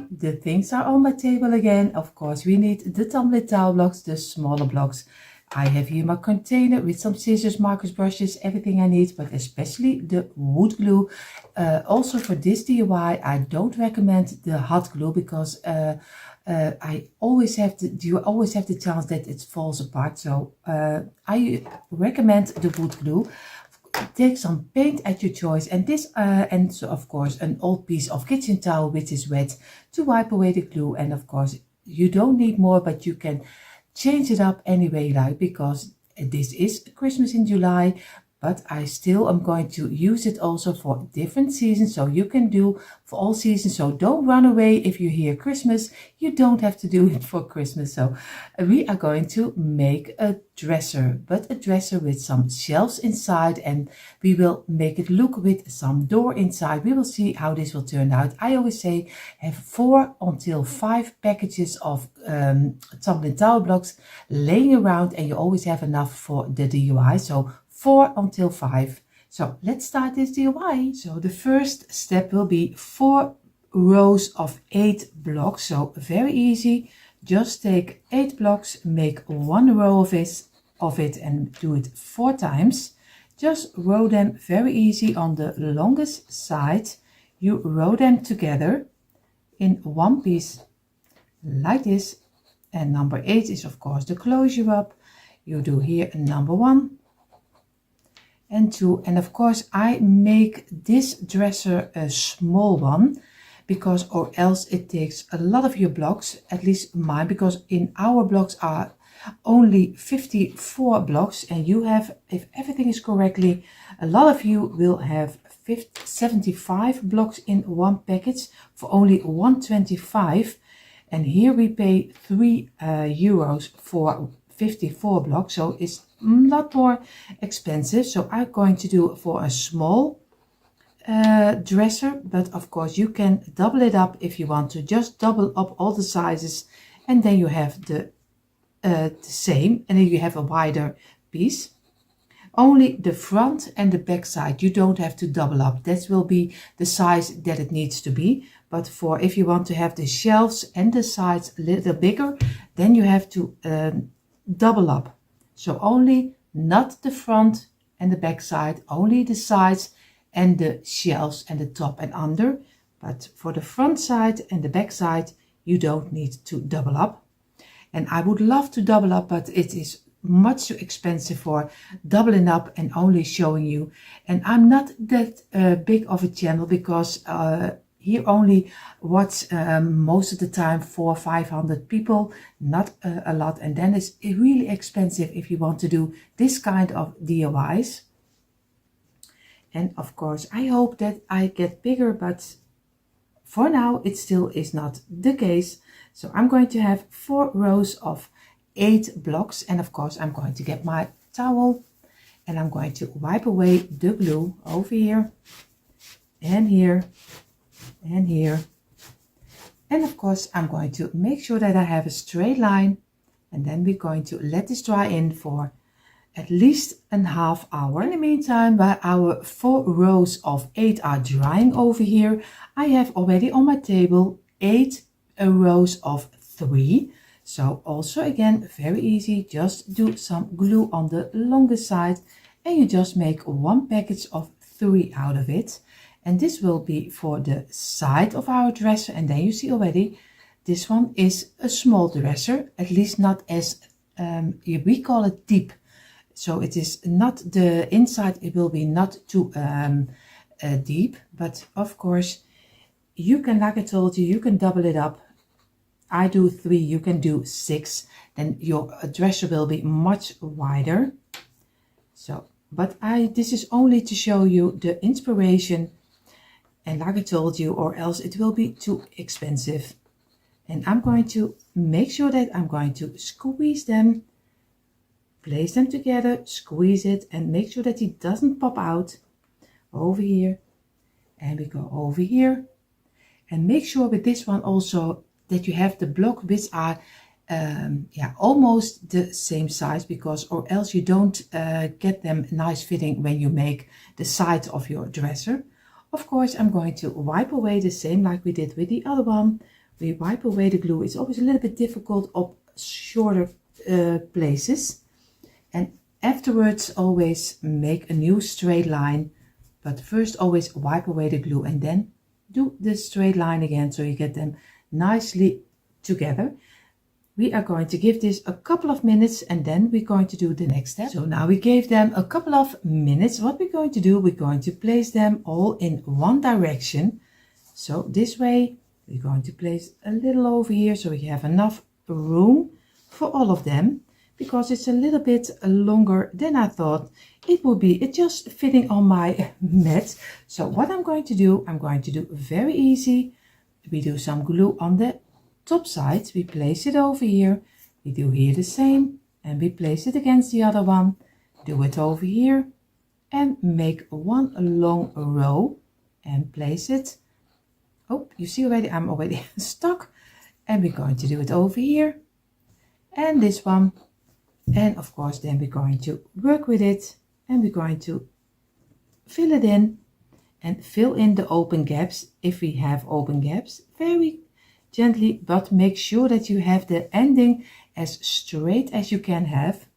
the things are on my table again. Of course, we need the tumbling towel blocks, the smaller blocks. I have here my container with some scissors, markers, brushes, everything I need, but especially the wood glue. Also for this DIY, I don't recommend the hot glue because you always have the chance that it falls apart. So I recommend the wood glue. Take some paint at your choice, and this and so of course an old piece of kitchen towel which is wet to wipe away the glue. And of course you don't need more, but you can change it up any way you like, because this is Christmas in July, but I still am going to use it also for different seasons, so you can do for all seasons. So don't run away if you hear Christmas, you don't have to do it for Christmas. So we are going to make a dresser, but a dresser with some shelves inside, and we will make it look with some door inside. We will see how this will turn out. I always say have 4 until 5 packages of tumbling towel blocks laying around, and you always have enough for the DIY. So 4 until 5. So let's start this DIY. So the first step will be 4 rows of 8 blocks. So very easy. Just take 8 blocks, make 1 row of it and do it 4 times. Just row them very easy on the longest side. You row them together in one piece like this. And number 8 is of course the closure up. You do here number 1 and 2, and of course I make this dresser a small one because or else it takes a lot of your blocks, at least mine, because in our blocks are only 54 blocks, and you have, if everything is correctly, a lot of you will have 75 blocks in one package for only 125, and here we pay 3 euros for 54 blocks, so it's a lot more expensive. So I'm going to do for a small dresser, but of course you can double it up if you want to. Just double up all the sizes, and then you have the same, and then you have a wider piece. Only the front and the back side you don't have to double up. That will be the size that it needs to be. But for if you want to have the shelves and the sides a little bigger, then you have to double up. So only not the front and the back side, only the sides and the shelves and the top and under. But for the front side and the back side, you don't need to double up. And I would love to double up, but it is much too expensive for doubling up and only showing you. And I'm not that big of a channel, because here only watch most of the time 400-500 people, not a lot, and then it's really expensive if you want to do this kind of DIYs. And of course I hope that I get bigger, but for now it still is not the case. So I'm going to have 4 rows of 8 blocks, and of course I'm going to get my towel and I'm going to wipe away the glue over here and here and here. And of course I'm going to make sure that I have a straight line, and then we're going to let this dry in for at least a half hour. In the meantime, while our 4 rows of 8 are drying over here, I have already on my table 8 rows of 3. So also again very easy, just do some glue on the longest side and you just make 1 package of 3 out of it. And this will be for the side of our dresser, and then you see already this one is a small dresser, at least not as we call it deep. So it is not the inside, it will be not too deep, but of course you can, like I told you, you can double it up. I do 3, you can do 6, then your dresser will be much wider. So, but this is only to show you the inspiration, and like I told you, or else it will be too expensive. And I'm going to make sure that I'm going to squeeze them, place them together, squeeze it, and make sure that it doesn't pop out over here. And we go over here, and make sure with this one also that you have the block which are almost the same size, because or else you don't get them nice fitting when you make the sides of your dresser. Of course I'm going to wipe away the same like we did with the other one we wipe away the glue. It's always a little bit difficult of shorter places. And afterwards always make a new straight line. But first always wipe away the glue and then do the straight line again so you get them nicely together. We are going to give this a couple of minutes and then we're going to do the next step. So now we gave them a couple of minutes. What we're going to do, we're going to place them all in one direction. So this way we're going to place a little over here so we have enough room for all of them, because it's a little bit longer than I thought it would be. It's just fitting on my mat. So what I'm going to do very easy. We do some glue on the top side. We place it over here. We do here the same and we place it against the other one. Do it over here and make one long row and place it. Oh, you see already, I'm already stuck. And we're going to do it over here and this one. And of course, then we're going to work with it and we're going to fill it in and fill in the open gaps if we have open gaps very gently, but make sure that you have the ending as straight as you can have.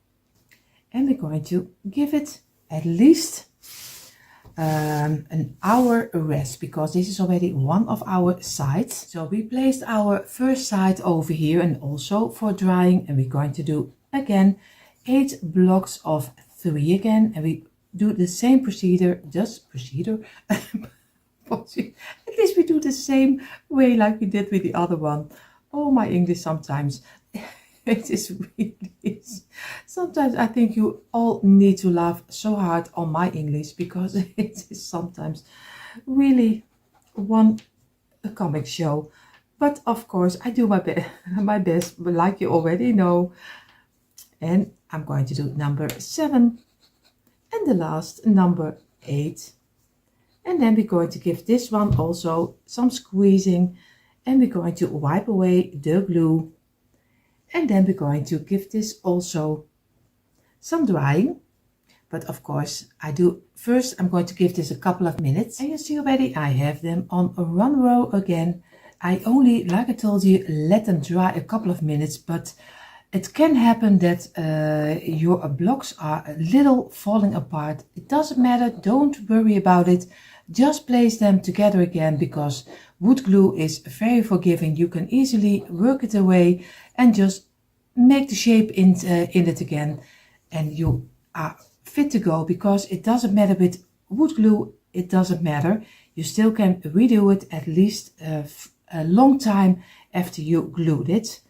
And we're going to give it at least an hour rest, because this is already one of our sides. So we placed our first side over here and also for drying, and we're going to do again 8 blocks of 3 again, and we do the same procedure, at least we do the same way like we did with the other one. Oh, my English sometimes it is really sometimes I think you all need to laugh so hard on my English, because it is sometimes really a comic show. But of course I do my best, like you already know. And I'm going to do number 7 and the last number 8. And then we're going to give this one also some squeezing and we're going to wipe away the glue. And then we're going to give this also some drying. But of course I'm going to give this a couple of minutes. And you see already I have them on one row again. I only, like I told you, let them dry a couple of minutes, but it can happen that your blocks are a little falling apart. It doesn't matter, don't worry about it. Just place them together again, because wood glue is very forgiving. You can easily work it away and just make the shape in it again. And you are fit to go, because it doesn't matter with wood glue, it doesn't matter. You still can redo it at least a long time after you glued it.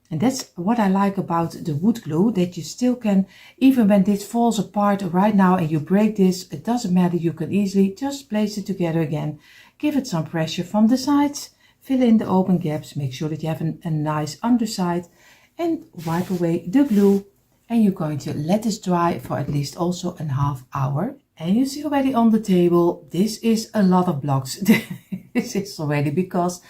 And that's what I like about the wood glue, that you still can, even when this falls apart right now and you break this, it doesn't matter, you can easily just place it together again. Give it some pressure from the sides, fill in the open gaps, make sure that you have a nice underside, and wipe away the glue. And you're going to let this dry for at least also a half hour. And you see already on the table, this is a lot of blocks. This is already, because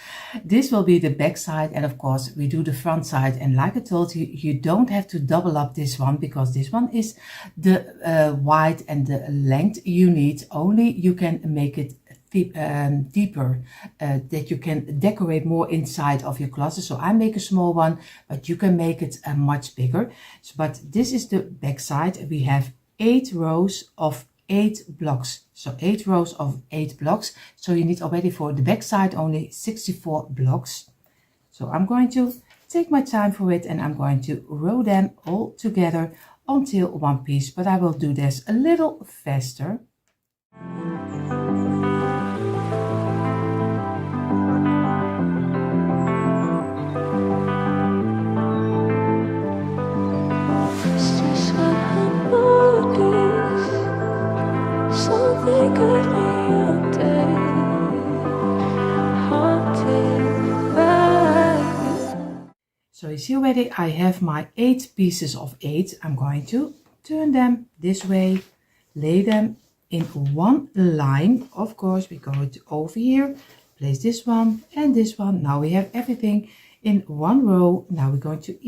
this will be the back side, and of course we do the front side. And like I told you, you don't have to double up this one, because this one is the width and the length you need. Only you can make it deeper, that you can decorate more inside of your closet. So I make a small one, but you can make it much bigger. So, but this is the back side. We have 8 rows of 8 blocks, so 8 rows of 8 blocks. So you need already for the back side only 64 blocks. So I'm going to take my time for it, and I'm going to row them all together until one piece, but I will do this a little faster. So you see already I have my 8 pieces of 8. I'm going to turn them this way, lay them in one line. Of course, we go over here, place this one and this one. Now we have everything in one row. Now we're going to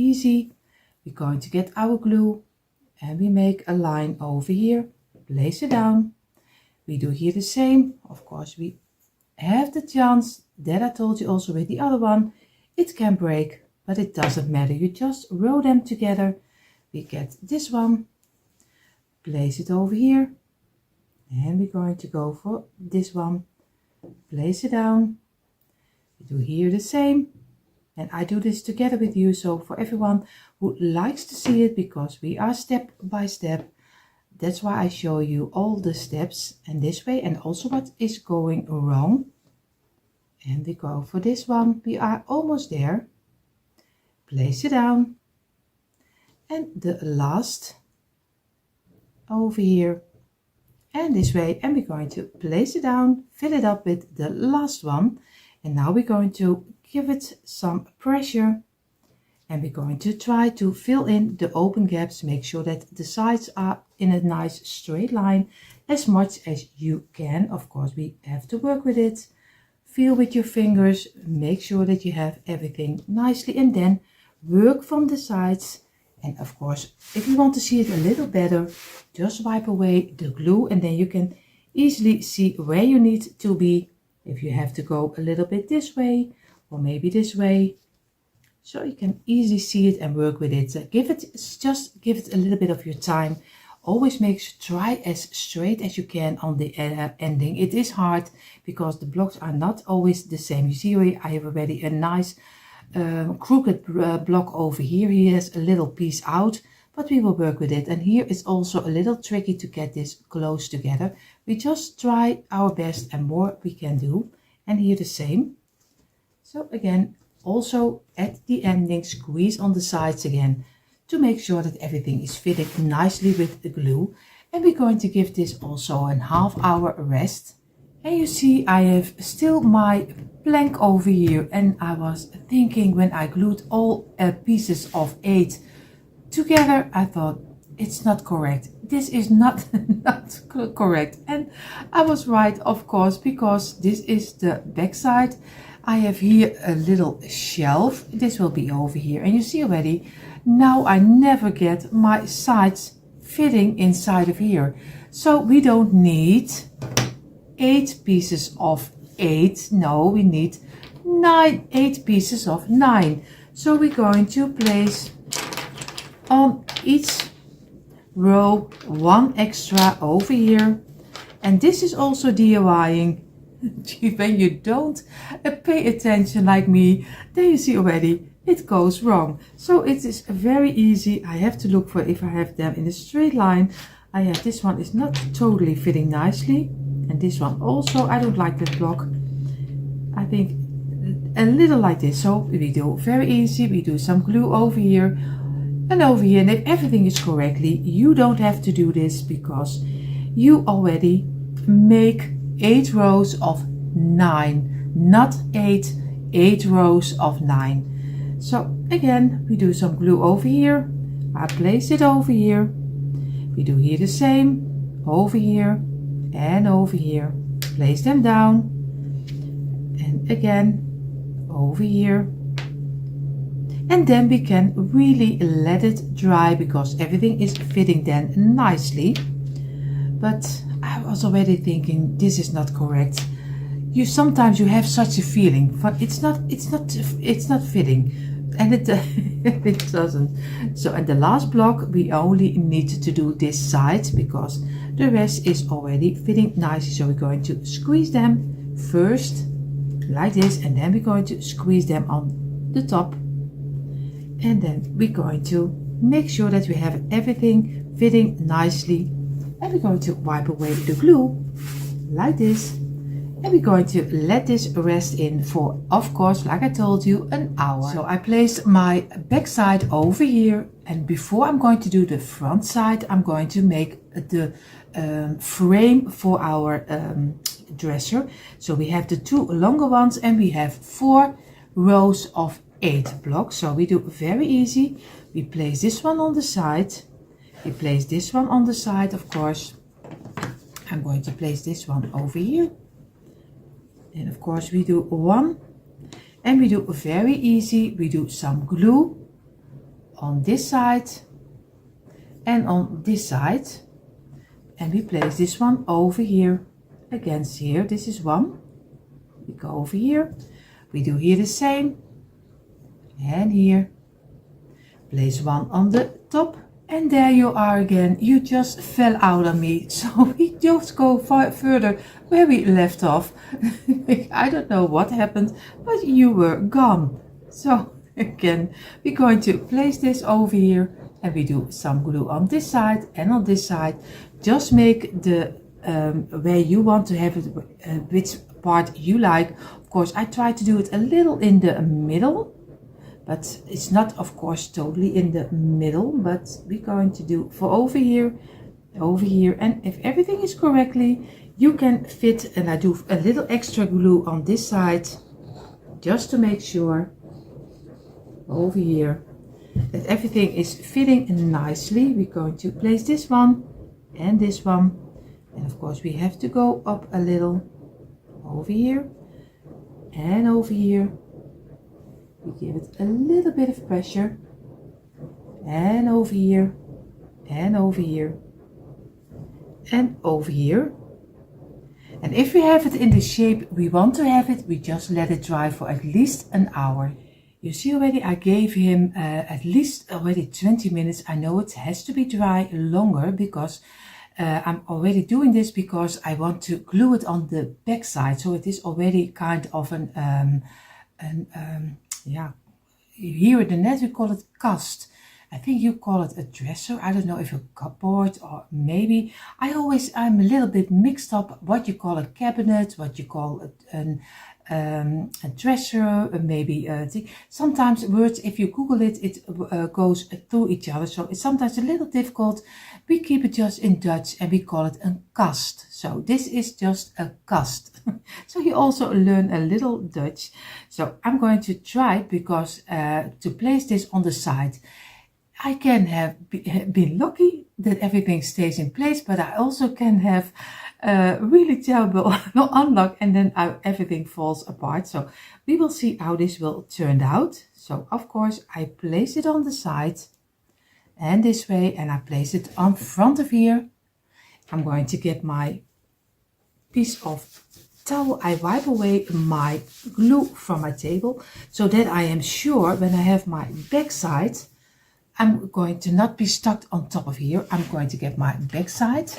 we're going to get our glue and we make a line over here, place it down. We do here the same. Of course, we have the chance that I told you also with the other one. It can break, but it doesn't matter. You just roll them together. We get this one, place it over here, and we're going to go for this one, place it down. We do here the same, and I do this together with you, so for everyone who likes to see it, because we are step by step, that's why I show you all the steps and this way, and also what is going wrong. And we go for this one. We are almost there. Place it down, and the last over here and this way, and we're going to place it down, fill it up with the last one, and now we're going to give it some pressure, and we're going to try to fill in the open gaps. Make sure that the sides are in a nice straight line as much as you can. Of course, we have to work with it. Feel with your fingers, make sure that you have everything nicely, and then work from the sides. And of course, if you want to see it a little better, just wipe away the glue, and then you can easily see where you need to be. If you have to go a little bit this way or maybe this way, so you can easily see it and work with it. Just give it a little bit of your time. Always try as straight as you can on the ending. It is hard because the blocks are not always the same. You see, I have already a nice crooked block over here. He has a little piece out, but we will work with it. And here it's also a little tricky to get this close together. We just try our best, and more we can do. And here the same. So again, also at the ending, squeeze on the sides again to make sure that everything is fitting nicely with the glue. And we're going to give this also a half-hour rest. And you see, I have still my plank over here, and I was thinking when I glued all pieces of 8 together, I thought it's not correct. This is not correct, and I was right, of course, because this is the back side. I have here a little shelf. This will be over here, and you see already now I never get my sides fitting inside of here. So we don't need 8 pieces of 8. No, we need 8 pieces of 9. So we're going to place on each row 1 extra over here. And this is also DIYing. When you don't pay attention like me, then you see already it goes wrong. So it is very easy. I have to look for if I have them in a straight line. I have this one is not totally fitting nicely, and this one also. I don't like that block. I think a little like this. So we do very easy. We do some glue over here and over here, and if everything is correctly, you don't have to do this because you already make 8 rows of 9, not 8 rows of 9. So again, we do some glue over here. I place it over here. We do here the same, over here and over here. Place them down, and again over here. And then we can really let it dry because everything is fitting then nicely. But I was already thinking this is not correct. Sometimes you have such a feeling, but it's not fitting, and it it doesn't. So and the last block we only need to do this side because the rest is already fitting nicely. So we're going to squeeze them first like this, and then we're going to squeeze them on the top, and then we're going to make sure that we have everything fitting nicely. And we're going to wipe away the glue like this, and we're going to let this rest in for, of course, like I told you, an hour. So I placed my back side over here, and before I'm going to do the front side, I'm going to make the frame for our dresser. So we have the 2 longer ones, and we have 4 rows of 8 blocks. So we do very easy. We place this one on the side. We place this one on the side, of course. I'm going to place this one over here. And of course we do 1. And we do very easy. We do some glue on this side and on this side. And we place this one over here against here. This is 1. We go over here. We do here the same. and here. Place one on the top, and there you are again. You just fell out on me, so we just go further where we left off. I don't know what happened, but you were gone. So again, we're going to place this over here, and we do some glue on this side and on this side. Just make the where you want to have it, which part you like. Of course, I try to do it a little in the middle, but it's not, of course, totally in the middle, but we're going to do for over here, and if everything is correctly, you can fit, and I do a little extra glue on this side, just to make sure, over here, that everything is fitting nicely. We're going to place this one, and of course we have to go up a little, over here, and over here. We give it a little bit of pressure, and over here, and over here, and over here. And if we have it in the shape we want to have it, we just let it dry for at least an hour. You see already I gave him at least already 20 minutes. I know it has to be dry longer because I'm already doing this because I want to glue it on the back side. So it is already kind of yeah, here in the net we call it cast. I think you call it a dresser. I don't know if a cupboard or maybe. I'm a little bit mixed up what you call a cabinet, what you call a dresser, maybe sometimes words, if you Google it, it goes through each other. So it's sometimes a little difficult. We keep it just in Dutch and we call it a kast. So this is just a kast. So you also learn a little Dutch. So I'm going to try because to place this on the side. I can have been lucky that everything stays in place, but I also can have really terrible unluck and then everything falls apart. So we will see how this will turn out. So of course I place it on the side and this way, and I place it on front of here. I'm going to get my piece of towel. I wipe away my glue from my table so that I am sure when I have my back side, I'm going to not be stuck on top of here. I'm going to get my back side.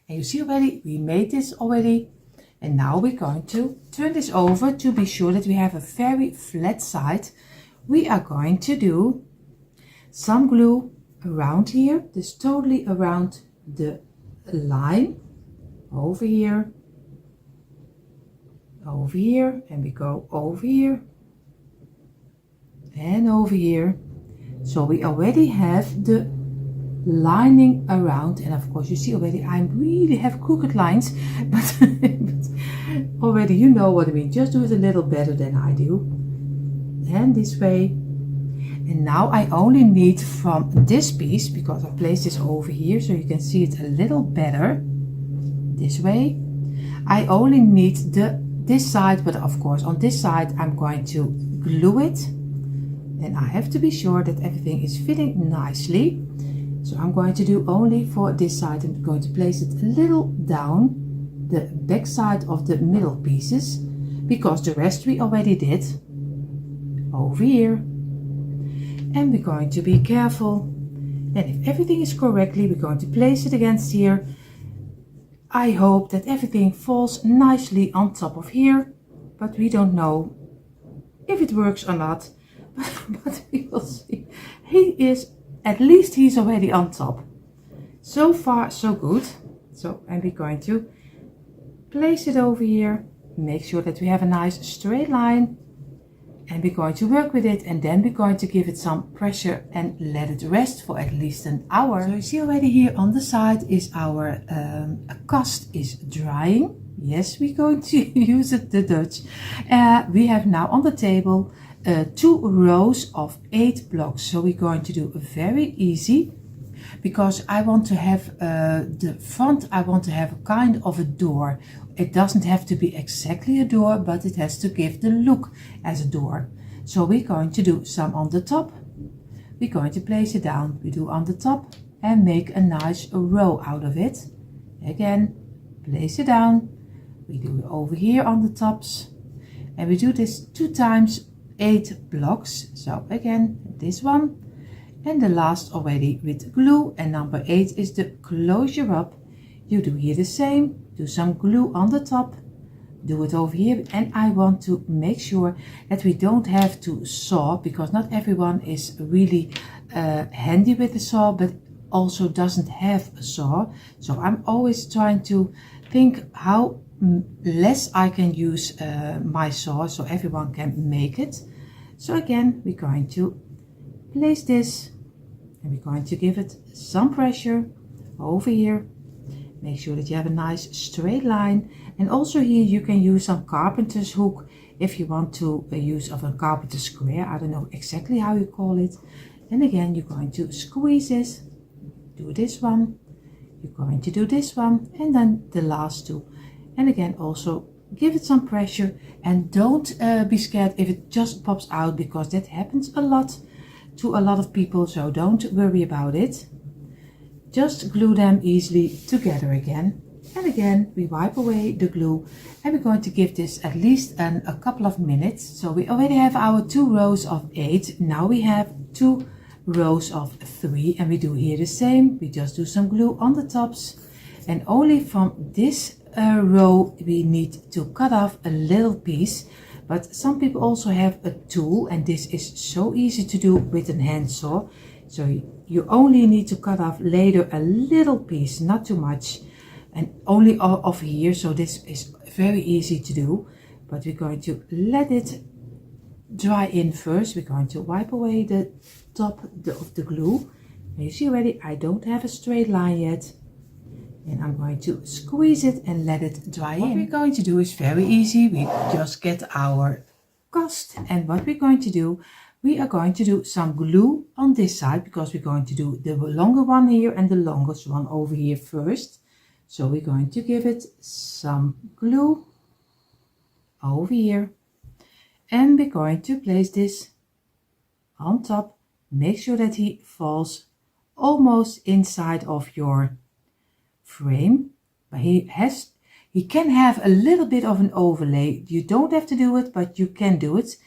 And you see already, we made this already. And now we're going to turn this over to be sure that we have a very flat side. We are going to do some glue around here. This totally around the line. Over here. Over here. And we go over here. And over here. So we already have the lining around, and of course you see already I really have crooked lines, but already you know what I mean. Just do it a little better than I do. And this way. And now I only need from this piece, because I placed this over here so you can see it a little better. This way. I only need this side, but of course on this side I'm going to glue it. And I have to be sure that everything is fitting nicely. So I'm going to do only for this side. I'm going to place it a little down the back side of the middle pieces, because the rest we already did over here. And we're going to be careful. And if everything is correctly, we're going to place it against here. I hope that everything falls nicely on top of here, but we don't know if it works or not. But we will see. At least he's already on top. So far so good. So, and we're going to place it over here, make sure that we have a nice straight line, and we're going to work with it, and then we're going to give it some pressure and let it rest for at least an hour. So you see already here on the side is our cast is drying. Yes, we're going to use it the Dutch. We have now on the table 2 rows of 8 blocks. So we're going to do very easy, because I want to have the front, I want to have a kind of a door. It doesn't have to be exactly a door, but it has to give the look as a door. So we're going to do some on the top. We're going to place it down. We do on the top and make a nice row out of it. Again, place it down. We do it over here on the tops. And we do this 2 times 8 blocks. So again, this one and the last already with glue, and number 8 is the closure up. You do here the same, do some glue on the top, do it over here, and I want to make sure that we don't have to saw, because not everyone is really handy with the saw, but also doesn't have a saw. So I'm always trying to think how less I can use my saw so everyone can make it. So again, we're going to place this and we're going to give it some pressure over here. Make sure that you have a nice straight line, and also here you can use some carpenter's hook if you want to use of a carpenter square. I don't know exactly how you call it. And again, you're going to squeeze this, do this one, you're going to do this one, and then the last two. And again, also give it some pressure, and don't be scared if it just pops out, because that happens a lot to a lot of people, so don't worry about it. Just glue them easily together again. And again, we wipe away the glue, and we're going to give this at least a couple of minutes. So we already have our 2 rows of 8. Now we have 2 rows of 3, and we do here the same. We just do some glue on the tops, and only from this row we need to cut off a little piece. But some people also have a tool, and this is so easy to do with a handsaw. So you only need to cut off later a little piece, not too much, and only off here. So this is very easy to do, but we're going to let it dry in first. We're going to wipe away the top of the glue. And you see already I don't have a straight line yet, and I'm going to squeeze it and let it dry in. What we're going to do is very easy. We just get our cast, and what we're going to do, we are going to do some glue on this side, because we're going to do the longer one here and the longest one over here first. So we're going to give it some glue over here, and we're going to place this on top. Make sure that he falls almost inside of your frame, but he can have a little bit of an overlay. You don't have to do it, but you can do it.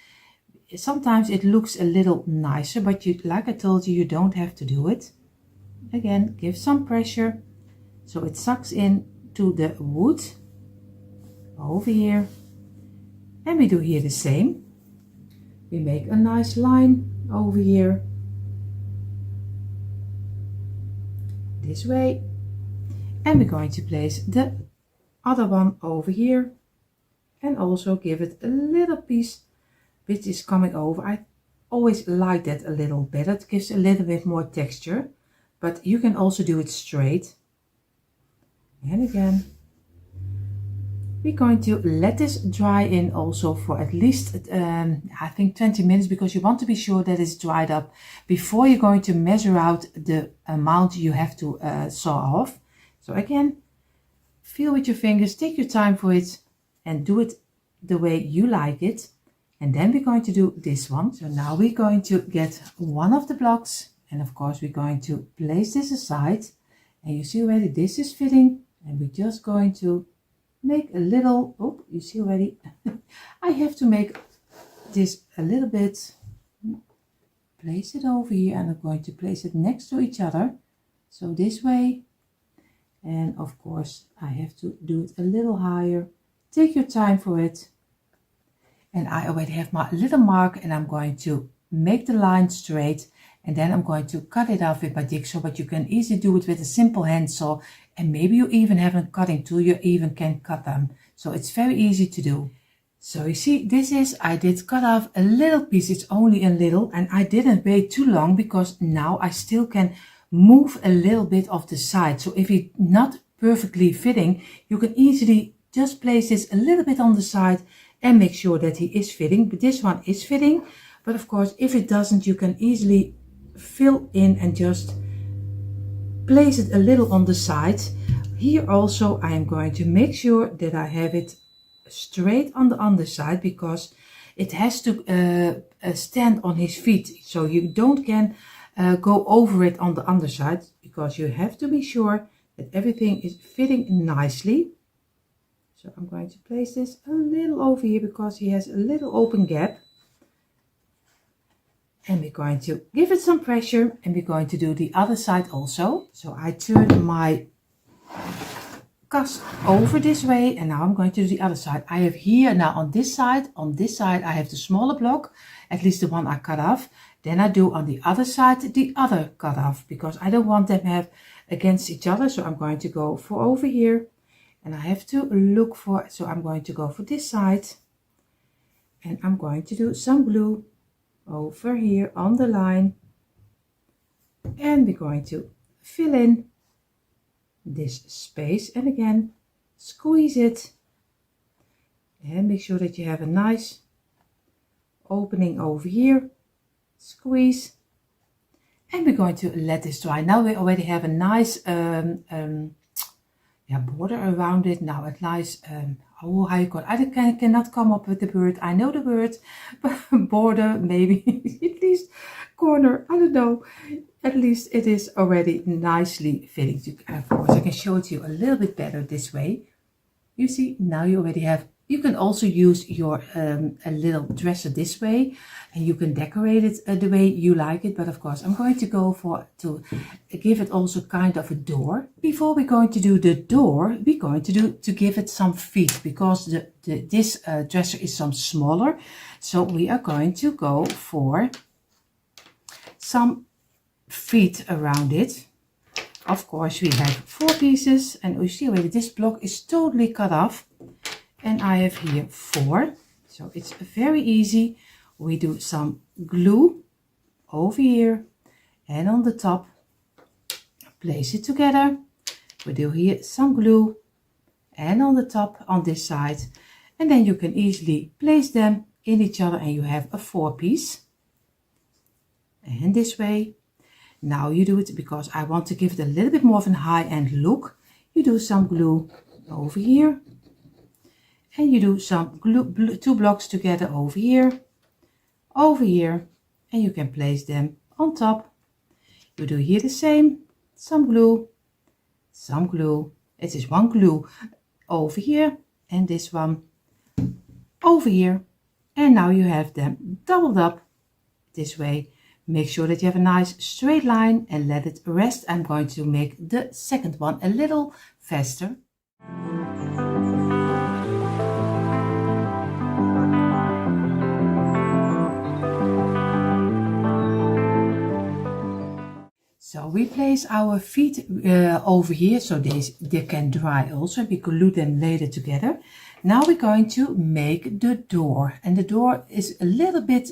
Sometimes it looks a little nicer, but like I told you, you don't have to do it. Again, give some pressure so it sucks in to the wood over here, and we do here the same. We make a nice line over here this way, and we're going to place the other one over here and also give it a little piece which is coming over. I always like that a little better. It gives a little bit more texture, but you can also do it straight. And again, we're going to let this dry in also for at least I think 20 minutes, because you want to be sure that it's dried up before you're going to measure out the amount you have to saw off. So again, feel with your fingers, take your time for it, and do it the way you like it. And then we're going to do this one. So now we're going to get one of the blocks, and of course we're going to place this aside, and you see already this is fitting, and we're just going to make a little, oh, you see already I have to make this a little bit, place it over here, and I'm going to place it next to each other, so this way. And of course I have to do it a little higher. Take your time for it. And I already have my little mark, and I'm going to make the line straight, and then I'm going to cut it off with my jigsaw, but you can easily do it with a simple handsaw, and maybe you even have a cutting tool, you even can cut them. So it's very easy to do. So you see, I did cut off a little piece, it's only a little, and I didn't wait too long, because now I still can move a little bit of the side. So if it's not perfectly fitting, you can easily just place this a little bit on the side and make sure that he is fitting. But this one is fitting, but of course if it doesn't, you can easily fill in and just place it a little on the side. Here also I am going to make sure that I have it straight on the underside, because it has to stand on his feet, so you don't can go over it on the underside, because you have to be sure that everything is fitting nicely. So I'm going to place this a little over here, because he has a little open gap. And we're going to give it some pressure, and we're going to do the other side also. So I turn my cast over this way, and now I'm going to do the other side. I have here now on this side I have the smaller block, at least the one I cut off. Then I do on the other side the other cut off, because I don't want them to have against each other. So I'm going to go for over here, and I have to look for, so I'm going to go for this side, and I'm going to do some glue over here on the line, and we're going to fill in this space, and again squeeze it, and make sure that you have a nice opening over here. Squeeze, and we're going to let this dry. Now we already have a nice border around it. Now a nice how you call it? I cannot come up with the word. I know the word, but border, maybe at least corner, I don't know. At least it is already nicely fitting. Of course, I can show it to you a little bit better this way. You see, now you already have. You can also use your a little dresser this way, and you can decorate it the way you like it. But of course, I'm going to go to give it also kind of a door. Before we're going to do the door, we're going to give it some feet, because this dresser is some smaller. So we are going to go for some feet around it. Of course, we have 4 pieces, and you see already this block is totally cut off. And I have here 4, so it's very easy. We do some glue over here, and on the top, place it together. We do here some glue, and on the top on this side, and then you can easily place them in each other, and you have a 4-piece. And this way. Now you do it because I want to give it a little bit more of a high-end look. You do some glue over here. And you do some glue, 2 blocks together over here, and you can place them on top. You do here the same, some glue, it is 1 glue over here, and this one over here. And now you have them doubled up this way. Make sure that you have a nice straight line and let it rest. I'm going to make the second one a little faster. So we place our feet over here, so they can dry also. We glue them later together. Now we're going to make the door, and the door is a little bit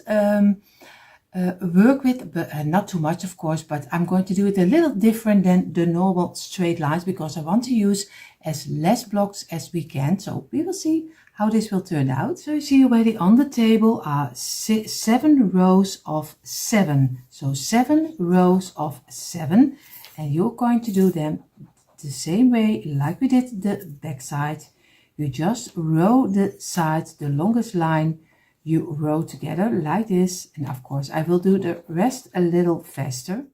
work with, but not too much of course, but I'm going to do it a little different than the normal straight lines, because I want to use as less blocks as we can. So we will see how this will turn out. So you see already on the table are 7 rows of 7. So 7 rows of 7, and you're going to do them the same way like we did the back side. You just row the sides, the longest line you row together like this, and of course I will do the rest a little faster.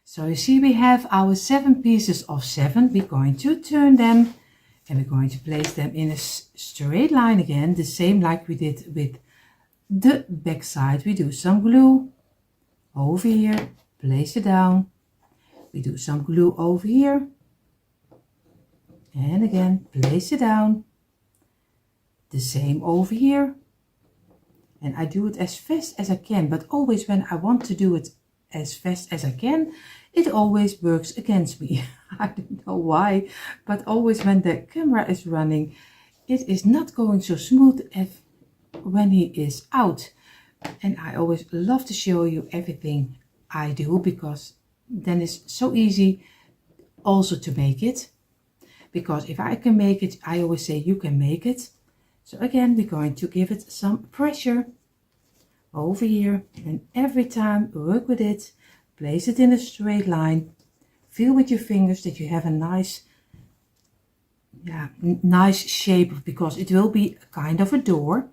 So you see we have our 7 pieces of 7. We're going to turn them, and we're going to place them in a straight line again, the same like we did with the back side. We do some glue over here, place it down. We do some glue over here, and again place it down. The same over here, and I do it as fast as I can, but always when I want to do it as fast as I can, it always works against me. I don't know why, but always when the camera is running, it is not going so smooth as when he is out. And I always love to show you everything I do, because then it's so easy also to make it. Because if I can make it, I always say you can make it. So again, we're going to give it some pressure over here, and every time work with it, place it in a straight line, feel with your fingers that you have a nice shape, because it will be kind of a door.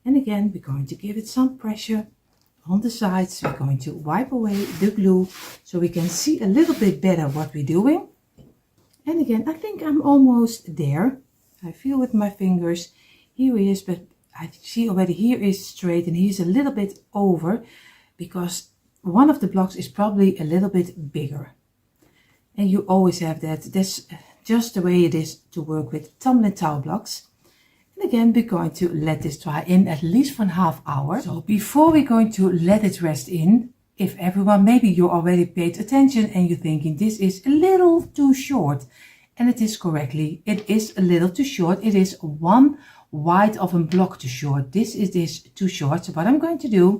And again, we're going to give it some pressure on the sides. We're going to wipe away the glue so we can see a little bit better what we're doing. And again, I think I'm almost there. I feel with my fingers, here he is, but I see already here is straight and he's a little bit over because one of the blocks is probably a little bit bigger. And you always have that. That's just the way it is to work with tumbling tile blocks. And again, we're going to let this dry in at least for a half hour. So before we're going to let it rest in, if everyone, maybe you already paid attention and you're thinking this is a little too short. And it is correctly, it is a little too short. It is 1 wide of a block too short. This is too short. So what I'm going to do,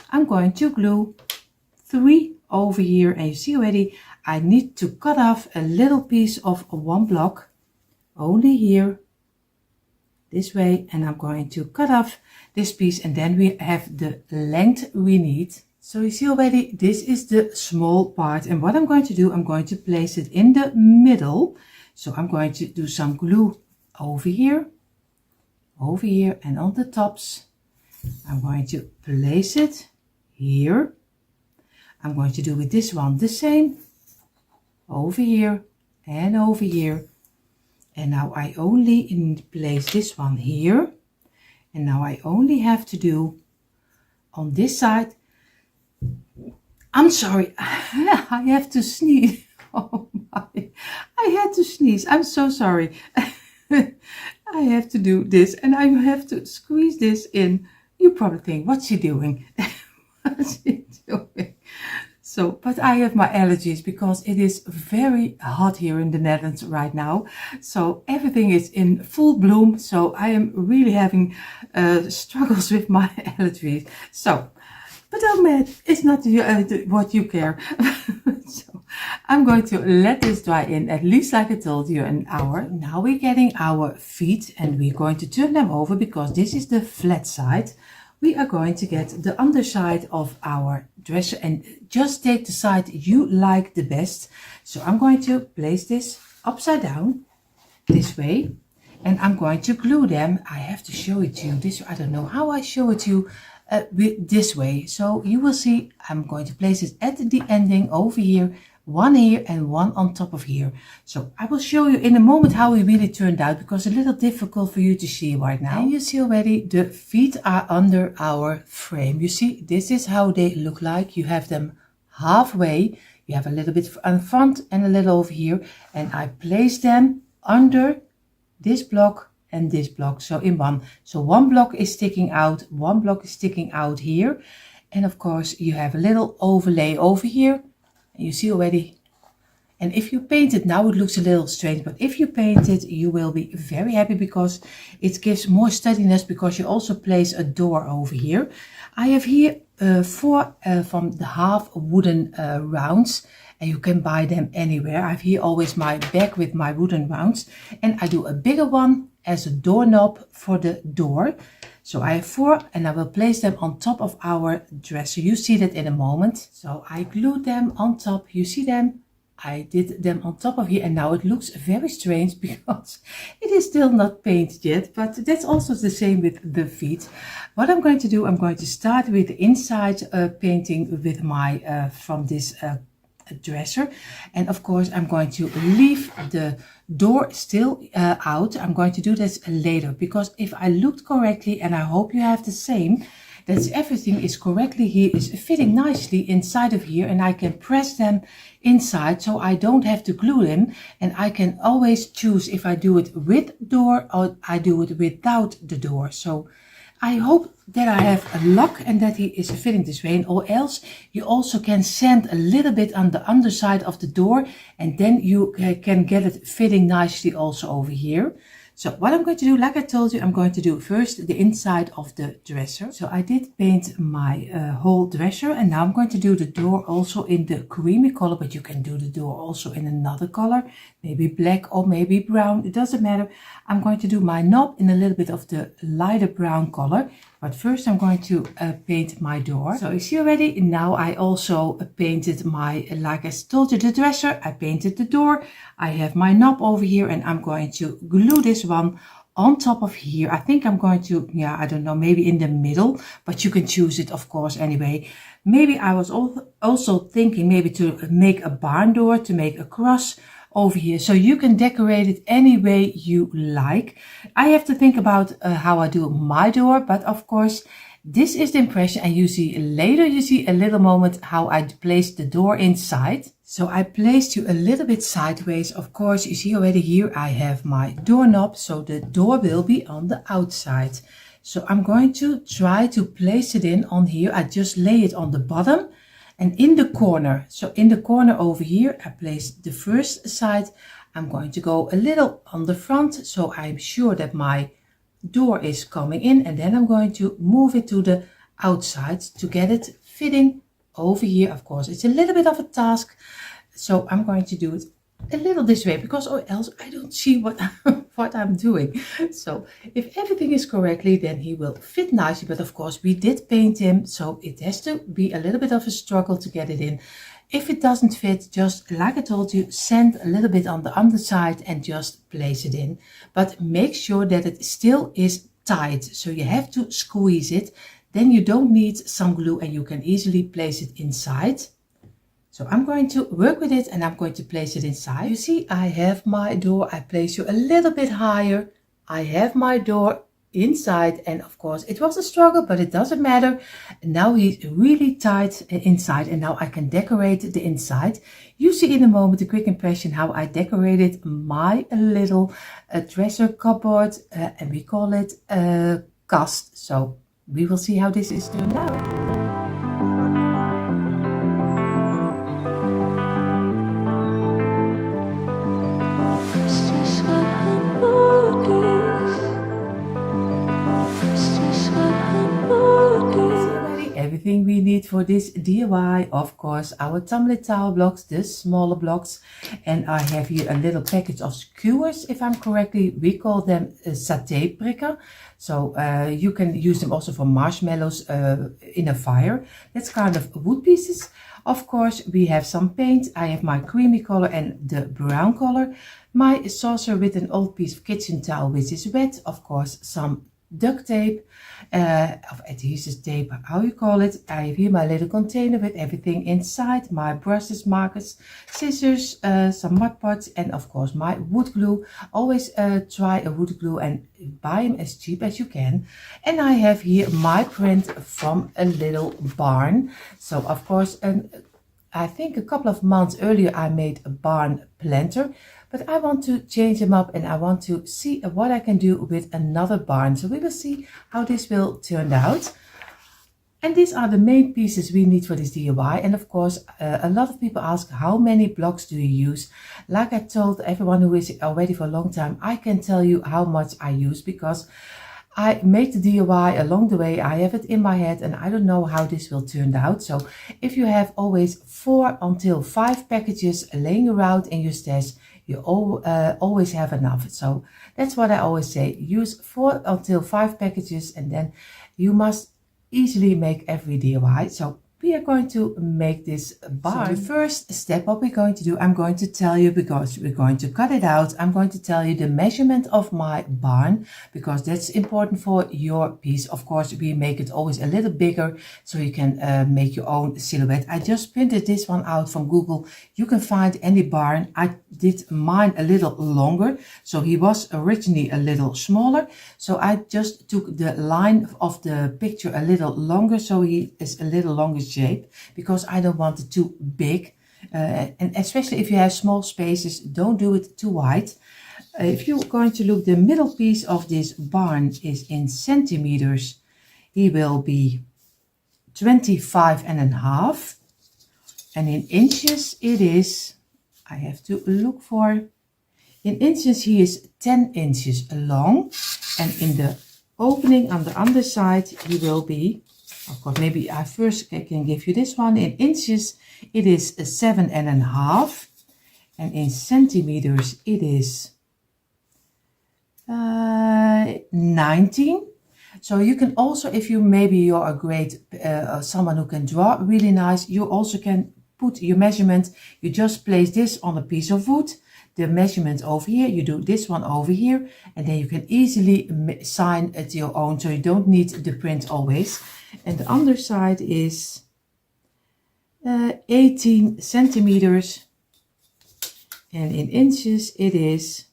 I'm going to glue 3 over here. And you see already, I need to cut off a little piece of 1 block. Only here. This way. And I'm going to cut off this piece. And then we have the length we need. So you see already, this is the small part. And what I'm going to do, I'm going to place it in the middle. So I'm going to do some glue over here, and on the tops. I'm going to place it here. I'm going to do with this one the same, over here and over here. And now I only place this one here. And now I only have to do on this side. I'm sorry, I have to sneeze. Oh my, I had to sneeze. I'm so sorry. I have to do this and I have to squeeze this in. You probably think, what's she doing? What's she doing? So, but I have my allergies because it is very hot here in the Netherlands right now. So everything is in full bloom. So I am really having struggles with my allergies. So, but I'm mad. It's not what you care. So I'm going to let this dry in at least, like I told you, an hour. Now we're getting our feet and we're going to turn them over because this is the flat side. We are going to get the underside of our dresser and just take the side you like the best. So I'm going to place this upside down this way and I'm going to glue them. I have to show it to you this. I don't know how I show it to you. With this way, so you will see I'm going to place it at the ending over here, 1 here and 1 on top of here. So I will show you in a moment how it really turned out because it's a little difficult for you to see right now. And you see already the feet are under our frame. You see, this is how they look like. You have them halfway. You have a little bit in front and a little over here, and I place them under this block and this block, so in one. So 1 block is sticking out, 1 block is sticking out here. And of course you have a little overlay over here. And you see already. And if you paint it now, it looks a little strange. But if you paint it, you will be very happy because it gives more steadiness because you also place a door over here. I have here 4 from the half wooden rounds. And you can buy them anywhere. I have here always my bag with my wooden rounds. And I do a bigger one as a doorknob for the door. So I have 4 and I will place them on top of our dresser. You see that in a moment. So I glued them on top. You see them? I did them on top of here and now it looks very strange because it is still not painted yet. But that's also the same with the feet. What I'm going to do, I'm going to start with the inside painting with my from this dresser. And of course I'm going to leave the door still out. I'm going to do this later because if I looked correctly, and I hope you have the same, that everything is correctly here, is fitting nicely inside of here, and I can press them inside so I don't have to glue them, and I can always choose if I do it with door or I do it without the door. So I hope that I have a luck and that he is fitting this way, or else you also can sand a little bit on the underside of the door and then you can get it fitting nicely also over here. So what I'm going to do, like I told you, I'm going to do first the inside of the dresser. So I did paint my whole dresser, and now I'm going to do the door also in the creamy color, but you can do the door also in another color, maybe black or maybe brown, it doesn't matter. I'm going to do my knob in a little bit of the lighter brown color, but first I'm going to paint my door. So you see already, now I also painted my, like I told you, the dresser, I painted the door. I have my knob over here and I'm going to glue this one on top of here. I think I'm going to, yeah, I don't know, maybe in the middle, but you can choose it, of course, anyway. Maybe I was also thinking maybe to make a barn door, to make a cross over here. So you can decorate it any way you like. I have to think about how I do my door, but of course, this is the impression, and you see later, you see a little moment how I placed the door inside. So I placed you a little bit sideways. Of course, you see already here I have my doorknob, so the door will be on the outside. So I'm going to try to place it in on here. I just lay it on the bottom and in the corner. So in the corner over here, I placed the first side. I'm going to go a little on the front, so I'm sure that my door is coming in, and then I'm going to move it to the outside to get it fitting over here. Of course, it's a little bit of a task, so I'm going to do it a little this way, because or else I don't see what what I'm doing. So if everything is correctly, then he will fit nicely. But of course, we did paint him, so it has to be a little bit of a struggle to get it in. If it doesn't fit, just like I told you, sand a little bit on the underside and just place it in. But make sure that it still is tight, so you have to squeeze it. Then you don't need some glue and you can easily place it inside. So I'm going to work with it and I'm going to place it inside. You see, I have my door. I place you a little bit higher. I have my door inside, and of course it was a struggle, but it doesn't matter. Now he's really tight inside, and now I can decorate the inside. You see in a moment a quick impression how I decorated my little dresser cupboard, and we call it a cast. So we will see how this is turned out. Everything we need for this DIY, of course, our tumbling tile blocks, the smaller blocks, and I have here a little package of skewers, if I'm correctly. We call them satay prikker. So you can use them also for marshmallows in a fire. That's kind of wood pieces. Of course, we have some paint. I have my creamy color and the brown color. My saucer with an old piece of kitchen towel which is wet. Of course, some duct tape, of adhesive tape, how you call it. I have here my little container with everything inside, my brushes, markers, scissors, some mud pots, and of course my wood glue. Always try a wood glue and buy them as cheap as you can. And I have here my print from a little barn. So of course, I think a couple of months earlier I made a barn planter, but I want to change them up and I want to see what I can do with another barn. So we will see how this will turn out. And these are the main pieces we need for this DIY. And of course, a lot of people ask, how many blocks do you use? Like I told everyone who is already for a long time, I can tell you how much I use, because I make the DIY along the way. I have it in my head and I don't know how this will turn out. So if you have always 4 until 5 packages laying around in your stash, you always have enough. So that's what I always say. Use 4 until 5 packages and then you must easily make every DIY. So we are going to make this barn. So the first step, what we're going to do, I'm going to tell you, because we're going to cut it out. I'm going to tell you the measurement of my barn, because that's important for your piece. Of course, we make it always a little bigger so you can make your own silhouette. I just printed this one out from Google. You can find any barn. I did mine a little longer. So he was originally a little smaller. So I just took the line of the picture a little longer, so he is a little longer shape, because I don't want it too big, and especially if you have small spaces, don't do it too wide. If you're going to look, the middle piece of this barn is in centimeters. He will be 25.5, and in inches it is, I have to look for, in inches he is 10 inches long, and in the opening on the underside he will be, of course, maybe I first can give you this one. In inches, it is 7.5. And in centimeters, it is 19. So you can also, if you maybe you're a great, someone who can draw really nice, you also can put your measurement. You just place this on a piece of wood. the measurement over here, you do this one over here, and then you can easily sign it your own, so you don't need the print always. And the underside is 18 centimeters, and in inches it is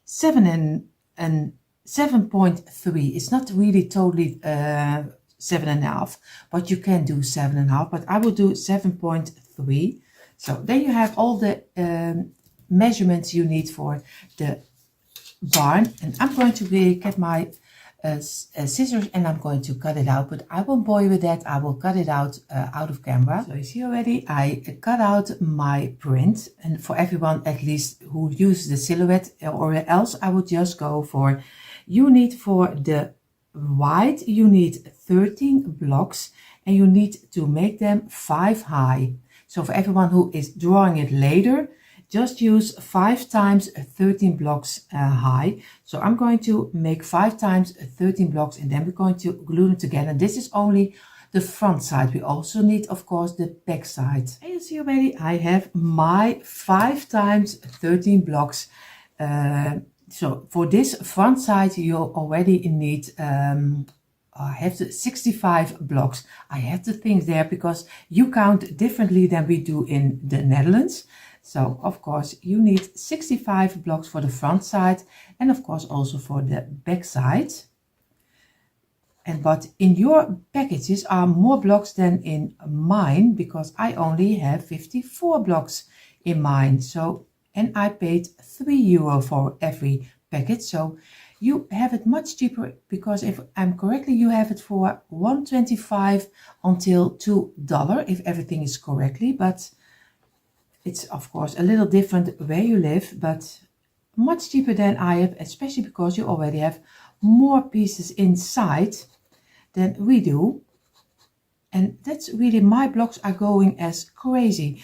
7.3. It's not really totally 7.5, but you can do 7.5, but I will do 7.3. So then you have all the measurements you need for the barn, and I'm going to get my scissors and I'm going to cut it out, but I won't bore you with that. I will cut it out of camera. So you see already I cut out my print, and for everyone at least who uses the silhouette, or else I would just go for, you need for the white, you need 13 blocks and you need to make them 5 high. So for everyone who is drawing it later, just use 5 times 13 blocks high. So I'm going to make 5 times 13 blocks, and then we're going to glue them together. And this is only the front side. We also need, of course, the back side. And you see already I have my 5 times 13 blocks. So for this front side, you already need, I have 65 blocks. I have to think there because you count differently than we do in the Netherlands. So of course you need 65 blocks for the front side, and of course also for the back side. And but in your packages are more blocks than in mine, because I only have 54 blocks in mine. So, and I paid €3 for every package. So you have it much cheaper, because if I'm correctly, you have it for $1.25 until $2 if everything is correctly. But it's of course a little different where you live, but much cheaper than I have, especially because you already have more pieces inside than we do. And that's really, my blocks are going as crazy.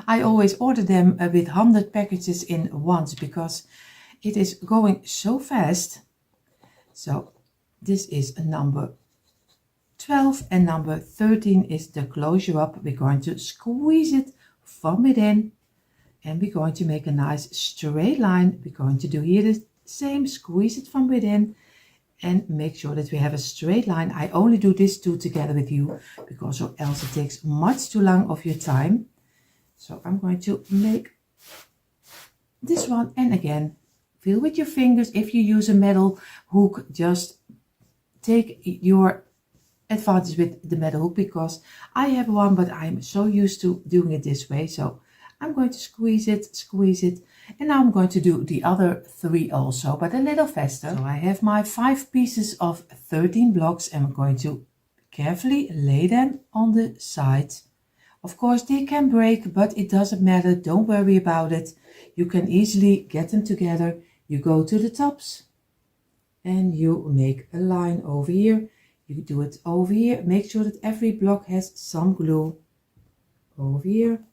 I always order them with 100 packages in once, because it is going so fast. So this is number 12, and number 13 is the closure up. We're going to squeeze it from within, and we're going to make a nice straight line. We're going to do here the same, squeeze it from within and make sure that we have a straight line. I only do this two together with you, because or else it takes much too long of your time. So I'm going to make this one, and again feel with your fingers. If you use a metal hook, just take your advantage with the metal hook, because I have one, but I'm so used to doing it this way. So I'm going to squeeze it, and now I'm going to do the other 3 also, but a little faster. So I have my 5 pieces of 13 blocks, and I'm going to carefully lay them on the side. Of course they can break, but it doesn't matter, don't worry about it. You can easily get them together. You go to the tops and you make a line over here. You do it over here. Make sure that every block has some glue over here.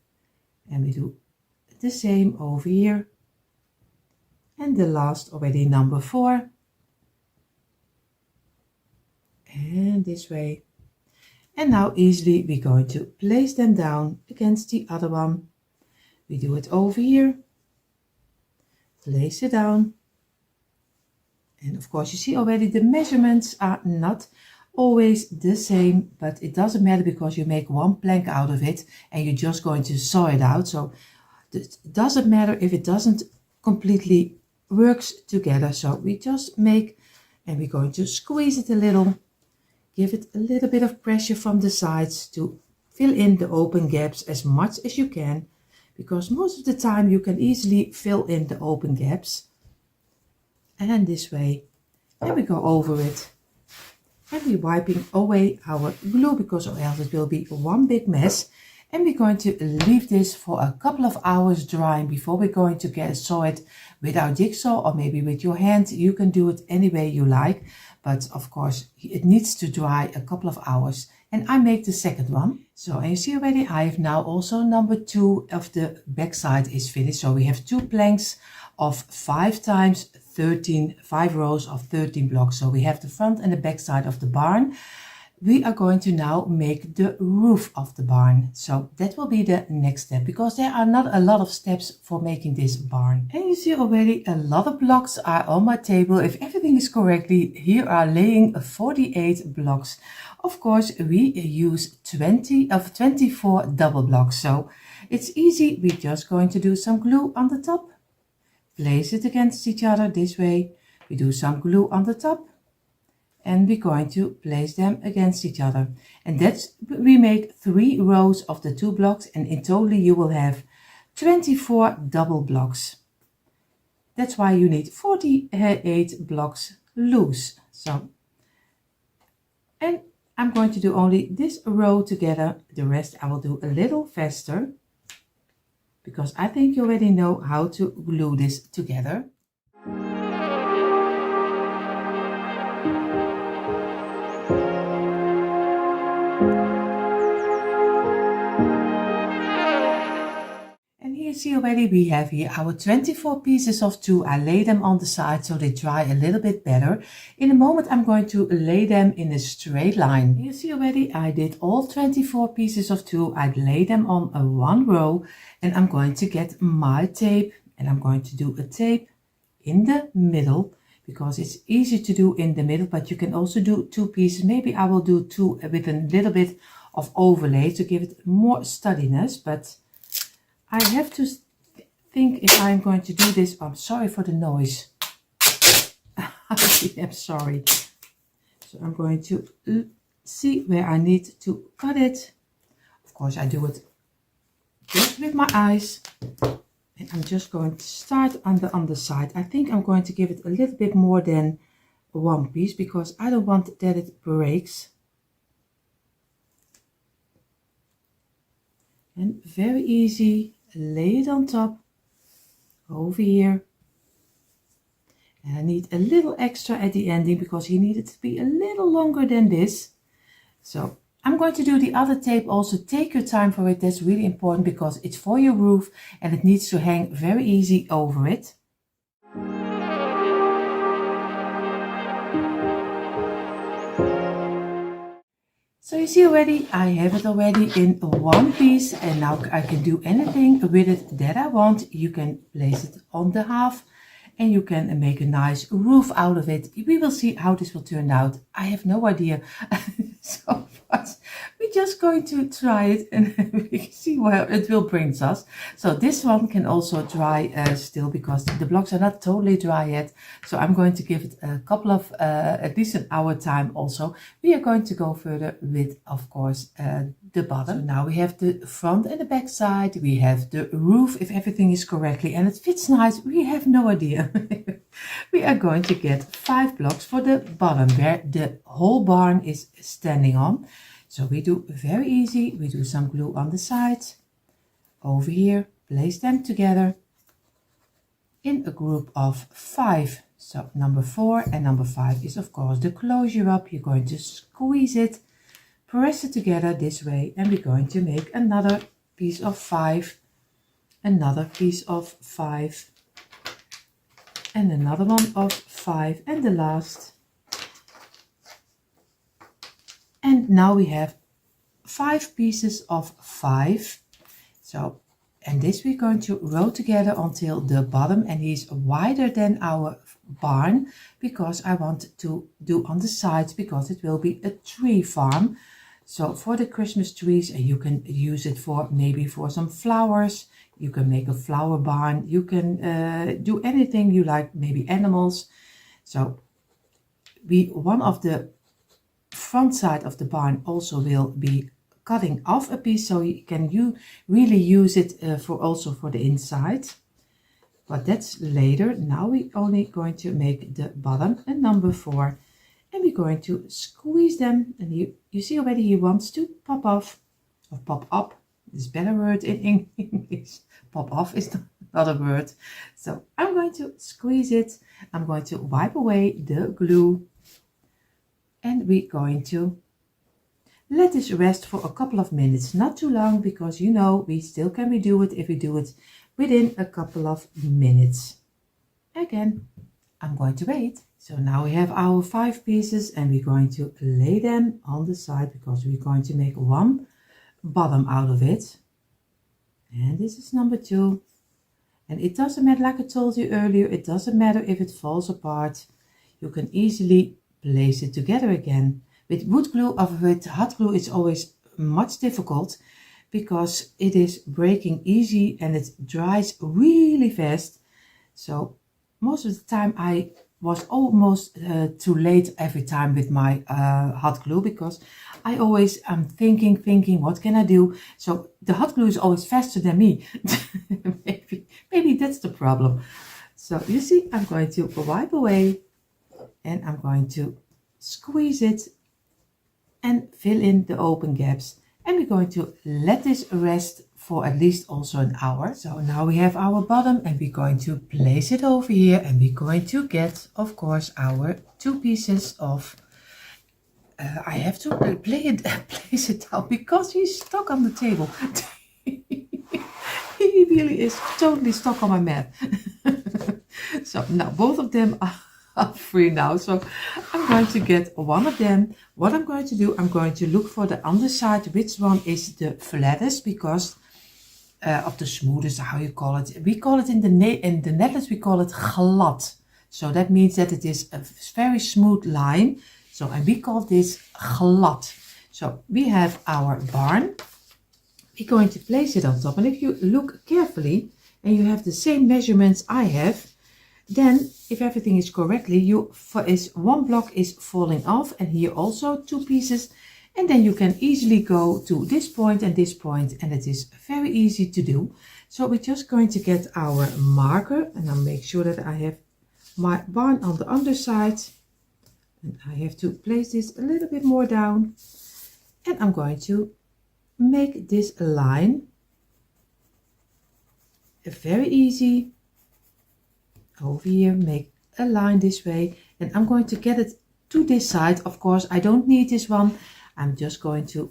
And we do the same over here. And the last already, number 4. And this way. And now easily we're going to place them down against the other one. We do it over here. Place it down. And of course you see already the measurements are not always the same, but it doesn't matter, because you make one plank out of it and you're just going to saw it out. So it doesn't matter if it doesn't completely works together. So we just make, and we're going to squeeze it a little, give it a little bit of pressure from the sides to fill in the open gaps as much as you can, because most of the time you can easily fill in the open gaps. And this way, and we go over it. And we're wiping away our glue, because or else it will be one big mess. And we're going to leave this for a couple of hours drying before we're going to saw it with our jigsaw, or maybe with your hand. You can do it any way you like, but of course it needs to dry a couple of hours. And I make the second one. So, and you see already I have now also number 2 of the back side is finished. So we have 2 planks of 5 times 13, 5 rows of 13 blocks. So we have the front and the back side of the barn. we are going to now make the roof of the barn. So that will be the next step, because there are not a lot of steps for making this barn. And you see already a lot of blocks are on my table. If everything is correctly, here are laying 48 blocks. Of course, we use 24 double blocks. So it's easy. We're just going to do some glue on the top. Place it against each other this way. We do some glue on the top. And we're going to place them against each other. And we make 3 rows of the 2 blocks, and in total you will have 24 double blocks. That's why you need 48 blocks loose. So, and I'm going to do only this row together. The rest I will do a little faster, because I think you already know how to glue this together. See already we have here our 24 pieces of 2. I lay them on the side so they dry a little bit better. In a moment I'm going to lay them in a straight line. You see already I did all 24 pieces of 2. I lay them on a 1 row, and I'm going to get my tape, and I'm going to do a tape in the middle, because it's easy to do in the middle, but you can also do 2 pieces. Maybe I will do 2 with a little bit of overlay to give it more steadiness, but I have to think if I'm going to do this. I'm sorry for the noise. I'm sorry. So I'm going to see where I need to cut it. Of course, I do it just with my eyes. And I'm just going to start on the underside. I think I'm going to give it a little bit more than 1 piece, because I don't want that it breaks. And very easy, lay it on top, over here. And I need a little extra at the ending, because he needed to be a little longer than this. So I'm going to do the other tape also. Take your time for it. That's really important, because it's for your roof and it needs to hang very easy over it. So you see already, I have it already in 1 piece, and now I can do anything with it that I want. You can place it on the half, and you can make a nice roof out of it. We will see how this will turn out. I have no idea. So, but we're just going to try it, and we can see where it will bring us. So this one can also dry still, because the blocks are not totally dry yet. So I'm going to give it a couple of, at least an hour time also. We are going to go further with, of course, the bottom. So now we have the front and the back side. We have the roof, if everything is correctly, and it fits nice. We have no idea. We are going to get 5 blocks for the bottom, where the whole barn is standing on. So we do very easy. We do some glue on the sides, over here, place them together in a group of 5. So number 4 and number 5 is of course the closure up. You're going to squeeze it, press it together this way, and we're going to make another piece of 5, another piece of 5, and another one of 5, and the last. And now we have 5 pieces of 5. So, and this we're going to row together until the bottom, and he's wider than our barn, because I want to do on the sides, because it will be a tree farm. So for the Christmas trees, you can use it for maybe for some flowers. You can make a flower barn. You can do anything you like, maybe animals. So one of the front side of the barn also will be cutting off a piece, so you really use it for also for the inside. But that's later. Now we're only going to make the bottom and number 4, and we're going to squeeze them. And you see already he wants to pop off, or pop up. It's a better word in English. Pop off is not a word. So I'm going to squeeze it. I'm going to wipe away the glue, and we're going to let this rest for a couple of minutes, not too long, because you know we still can redo it if we do it within a couple of minutes. Again, I'm going to wait. So now we have our 5 pieces and we're going to lay them on the side because we're going to make one bottom out of it. And this is number 2. And it doesn't matter, like I told you earlier, it doesn't matter if it falls apart. You can easily place it together again. With wood glue or with hot glue, it's always much difficult because it is breaking easy and it dries really fast. So most of the time I was almost too late every time with my hot glue because I always am thinking, what can I do? So the hot glue is always faster than me. maybe that's the problem. So you see, I'm going to wipe away and I'm going to squeeze it and fill in the open gaps. And we're going to let this rest for at least also an hour. So now we have our bottom and we're going to place it over here and we're going to get, of course, our 2 pieces of, I have to place it down because he's stuck on the table. He really is totally stuck on my mat. So now both of them are free now. So I'm going to get one of them. What I'm going to do, I'm going to look for the underside, which one is the flattest because of the smoothest, how you call it. We call it in the Netherlands, we call it glad. So that means that it is a very smooth line. So, and we call this glad. So we have our barn. We're going to place it on top. And if you look carefully and you have the same measurements I have, then if everything is correctly, one block is falling off and here also 2 pieces. And then you can easily go to this point and it is very easy to do. So we're just going to get our marker and I'll make sure that I have my barn on the underside. And I have to place this a little bit more down. And I'm going to make this line. Very easy. Over here, make a line this way. And I'm going to get it to this side. Of course, I don't need this one. I'm just going to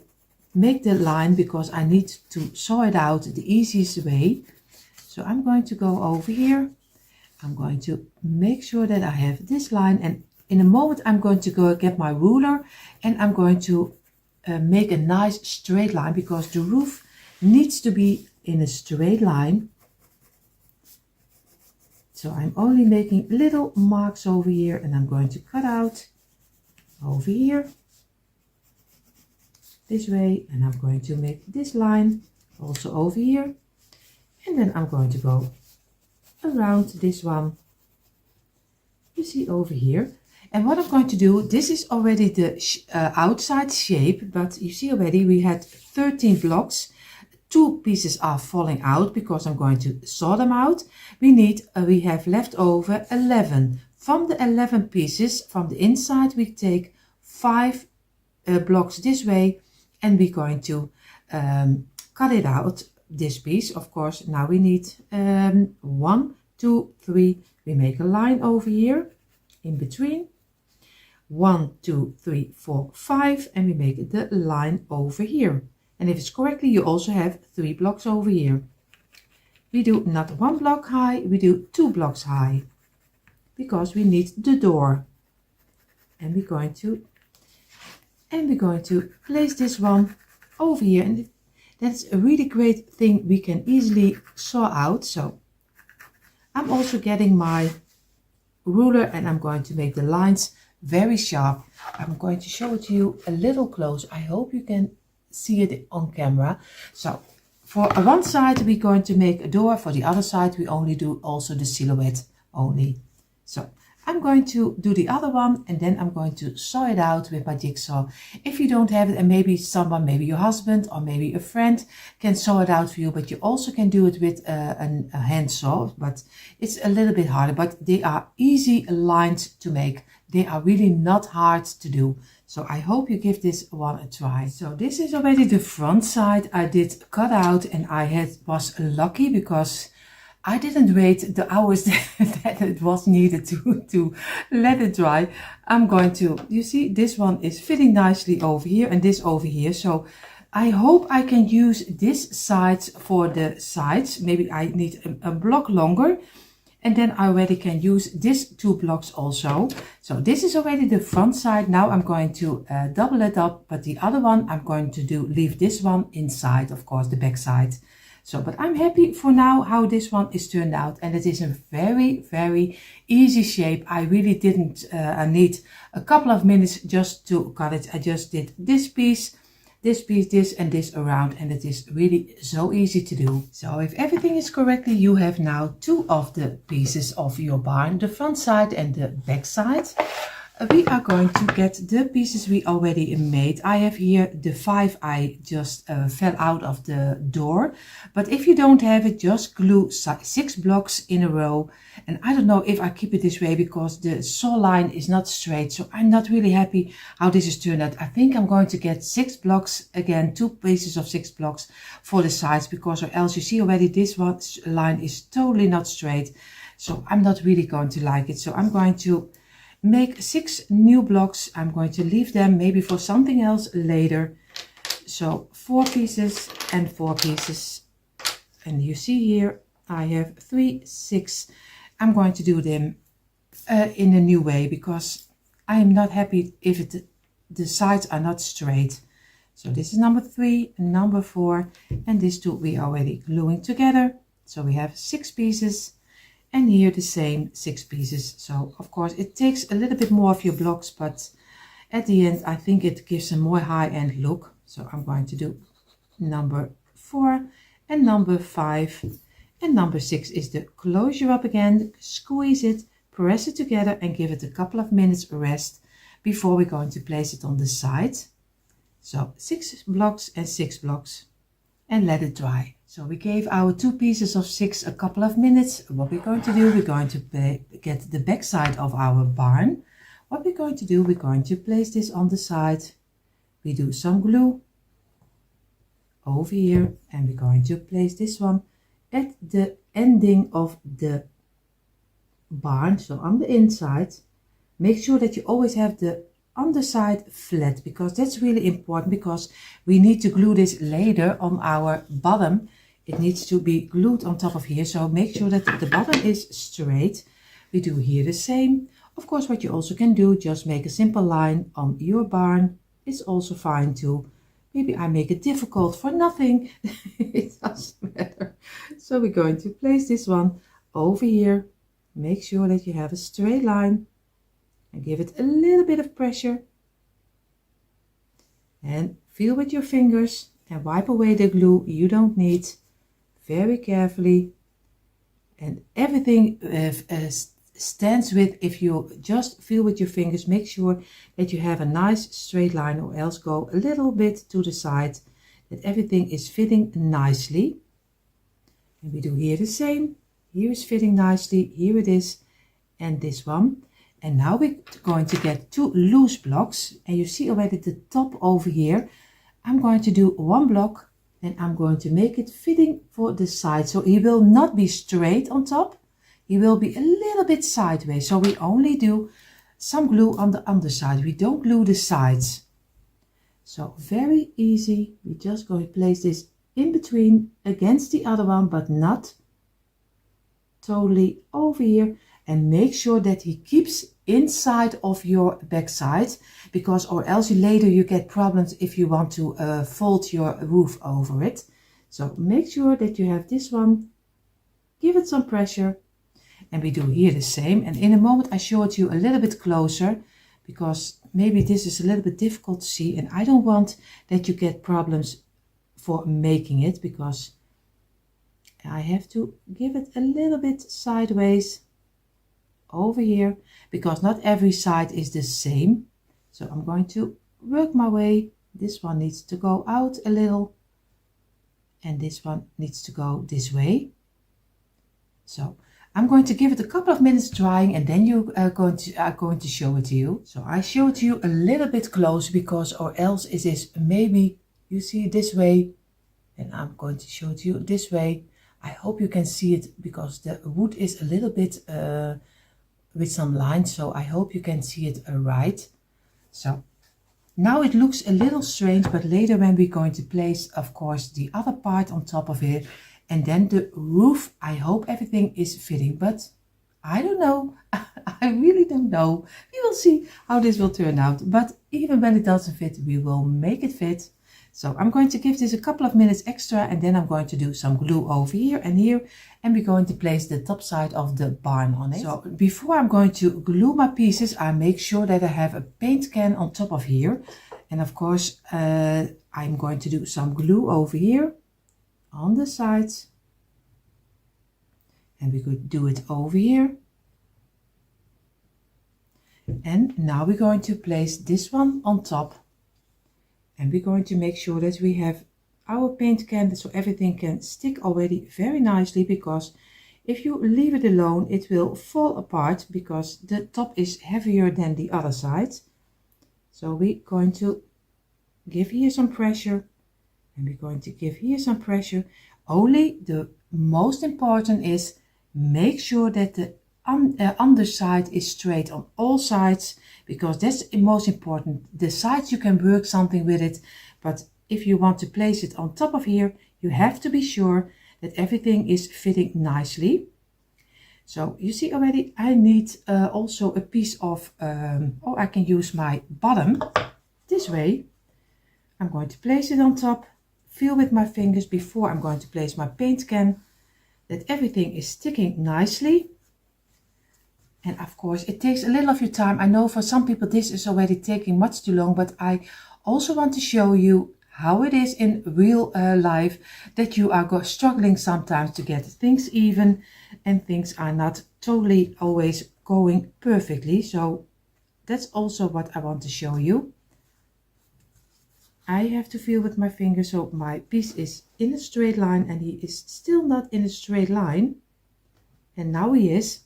make the line because I need to saw it out the easiest way. So I'm going to go over here. I'm going to make sure that I have this line and in a moment I'm going to go get my ruler and I'm going to make a nice straight line because the roof needs to be in a straight line. So I'm only making little marks over here and I'm going to cut out over here. This way and I'm going to make this line also over here and then I'm going to go around this one you see over here. And what I'm going to do, this is already the outside shape, but you see already we had 13 blocks. 2 pieces are falling out because I'm going to saw them out. We have left over 11. From the 11 pieces from the inside we take 5 blocks this way and we're going to cut it out, this piece. Of course, now we need 1, 2, 3. We make a line over here in between. 1, 2, 3, 4, 5 and we make the line over here. And if it's correctly, you also have 3 blocks over here. We do not 1 block high, we do 2 blocks high because we need the door. And we're going to place this one over here and that's a really great thing we can easily saw out. So I'm also getting my ruler and I'm going to make the lines very sharp. I'm going to show it to you a little close. I hope you can see it on camera. So for one side we're going to make a door, for the other side we only do also the silhouette only. So I'm going to do the other one and then I'm going to saw it out with my jigsaw. If you don't have it and maybe someone, maybe your husband or maybe a friend can saw it out for you, but you also can do it with a hand saw, but it's a little bit harder, but they are easy lines to make. They are really not hard to do. So I hope you give this one a try. So this is already the front side I did cut out and was lucky because I didn't wait the hours that it was needed to let it dry. I'm going to, you see, this one is fitting nicely over here and this over here. So I hope I can use this side for the sides. Maybe I need a block longer. And then I already can use these 2 blocks also. So this is already the front side. Now I'm going to double it up, but the other one I'm going to leave this one inside, of course, the back side. So, but I'm happy for now how this one is turned out, and it is a very, very easy shape. I really didn't need a couple of minutes just to cut it. I just did this piece, this and this around, and it is really so easy to do. So if everything is correctly, you have now 2 of the pieces of your barn, the front side and the back side. We are going to get the pieces we already made. I have here the 5 I just fell out of the door, but if you don't have it, just glue 6 blocks in a row. And I don't know if I keep it this way because the saw line is not straight, so I'm not really happy how this is turned out. I think I'm going to get 6 blocks again, 2 pieces of 6 blocks for the sides, because or else you see already this one line is totally not straight, so I'm not really going to like it. So I'm going to make 6 new blocks. I'm going to leave them maybe for something else later. So 4 pieces and 4 pieces, and you see here I have 3, 6. I'm going to do them in a new way because I am not happy if the sides are not straight. So this is number 3, number 4, and these 2 we are already gluing together. So we have 6 pieces. And here the same 6 pieces. So of course it takes a little bit more of your blocks, but at the end I think it gives a more high-end look. So I'm going to do number 4 and number 5, and number 6 is the closure up again. Squeeze it, press it together and give it a couple of minutes rest before we're going to place it on the side. So 6 blocks and 6 blocks, and let it dry. So we gave our 2 pieces of 6 a couple of minutes. What we're going to do, we're going to get the back side of our barn. What we're going to do, we're going to place this on the side. We do some glue over here, and we're going to place this one at the ending of the barn, so on the inside. Make sure that you always have the underside flat, because that's really important, because we need to glue this later on our bottom. It needs to be glued on top of here, so make sure that the bottom is straight. We do here the same. Of course, what you also can do, just make a simple line on your barn. It's also fine too. Maybe I make it difficult for nothing. It doesn't matter. So we're going to place this one over here. Make sure that you have a straight line and give it a little bit of pressure. And feel with your fingers and wipe away the glue you don't need. Very carefully, and everything stands with, if you just feel with your fingers, make sure that you have a nice straight line, or else go a little bit to the side, that everything is fitting nicely. And we do here the same. Here is fitting nicely, here it is, and this one. And now we're going to get 2 loose blocks, and you see already the top over here. I'm going to do 1 block, and I'm going to make it fitting for the side. So he will not be straight on top. He will be a little bit sideways. So we only do some glue on the underside. We don't glue the sides. So very easy. We just going to place this in between against the other one, but not totally over here. And make sure that he keeps inside of your back side, because or else later you get problems if you want to fold your roof over it. So make sure that you have this one, give it some pressure, and we do here the same. And in a moment I show it to you a little bit closer, because maybe this is a little bit difficult to see, and I don't want that you get problems for making it, because I have to give it a little bit sideways over here, because not every side is the same. So I'm going to work my way. This one needs to go out a little, and this one needs to go this way. So I'm going to give it a couple of minutes drying, and then you are going to show it to you. So I show it to you a little bit close, because or else it is maybe you see it this way, and I'm going to show it to you this way. I hope you can see it, because the wood is a little bit with some lines, so I hope you can see it right. So now it looks a little strange, but later when we're going to place, of course, the other part on top of it, and then the roof, I hope everything is fitting. But I don't know. I really don't know. We will see how this will turn out. But even when it doesn't fit, we will make it fit. So I'm going to give this a couple of minutes extra, and then I'm going to do some glue over here and here, and we're going to place the top side of the barn on it. So before I'm going to glue my pieces, I make sure that I have a paint can on top of here. And of course, I'm going to do some glue over here on the sides. And we could do it over here. And now we're going to place this one on top. And we're going to make sure that we have our paint can so everything can stick already very nicely, because if you leave it alone, it will fall apart because the top is heavier than the other side. So we're going to give here some pressure, and we're going to give here some pressure. Only the most important is make sure that the underside is straight on all sides, because that's the most important. The sides you can work something with it, but if you want to place it on top of here, you have to be sure that everything is fitting nicely. So you see already I need also a piece of, or I can use my bottom this way. I'm going to place it on top, feel with my fingers before I'm going to place my paint can, that everything is sticking nicely. And of course, it takes a little of your time. I know for some people this is already taking much too long, but I also want to show you how it is in real life, that you are struggling sometimes to get things even, and things are not totally always going perfectly. So that's also what I want to show you. I have to feel with my finger so my piece is in a straight line, and he is still not in a straight line. And now he is.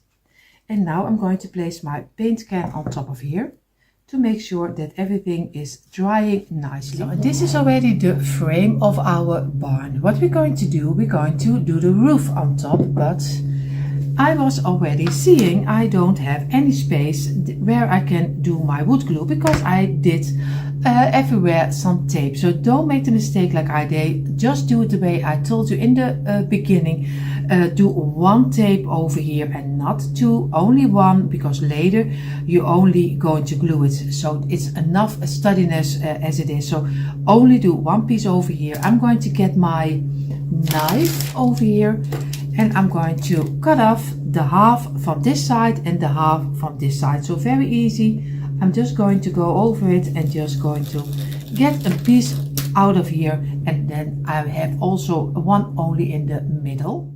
And now I'm going to place my paint can on top of here to make sure that everything is drying nicely. So this is already the frame of our barn. What we're going to do, we're going to do the roof on top, but I was already seeing I don't have any space where I can do my wood glue, because I did everywhere some tape. So don't make the mistake like I did. Just do it the way I told you in the beginning. Do one tape over here and not two, only one, because later you're only going to glue it. So it's enough steadiness as it is. So only do one piece over here. I'm going to get my knife over here, and I'm going to cut off the half from this side and the half from this side. So very easy. I'm just going to go over it and just going to get a piece out of here, and then I have also one only in the middle.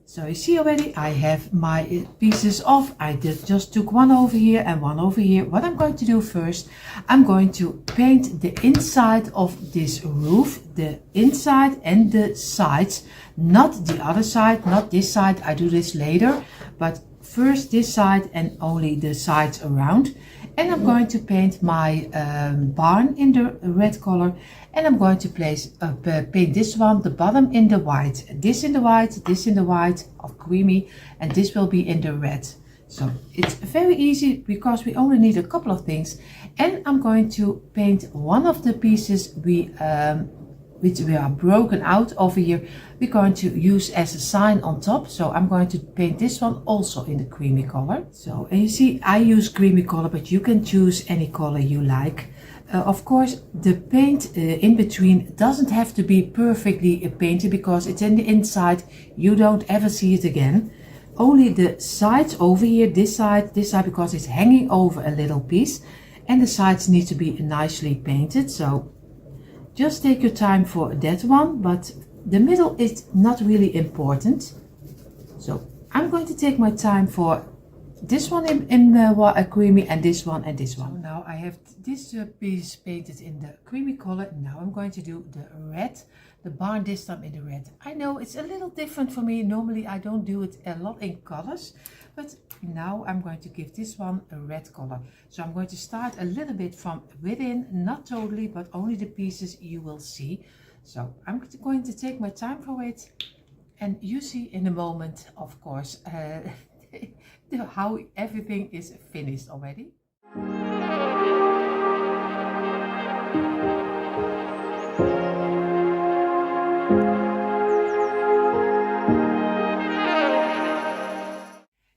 So you see already I have my pieces off. I just took one over here and one over here. What I'm going to do first, I'm going to paint the inside of this roof, the inside and the sides, not the other side, not this side. I do this later, but first this side and only the sides around. And I'm going to paint my barn in the red color, and I'm going to paint this one, the bottom, in the white, this in the white, this in the white of creamy, and this will be in the red. So it's very easy because we only need a couple of things. And I'm going to paint one of the pieces which we are broken out over here. We're going to use as a sign on top. So I'm going to paint this one also in the creamy color. So, and you see I use creamy color, but you can choose any color you like. Of course, the paint in between doesn't have to be perfectly painted, because it's in the inside. You don't ever see it again. Only the sides over here, this side, because it's hanging over a little piece, and the sides need to be nicely painted. So just take your time for that one, but the middle is not really important. So I'm going to take my time for this one in creamy, and this one and this one. So now I have this piece painted in the creamy color. Now I'm going to do the red, the barn this time in the red. I know it's a little different for me. Normally I don't do it a lot in colors, but now I'm going to give this one a red color. So I'm going to start a little bit from within, not totally, but only the pieces you will see. So I'm going to take my time for it, and you see in a moment, of course, how everything is finished already.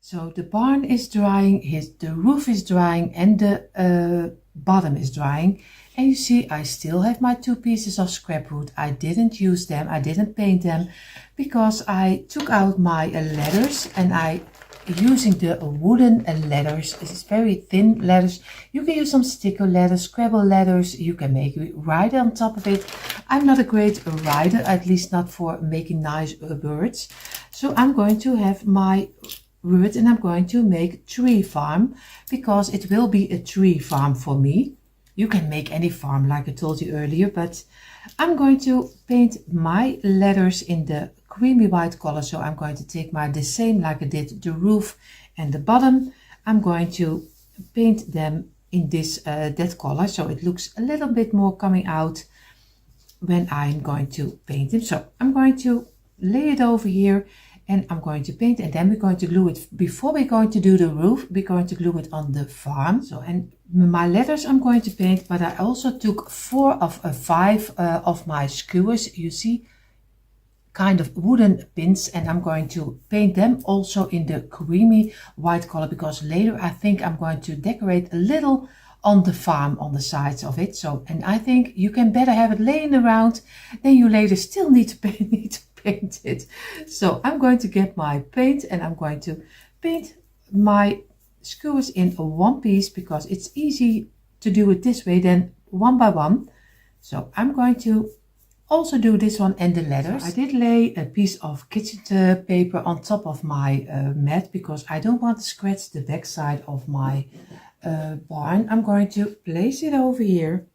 So the barn is drying, the roof is drying, and the bottom is drying. And you see, I still have my 2 pieces of scrap wood. I didn't use them, I didn't paint them, because I took out my ladders, and I using the wooden ladders. It's very thin ladders. You can use some sticker ladders, Scrabble ladders. You can make a rider on top of it. I'm not a great rider, at least not for making nice birds. So I'm going to have my wood, and I'm going to make tree farm, because it will be a tree farm for me. You can make any farm like I told you earlier, but I'm going to paint my ladders in the creamy white color. So I'm going to take the same like I did the roof and the bottom. I'm going to paint them in this that color, so it looks a little bit more coming out when I'm going to paint them. So I'm going to lay it over here, and I'm going to paint, and then we're going to glue it. Before we're going to do the roof, we're going to glue it on the farm. So, and my letters I'm going to paint, but I also took 4 of 5 of my skewers, you see, kind of wooden pins, and I'm going to paint them also in the creamy white color, because later I think I'm going to decorate a little on the farm on the sides of it. So, and I think you can better have it laying around than you later still need to paint it. So I'm going to get my paint, and I'm going to paint my skewers in one piece, because it's easy to do it this way than one by one. So I'm going to also do this one and the letters. So I did lay a piece of kitchen paper on top of my mat, because I don't want to scratch the back side of my barn. I'm going to place it over here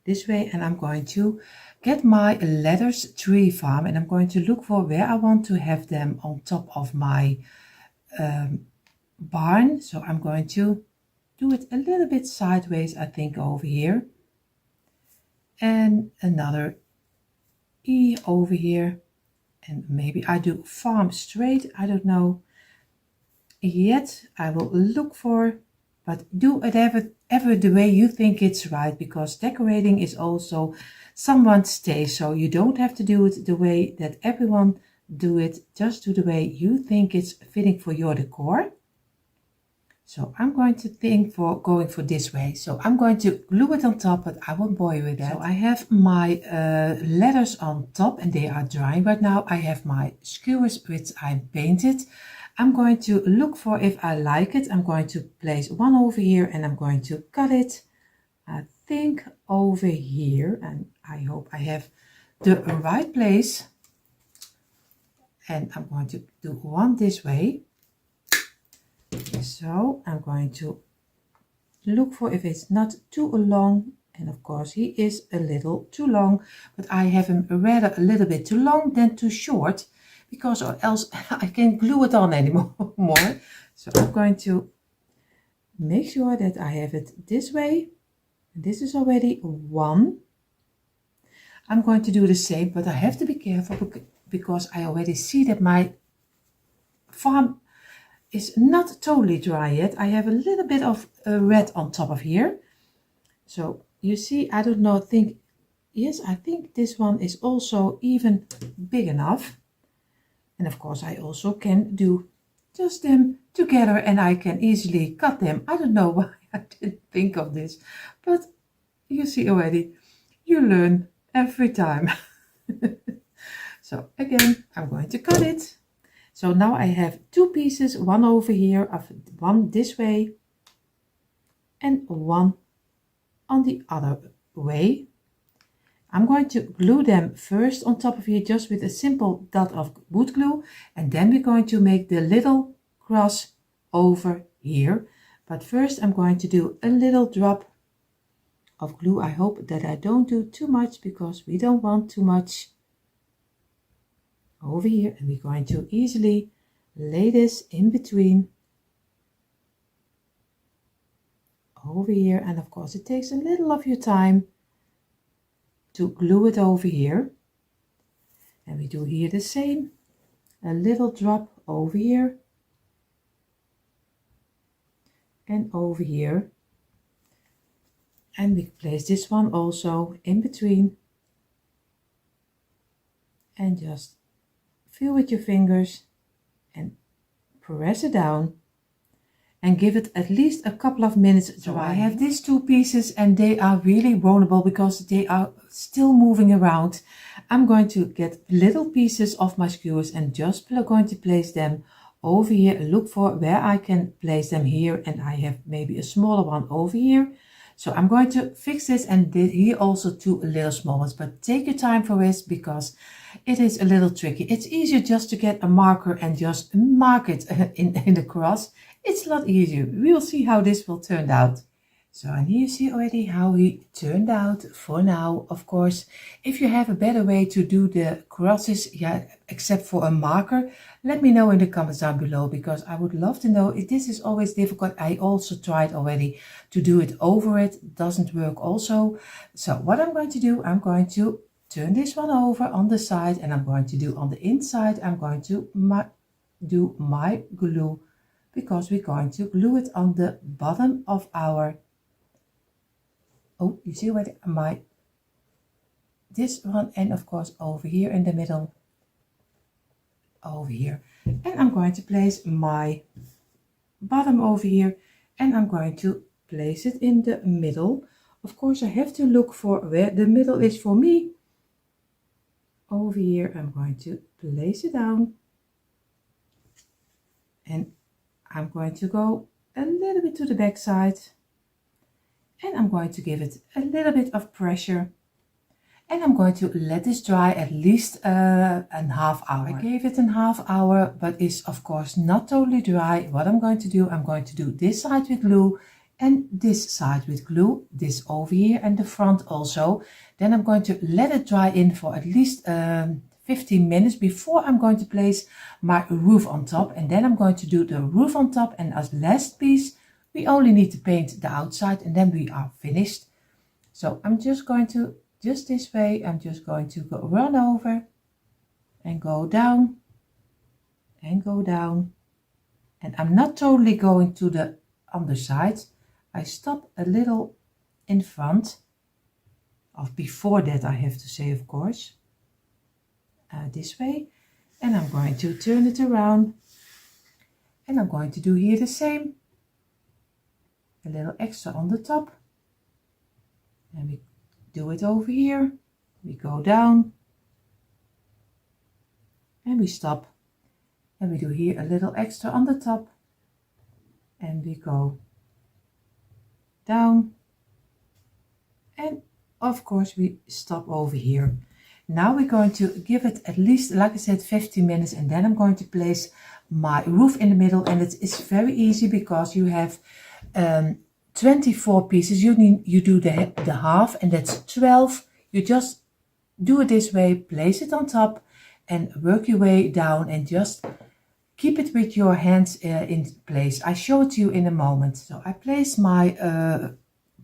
this way, and I'm going to get my letters tree farm, and I'm going to look for where I want to have them on top of my barn. So I'm going to do it a little bit sideways, I think, over here, and another E over here, and maybe I do farm straight, I don't know yet. I will look for, but do it ever the way you think it's right, because decorating is also someone's taste. So you don't have to do it the way that everyone do it, just do the way you think it's fitting for your decor. So I'm going to think for going for this way. So I'm going to glue it on top, but I won't bore you with that. So I have my letters on top, and they are drying right now. I have my skewers which I painted. I'm going to look for if I like it. I'm going to place one over here, and I'm going to cut it, I think, over here, and I hope I have the right place. And I'm going to do one this way. So I'm going to look for if it's not too long, and of course he is a little too long, but I have him rather a little bit too long than too short, because or else I can't glue it on anymore. So I'm going to make sure that I have it this way. This is already one. I'm going to do the same, but I have to be careful, because I already see that my farm is not totally dry yet. I have a little bit of red on top of here. So you see, I don't know, yes, I think this one is also even big enough. And of course I also can do just them together, and I can easily cut them. I don't know why I didn't think of this, but you see already, you learn every time. So again, I'm going to cut it. So now I have 2 pieces, one over here, one this way, and one on the other way. I'm going to glue them first on top of here, just with a simple dot of wood glue, and then we're going to make the little cross over here. But first I'm going to do a little drop of glue. I hope that I don't do too much, because we don't want too much over here, and we're going to easily lay this in between over here. And of course it takes a little of your time to glue it over here, and we do here the same, a little drop over here and over here, and we place this one also in between, and just feel with your fingers and press it down and give it at least a couple of minutes dry. So I have these two pieces and they are really vulnerable because they are still moving around. I'm going to get little pieces of my skewers and just going to place them over here. Look for where I can place them here, and I have maybe a smaller one over here. So I'm going to fix this, and here also two little small ones, but take your time for this because it is a little tricky. It's easier just to get a marker and just mark it in the cross. It's a lot easier. We will see how this will turn out. So, and here you see already how he turned out for now. Of course, if you have a better way to do the crosses, yeah, except for a marker, let me know in the comments down below, because I would love to know. If this is always difficult. I also tried already to do it over it. Doesn't work also. So what I'm going to do, I'm going to turn this one over on the side, and I'm going to do on the inside, I'm going to do my glue, because we're going to glue it on the bottom of our, oh, you see where this one, and of course over here in the middle, over here. And I'm going to place my bottom over here, and I'm going to place it in the middle. Of course, I have to look for where the middle is for me. Over here, I'm going to place it down, and I'm going to go a little bit to the back side, and I'm going to give it a little bit of pressure, and I'm going to let this dry at least a half hour. I gave it a half hour, but it's of course not totally dry. What I'm going to do, I'm going to do this side with glue and this side with glue, this over here and the front also. Then I'm going to let it dry in for at least 15 minutes before I'm going to place my roof on top. And then I'm going to do the roof on top, and as last piece we only need to paint the outside, and then we are finished. So I'm just going to, just this way, I'm just going to go run over and go down and go down, and I'm not totally going to the underside. I stop a little in front of, before that I have to say, of course, this way, and I'm going to turn it around, and I'm going to do here the same, a little extra on the top, and we do it over here. We go down and we stop, and we do here a little extra on the top, and we go down, and of course we stop over here. Now we're going to give it at least, like I said, 15 minutes, and then I'm going to place my roof in the middle. And it is very easy because you have 24 pieces. You do the half, and that's 12. You just do it this way, place it on top and work your way down, and just keep it with your hands in place. I show it to you in a moment. So I place my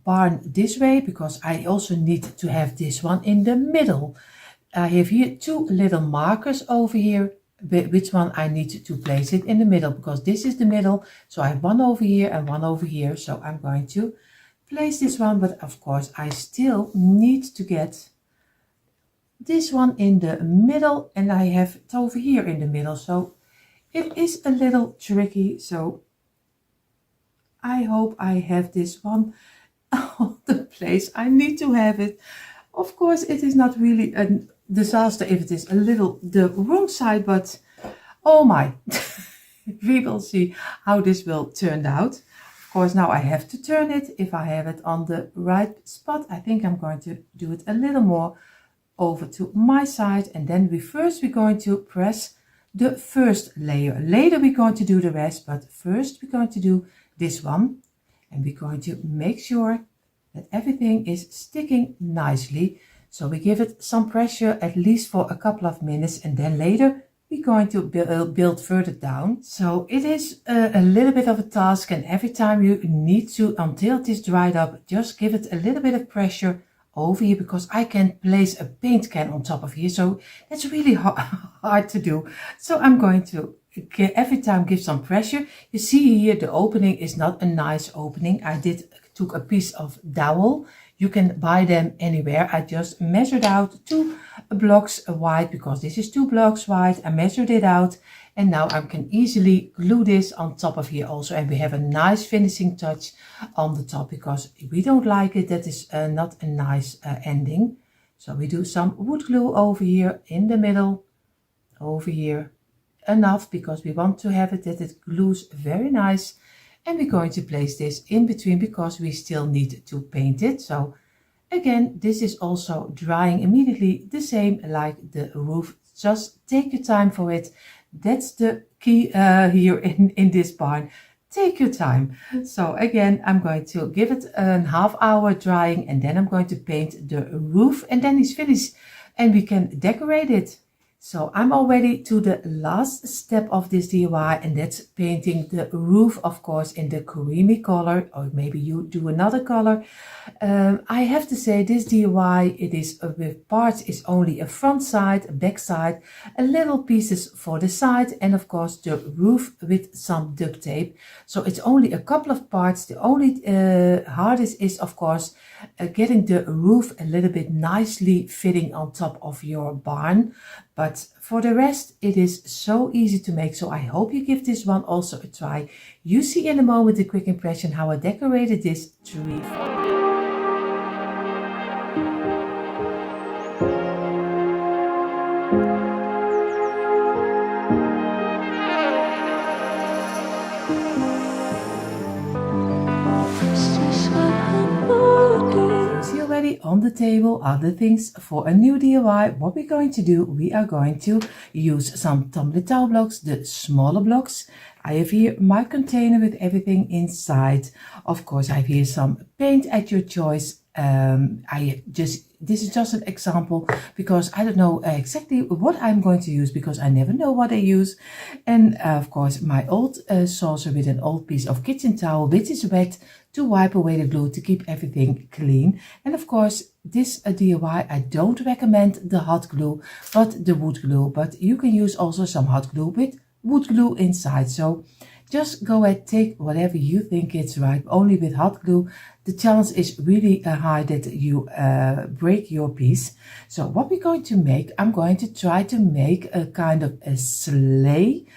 barn this way because I also need to have this one in the middle. I have here two little markers over here, which one I need to place it in the middle, because this is the middle. So I have one over here and one over here. So I'm going to place this one, but of course I still need to get this one in the middle, and I have it over here in the middle. So it is a little tricky. So I hope I have this one on the place I need to have it. Of course, it is not really a disaster if it is a little the wrong side, but oh my, we will see how this will turn out. Of course, now I have to turn it. If I have it on the right spot, I think I'm going to do it a little more over to my side, and then we're going to press the first layer. Later we're going to do the rest, but first we're going to do this one, and we're going to make sure that everything is sticking nicely. So we give it some pressure at least for a couple of minutes, and then later we're going to build further down. So it is a little bit of a task, and every time you need to, until it is dried up, just give it a little bit of pressure over here, because I can place a paint can on top of here. So that's really hard to do. So I'm going to every time give some pressure. You see here the opening is not a nice opening. I took a piece of dowel. You can buy them anywhere. I just measured out 2 blocks wide, because this is 2 blocks wide. I measured it out, And now I can easily glue this on top of here also, and we have a nice finishing touch on the top, because if we don't like it, that is not a nice ending. So we do some wood glue over here in the middle, over here, enough, because we want to have it that it glues very nice. And we're going to place this in between because we still need to paint it. So again, this is also drying immediately, the same like the roof. Just take your time for it. That's the key here in this barn. Take your time. So again, I'm going to give it a half hour drying, and then I'm going to paint the roof, and then it's finished and we can decorate it. So I'm already to the last step of this DIY, and that's painting the roof, of course, in the creamy color, or maybe you do another color. I have to say this DIY, it is with parts is only a front side, a back side, a little pieces for the side, and of course the roof with some duct tape. So it's only a couple of parts. The only hardest is, of course, getting the roof a little bit nicely fitting on top of your barn. But for the rest, it is so easy to make. So I hope you give this one also a try. You see in a moment the quick impression how I decorated this tree. On the table are the things for a new DIY. What we're going to do, we are going to use some tumbling tile blocks, the smaller blocks. I have here my container with everything inside. Of course, I have here some paint at your choice. This is just an example because I don't know exactly what I'm going to use, because I never know what I use. And of course, my old saucer with an old piece of kitchen towel, which is wet, to wipe away the glue, to keep everything clean. And of course, this DIY, I don't recommend the hot glue, but the wood glue. But you can use also some hot glue with wood glue inside. So just go ahead, take whatever you think is right. Only with hot glue, the chance is really high that you break your piece. So what we're going to make, I'm going to try to make a kind of a sleigh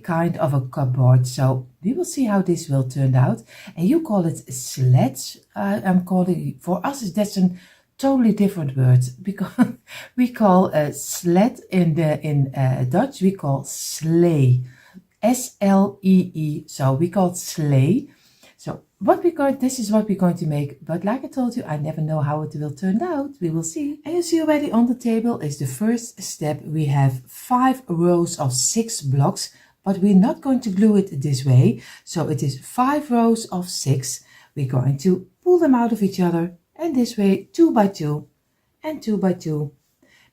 kind of a cupboard. So we will see how this will turn out. And you call it sledge. I'm calling, for us that's a totally different word, because we call a sled in Dutch, we call sleigh. S-L-E-E. So we call it sleigh. So this is what we're going to make. But like I told you, I never know how it will turn out. We will see. And you see already on the table is the first step. We have 5 rows of 6 blocks, but we're not going to glue it this way. So it is 5 rows of 6. We're going to pull them out of each other, and this way 2 by 2 and 2 by 2.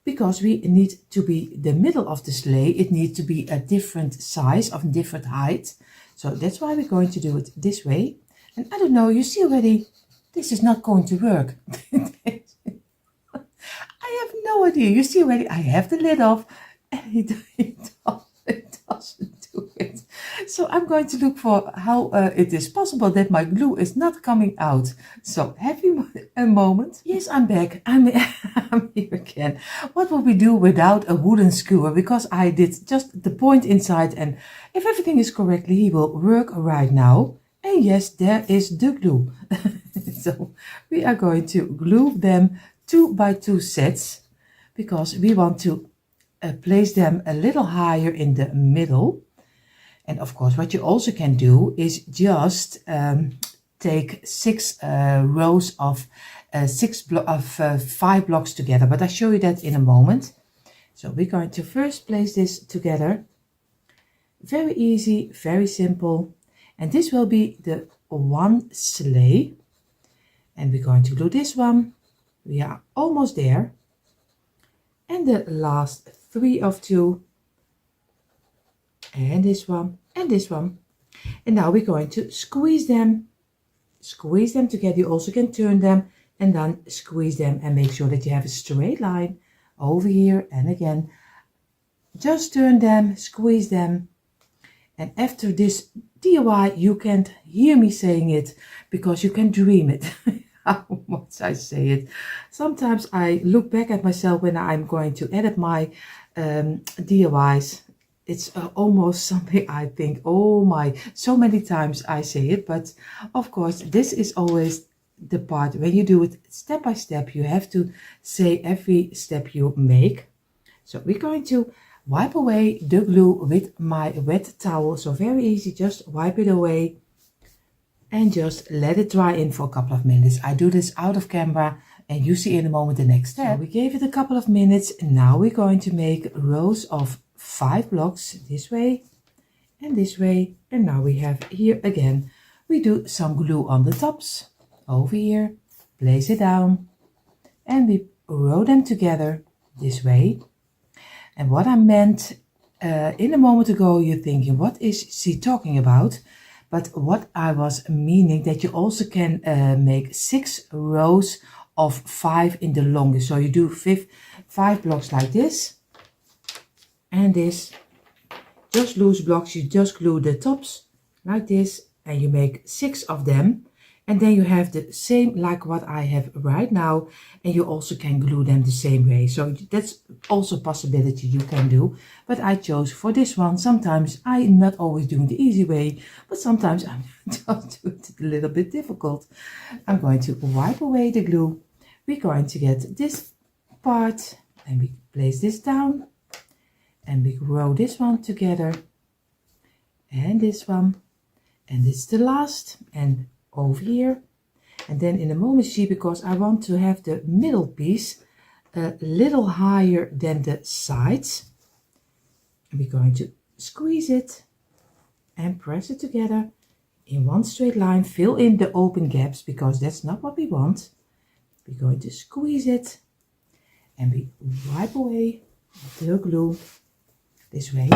Because we need to be the middle of the sleigh, it needs to be a different size, of a different height. So that's why we're going to do it this way. And I don't know, you see already, this is not going to work. I have no idea. You see already, I have the lid off, and it doesn't do it. So I'm going to look for how it is possible that my glue is not coming out. So have you a moment? Yes, I'm back. I'm here again. What will we do without a wooden skewer? Because I did just the point inside, and if everything is correctly, he will work right now. And yes, there is the glue. So we are going to glue them 2 by 2 sets, because we want to place them a little higher in the middle. And of course, what you also can do is just take 6 rows of 5 blocks together. But I'll show you that in a moment. So we're going to first place this together. Very easy, very simple. And this will be the one sleigh. And we're going to glue this one. We are almost there. And the last 3 of 2. And this one, and this one. And now we're going to squeeze them together. You also can turn them and then squeeze them, and make sure that you have a straight line over here. And again, just turn them, squeeze them. And after this DIY, you can't hear me saying it, because you can dream it. How much I say it. Sometimes I look back at myself when I'm going to edit my DIYs. it's almost something I think, oh my, so many times I say it, but of course this is always the part when you do it step by step. You have to say every step you make. So we're going to wipe away the glue with my wet towel. So very easy, just wipe it away and just let it dry in for a couple of minutes. I do this out of camera and you see in a moment the next step. So we gave it a couple of minutes. Now we're going to make rows of 5 blocks this way and this way. And now we have here again, we do some glue on the tops over here, place it down and we row them together this way. And what I meant in a moment ago, you're thinking, what is she talking about? But what I was meaning that you also can make 6 rows of 5 in the longest. So you do 5 blocks like this and this, just loose blocks. You just glue the tops like this and you make 6 of them. And then you have the same like what I have right now, and you also can glue them the same way. So that's also a possibility you can do. But I chose for this one, sometimes I'm not always doing the easy way, but sometimes I'm just doing it a little bit difficult. I'm going to wipe away the glue. We're going to get this part and we place this down and we row this one together and this one, and this is the last, and over here. And then in a moment, see, because I want to have the middle piece a little higher than the sides, we're going to squeeze it and press it together in one straight line. Fill in the open gaps because that's not what we want. We're going to squeeze it and we wipe away the glue this way.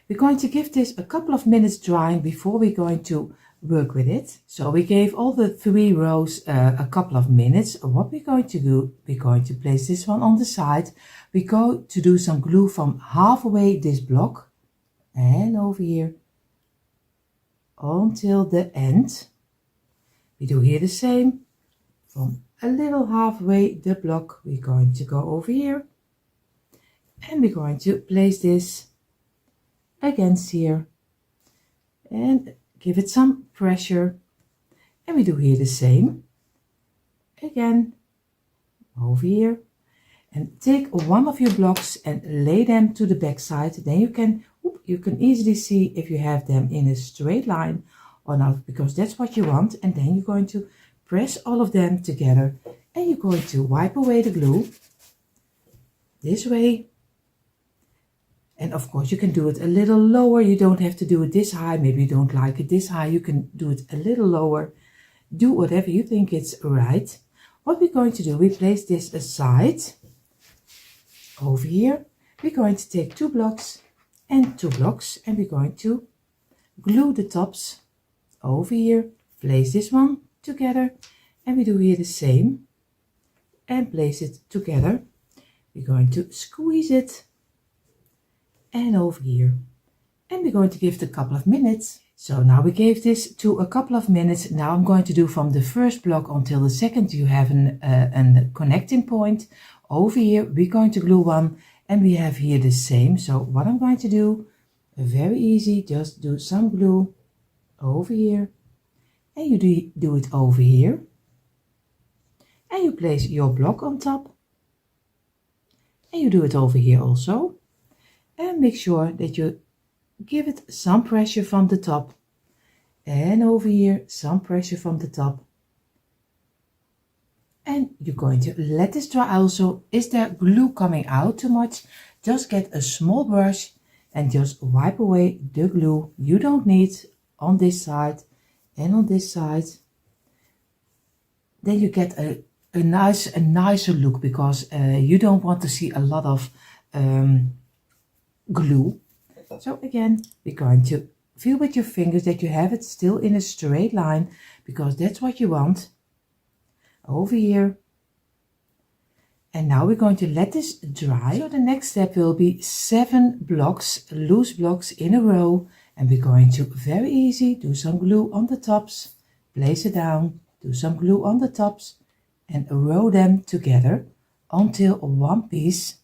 We're going to give this a couple of minutes drying before we're going to work with it. So we gave all the 3 rows a couple of minutes. What we're going to do, we're going to place this one on the side. We go to do some glue from halfway this block and over here until the end. We do here the same. From a little halfway the block, we're going to go over here and we're going to place this against here and give it some pressure, and we do here the same again over here, and take one of your blocks and lay them to the back side. Then you can easily see if you have them in a straight line or not, because that's what you want. And then you're going to press all of them together and you're going to wipe away the glue this way. And of course you can do it a little lower. You don't have to do it this high. Maybe you don't like it this high. You can do it a little lower. Do whatever you think is right. What we're going to do, we place this aside over here. We're going to take 2 blocks and 2 blocks and we're going to glue the tops over here. Place this one together and we do here the same and place it together. We're going to squeeze it and over here, and we're going to give it a couple of minutes. So now we gave this to a couple of minutes. Now I'm going to do from the first block until the second. You have a connecting point over here. We're going to glue one and we have here the same. So what I'm going to do, very easy, just do some glue over here and you do it over here and you place your block on top and you do it over here also. And make sure that you give it some pressure from the top and over here some pressure from the top, and you're going to let this dry. Also, is there glue coming out too much, just get a small brush and just wipe away the glue you don't need on this side and on this side. Then you get a nicer look, because you don't want to see a lot of glue. So again, we're going to feel with your fingers that you have it still in a straight line, because that's what you want over here. And now we're going to let this dry. So the next step will be 7 blocks, loose blocks in a row, and we're going to, very easy, do some glue on the tops, place it down, do some glue on the tops and row them together until one piece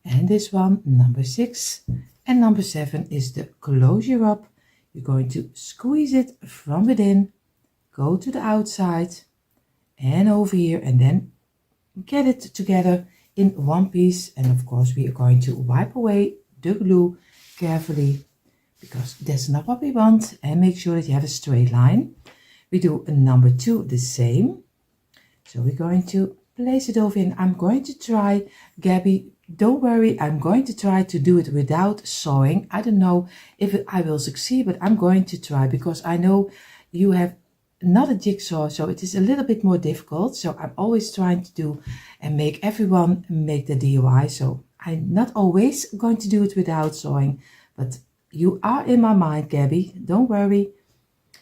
And this one, number 6. And number 7 is the closure up. You're going to squeeze it from within, go to the outside and over here, and then get it together in one piece. And of course we are going to wipe away the glue carefully, because that's not what we want, and make sure that you have a straight line. We do a number 2 the same. So we're going to place it over in. I'm going to try, Gabby, don't worry, I'm going to try to do it without sewing. I don't know if I will succeed, but I'm going to try, because I know you have not a jigsaw, so it is a little bit more difficult. So I'm always trying to do and make everyone make the DIY. So I'm not always going to do it without sewing, but you are in my mind, Gabby, don't worry.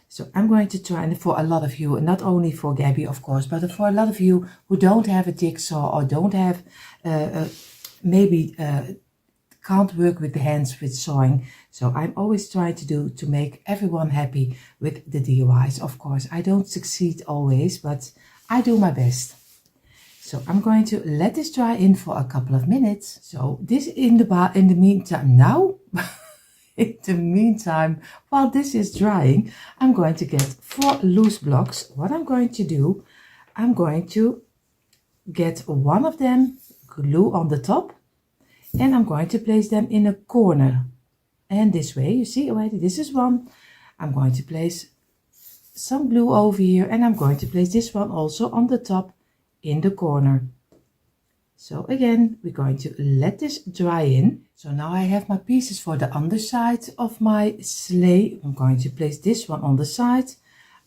So I'm going to try, and for a lot of you, not only for Gabby of course, but for a lot of you who don't have a jigsaw or don't have maybe can't work with the hands with sewing. So I'm always trying to make everyone happy with the DIYs. Of course, I don't succeed always, but I do my best. So I'm going to let this dry in for a couple of minutes. So this in the meantime now, in the meantime, while this is drying, I'm going to get 4 loose blocks. What I'm going to do, I'm going to get one of them, glue on the top, and I'm going to place them in a corner. And this way, you see already, this is one. I'm going to place some glue over here, and I'm going to place this one also on the top in the corner. So again, we're going to let this dry in. So now I have my pieces for the underside of my sleigh. I'm going to place this one on the side.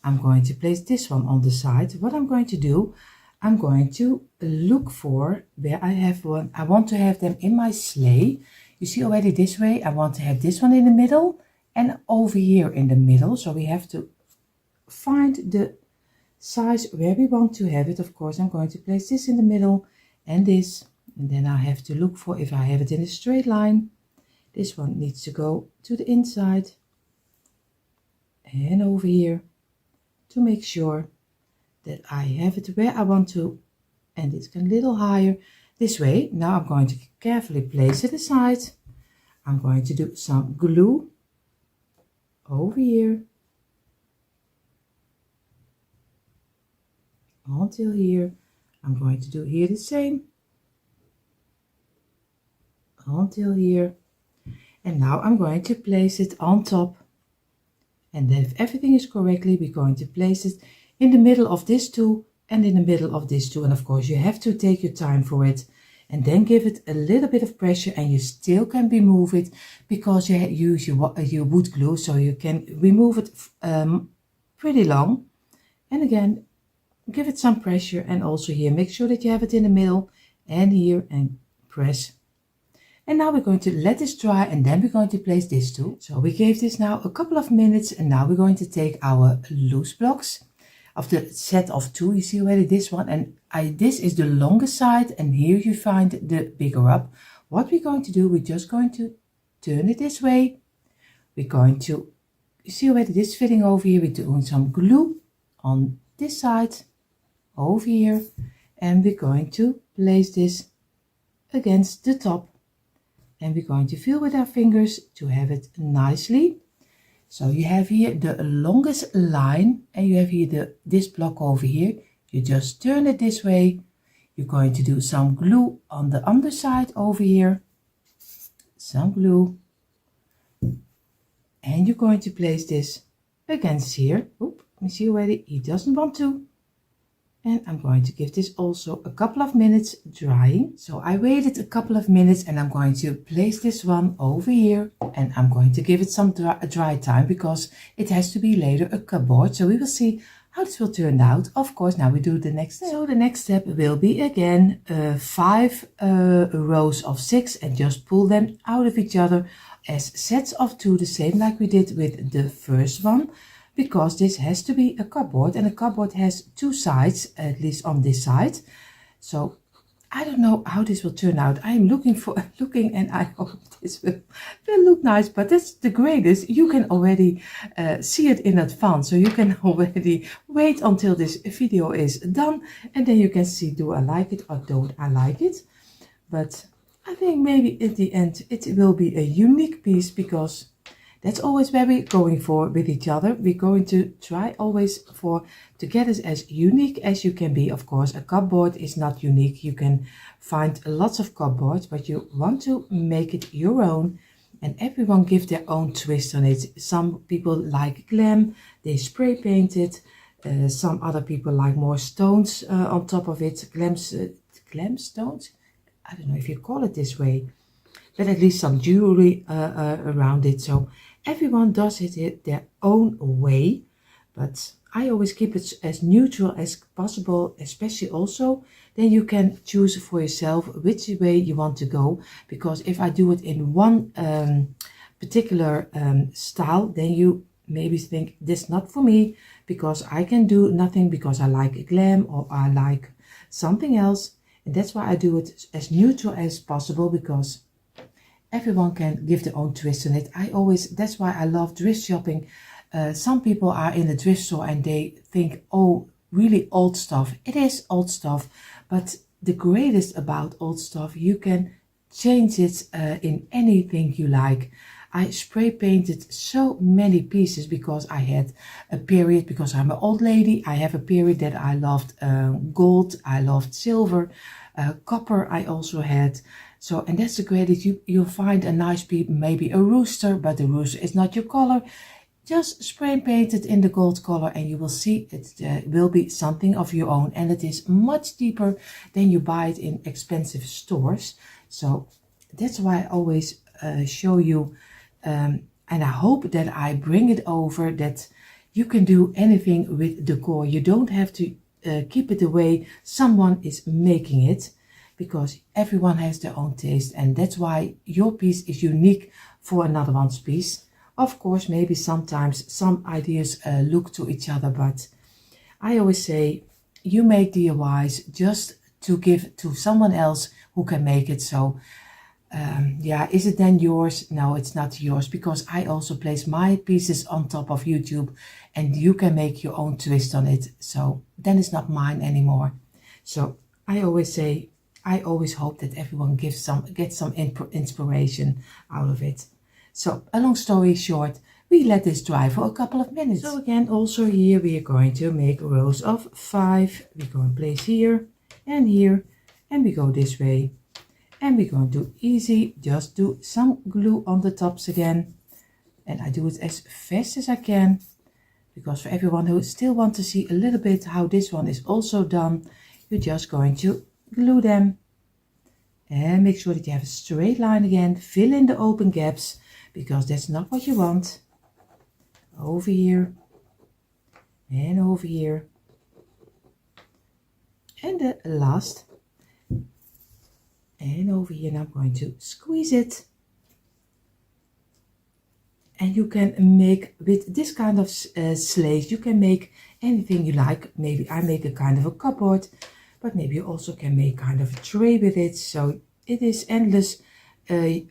I'm going to place this one on the side. What I'm going to do, I'm going to look for where I have one. I want to have them in my sleigh. You see already this way, I want to have this one in the middle and over here in the middle. So we have to find the size where we want to have it. Of course, I'm going to place this in the middle and this, and then I have to look for if I have it in a straight line. This one needs to go to the inside and over here to make sure that I have it where I want to, and it's a little higher this way. Now I'm going to carefully place it aside. I'm going to do some glue over here until here. I'm going to do here the same until here, and now I'm going to place it on top, and then if everything is correctly, we're going to place it in the middle of this two and in the middle of this two. And of course you have to take your time for it, and then give it a little bit of pressure, and you still can remove it because you use your wood glue, so you can remove it pretty long. And again, give it some pressure, and also here make sure that you have it in the middle and here, and press. And now we're going to let this dry, and then we're going to place this too. So we gave this now a couple of minutes, and now we're going to take our loose blocks of the set of 2. You see already this one, and this is the longest side, and here you find the bigger up. What we're going to do, we're just going to turn it this way. We're going to, you see already this fitting over here, we're doing some glue on this side over here, and we're going to place this against the top, and we're going to feel with our fingers to have it nicely. So you have here the longest line, and you have here this block over here. You just turn it this way. You're going to do some glue on the underside over here, some glue, and you're going to place this against here. Oop, you see already he doesn't want to. And I'm going to give this also a couple of minutes drying. So I waited a couple of minutes, and I'm going to place this one over here, and I'm going to give it some dry time, because it has to be later a cupboard. So we will see how this will turn out. Of course, now we do the next step. So the next step will be again 5 rows of 6, and just pull them out of each other as sets of 2, the same like we did with the first one. Because this has to be a cupboard, and a cupboard has 2 sides, at least on this side. So I don't know how this will turn out. I am looking, and I hope this will look nice, but that's the greatest. You can already see it in advance, so you can already wait until this video is done, and then you can see, do I like it or don't I like it? But I think maybe at the end it will be a unique piece, because that's always where we're going for with each other. We're going to try always to get it as unique as you can be. Of course, a cupboard is not unique. You can find lots of cupboards, but you want to make it your own, and everyone gives their own twist on it. Some people like glam, they spray paint it. Some other people like more stones on top of it, glam stones. I don't know if you call it this way, but at least some jewelry around it. So everyone does it their own way, but I always keep it as neutral as possible, especially also then you can choose for yourself which way you want to go, because if I do it in one particular style, then you maybe think this is not for me, because I can do nothing because I like glam or I like something else. And that's why I do it as neutral as possible, because everyone can give their own twist on it. That's why I love thrift shopping. Some people are in the thrift store and they think, oh, really old stuff. It is old stuff, but the greatest about old stuff, you can change it in anything you like. I spray painted so many pieces because I had a period, because I'm an old lady, I have a period that I loved gold, I loved silver, copper I also had. So, and that's the greatest, you'll find a nice piece, maybe a rooster, but the rooster is not your color. Just spray paint it in the gold color and you will see it will be something of your own, and it is much cheaper than you buy it in expensive stores. So that's why I always show you, and I hope that I bring it over that you can do anything with decor. You don't have to keep it the way someone is making it, because everyone has their own taste, and that's why your piece is unique for another one's piece. Of course, maybe sometimes some ideas look to each other, but I always say you make DIYs just to give to someone else who can make it. So yeah, is it then yours? No, it's not yours, because I also place my pieces on top of YouTube and you can make your own twist on it. So then it's not mine anymore. So I always say, I always hope that everyone gets some inspiration out of it. So a long story short, we let this dry for a couple of minutes. So again, also here we are going to make rows of 5. We're going to place here, and we go this way. And we're going to do easy, just do some glue on the tops again. And I do it as fast as I can, because for everyone who still want to see a little bit how this one is also done, you're just going to glue them. And make sure that you have a straight line again, fill in the open gaps, because that's not what you want. Over here, and over here. And the last. And over here, now I'm going to squeeze it. And you can make, with this kind of slates, you can make anything you like. Maybe I make a kind of a cupboard, but maybe you also can make kind of a tray with it. So it is endless in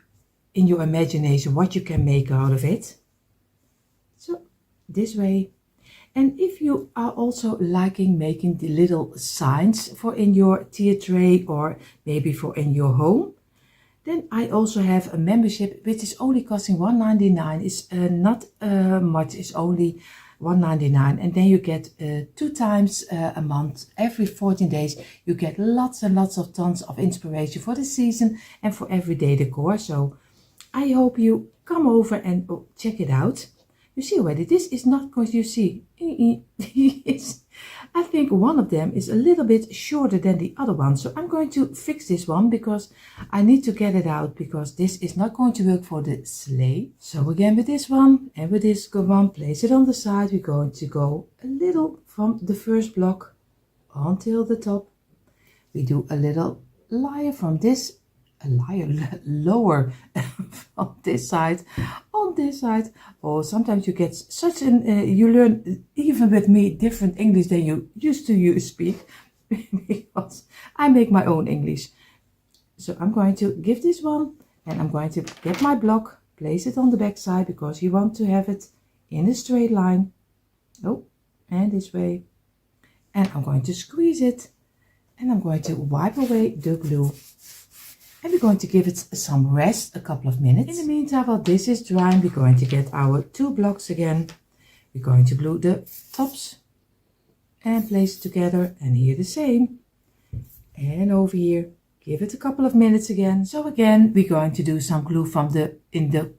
your imagination what you can make out of it. So this way. And if you are also liking making the little signs for in your tier tray, or maybe for in your home, then I also have a membership which is only costing $1.99. It's not much, it's only $1.99, and then you get 2 times a month, every 14 days. You get lots and lots of tons of inspiration for the season and for everyday decor. So I hope you come over and check it out. You see already, this is not, because you see, I think one of them is a little bit shorter than the other one. So I'm going to fix this one, because I need to get it out, because this is not going to work for the sleigh. So again, with this one and with this one, place it on the side. We're going to go a little from the first block until the top. We do a little layer from this, lower on this side, on this side. Or sometimes you get such an you learn, even with me, different English than you used to speak, because I make my own English. So I'm going to give this one, and I'm going to get my block, place it on the back side, because you want to have it in a straight line. Oh, and this way. And I'm going to squeeze it, and I'm going to wipe away the glue. And we're going to give it some rest, a couple of minutes. In the meantime, while this is drying, we're going to get our 2 blocks again. We're going to glue the tops and place it together, and here the same. And over here, give it a couple of minutes again. So again, we're going to do some glue from in the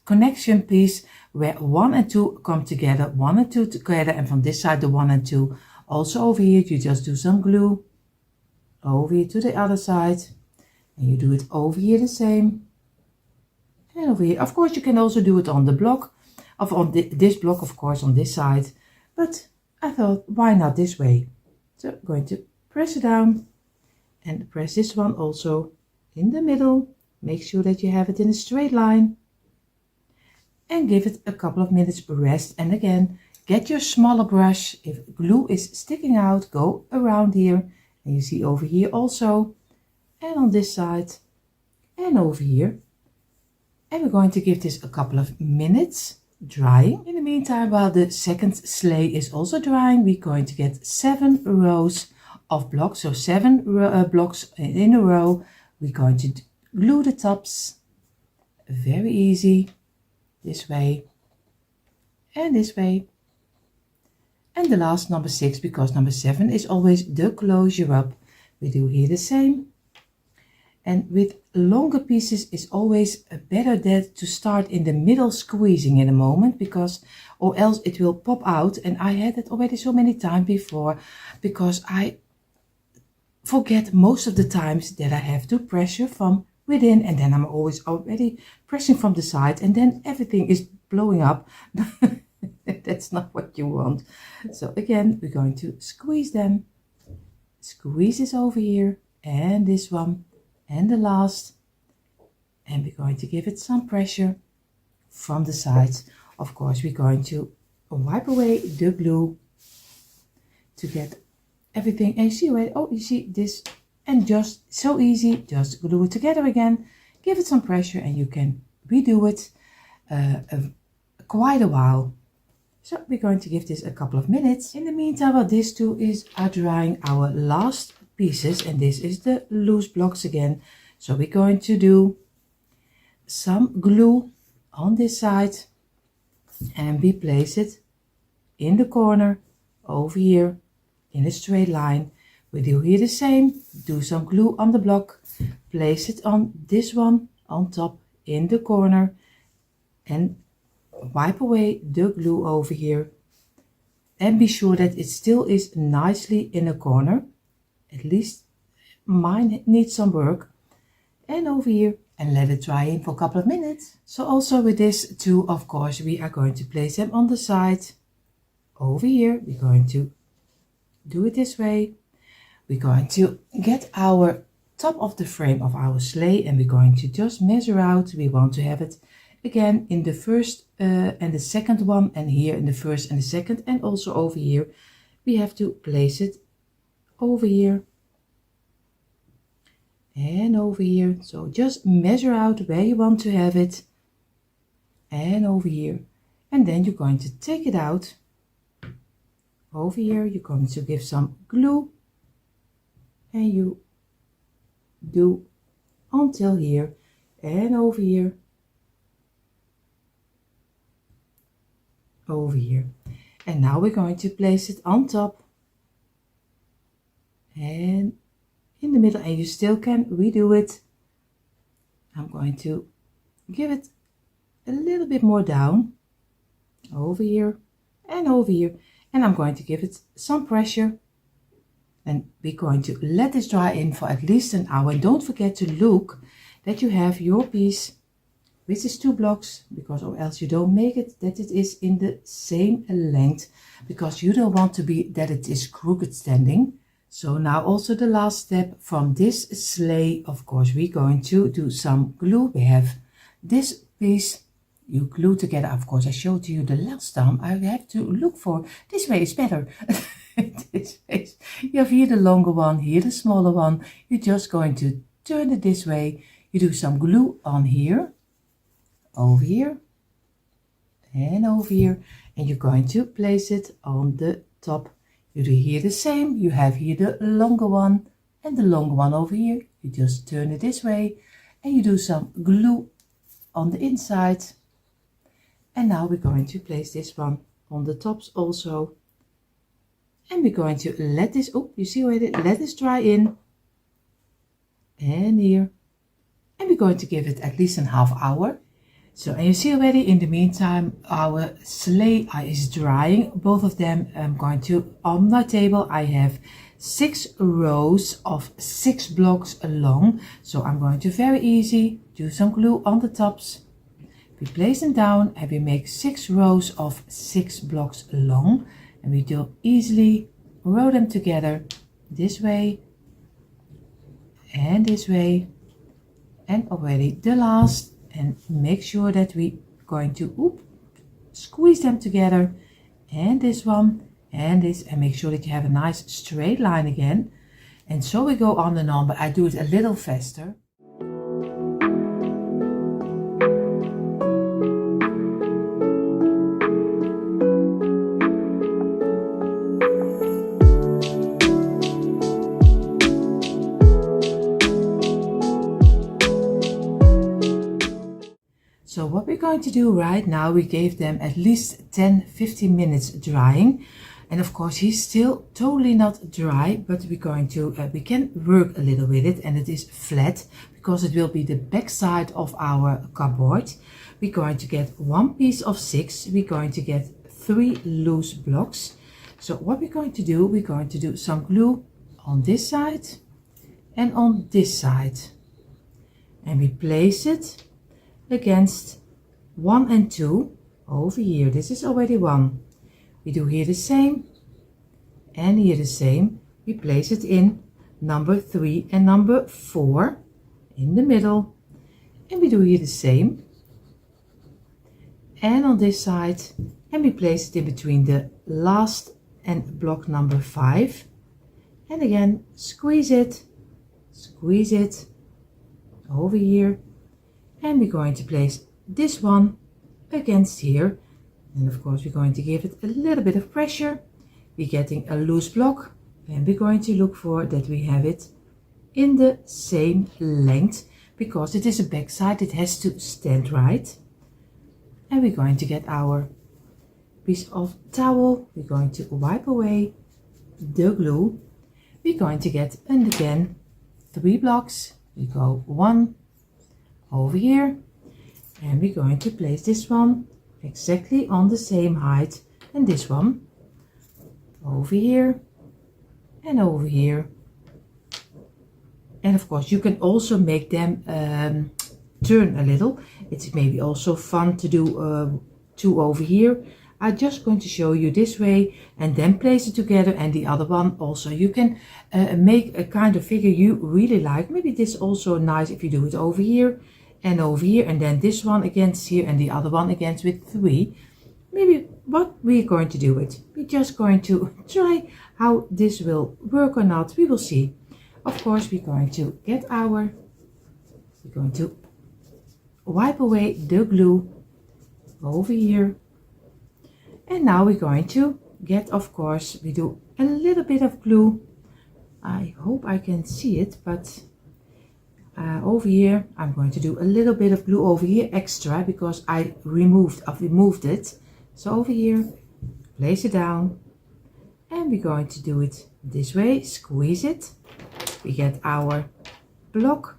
connection piece where 1 and 2 come together, 1 and 2 together, and from this side the 1 and 2. Also over here, you just do some glue over here to the other side, and you do it over here the same. And over here, of course, you can also do it on the block, of on this block, of course, on this side. But I thought, why not this way? So I'm going to press it down and press this one also in the middle. Make sure that you have it in a straight line and give it a couple of minutes rest. And again, get your smaller brush. If glue is sticking out, go around here, and you see over here also, and on this side and over here. And we're going to give this a couple of minutes drying. In the meantime, while the second sleigh is also drying, we're going to get 7 rows of blocks, so 7 blocks in a row. We're going to glue the tops, very easy, this way and this way. And the last, number 6, because number 7 is always the closure up, we do here the same. And with longer pieces, it's always better that to start in the middle squeezing in a moment, because or else it will pop out. And I had it already so many times before, because I forget most of the times that I have to pressure from within, and then I'm always already pressing from the side, and then everything is blowing up. That's not what you want. So again, we're going to squeeze them. Squeeze this over here, and this one, and the last, and we're going to give it some pressure from the sides. Of course, we're going to wipe away the glue to get everything. And you see where, oh, you see this, and just so easy, just glue it together again, give it some pressure, and you can redo it quite a while. So we're going to give this a couple of minutes. In the meantime, while these two are drying, our last pieces, and this is the loose blocks again. So we're going to do some glue on this side, and we place it in the corner over here in a straight line. We do here the same, do some glue on the block, place it on this one on top in the corner, and wipe away the glue over here, and be sure that it still is nicely in a corner. At least mine needs some work. And over here, and let it dry in for a couple of minutes. So also with this too, of course, we are going to place them on the side. Over here, we're going to do it this way. We're going to get our top of the frame of our sleigh, and we're going to just measure out. We want to have it again in the first and the second one, and here in the first and the second, and also over here we have to place it over here and over here. So just measure out where you want to have it, and over here, and then you're going to take it out. Over here you're going to give some glue, and you do until here, and over here, over here. And now we're going to place it on top and in the middle, and you still can redo it. I'm going to give it a little bit more down over here and over here, and I'm going to give it some pressure, and we're going to let this dry in for at least an hour. And don't forget to look that you have your piece with these 2 blocks, because or else you don't make it that it is in the same length, because you don't want to be that it is crooked standing. So now also the last step from this sleigh, of course, we're going to do some glue. We have this piece, you glue together. Of course, I showed you the last time. I have to look for, this way is better. This way, you have here the longer one, here the smaller one. You're just going to turn it this way. You do some glue on here, over here, and over here, and you're going to place it on the top. You do here the same. You have here the longer one, And the long one over here, you just turn it this way and you do some glue on the inside. And now we're going to place this one on the tops also. And we're going to let this, oh, you see already, let this dry in. And here. And we're going to give it at least a half hour. So, and you see already in the meantime, our sleigh is drying. Both of them I'm going to, on my table, I have 6 rows of 6 blocks long. So I'm going to very easy do some glue on the tops. We place them down and we make 6 rows of 6 blocks long. And we do easily row them together this way and this way. And already the last, and make sure that we going to squeeze them together, and this one and this, and make sure that you have a nice straight line again. And so we go on and on, but I do it a little faster. So what we're going to do right now, we gave them at least 10-15 minutes drying. And of course he's still totally not dry, but we're going to, we can work a little with it, and it is flat because it will be the back side of our cupboard. We're going to get 1 piece of 6. We're going to get 3 loose blocks. So what we're going to do, we're going to do some glue on this side and on this side. And we place it against 1 and 2 over here. This is already 1. We do here the same and here the same. We place it in number 3 and number 4 in the middle, and we do here the same and on this side, and we place it in between the last and block number 5, and again squeeze it over here. And we're going to place this one against here. And of course we're going to give it a little bit of pressure. We're getting a loose block, and we're going to look for that we have it in the same length, because it is a back side, it has to stand right. And we're going to get our piece of towel. We're going to wipe away the glue. We're going to get, and again, 3 blocks. We go 1 over here, and we're going to place this one exactly on the same height, and this one over here and over here. And of course you can also make them turn a little. It's maybe also fun to do 2 over here. I'm just going to show you this way and then place it together, and the other one also. You can make a kind of figure you really like. Maybe this also nice if you do it over here and over here, and then this one against here and the other one against with 3. Maybe what we're going to do it. We're just going to try how this will work or not. We will see. Of course we're going to get we're going to wipe away the glue over here. And now we're going to get, of course, we do a little bit of glue. I hope I can see it, but over here I'm going to do a little bit of glue over here extra, because I've removed it. So over here, place it down, and we're going to do it this way. Squeeze it. We get our block,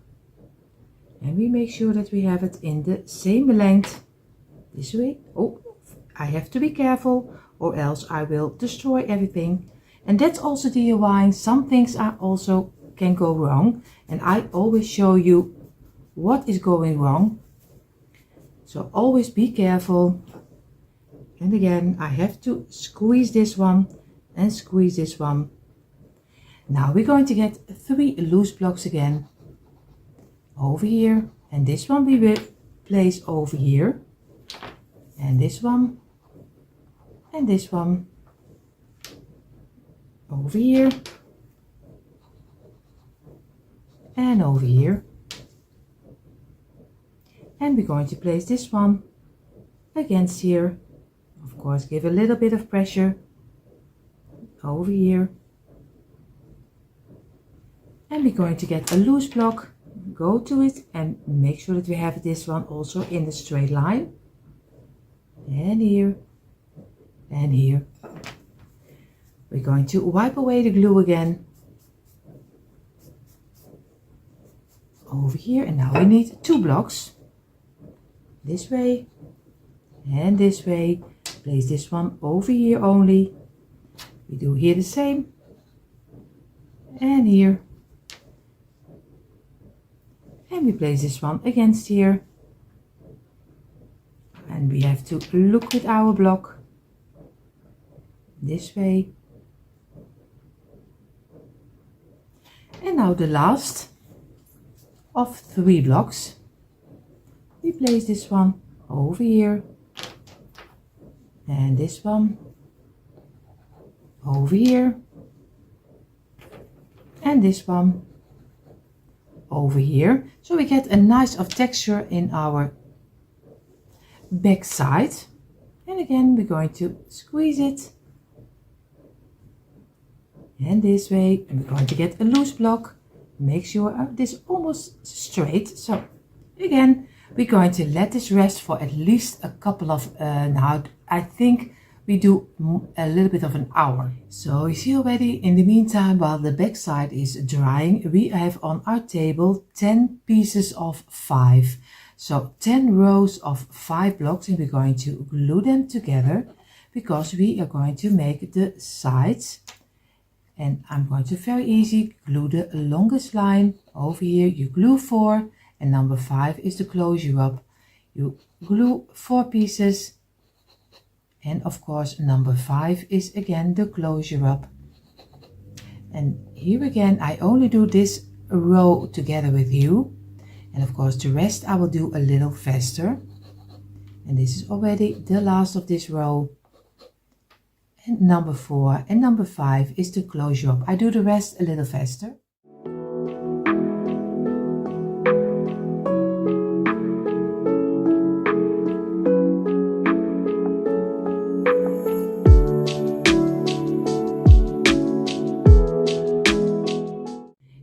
and we make sure that we have it in the same length this way. Oh, I have to be careful, or else I will destroy everything. And that's also DIY. Some things are also can go wrong, and I always show you what is going wrong. So always be careful. And again, I have to squeeze this one and squeeze this one. Now we're going to get 3 loose blocks again over here, and this one we will place over here, and this one and this one over here and over here. And we're going to place this one against here. Of course, give a little bit of pressure over here And we're going to get a loose block, go to it and make sure that we have this one also in the straight line. And here and here. We're going to wipe away the glue again. Over here, and now we need 2 blocks. This way and this way. Place this one over here only. We do here the same. And here. And we place this one against here. And we have to look with our block. This way. And now the last of 3 blocks. We place this one over here. And this one over here. And this one over here. So we get a nice of texture in our back side. And again we're going to squeeze it. And this way. And we're going to get a loose block. Make sure this is almost straight. So again we're going to let this rest for at least a couple of now I think we do a little bit of an hour. So you see already, in the meantime, while the back side is drying, we have on our table 10 pieces of 5. So 10 rows of 5 blocks, and we're going to glue them together because we are going to make the sides. And I'm going to very easy glue the longest line over here. You glue 4, and number 5 is the closure up. You glue 4 pieces. And of course number 5 is again the closure up. And here again I only do this row together with you. And of course the rest I will do a little faster. And this is already the last of this row. And number 4 and number 5 is the closure up. I do the rest a little faster.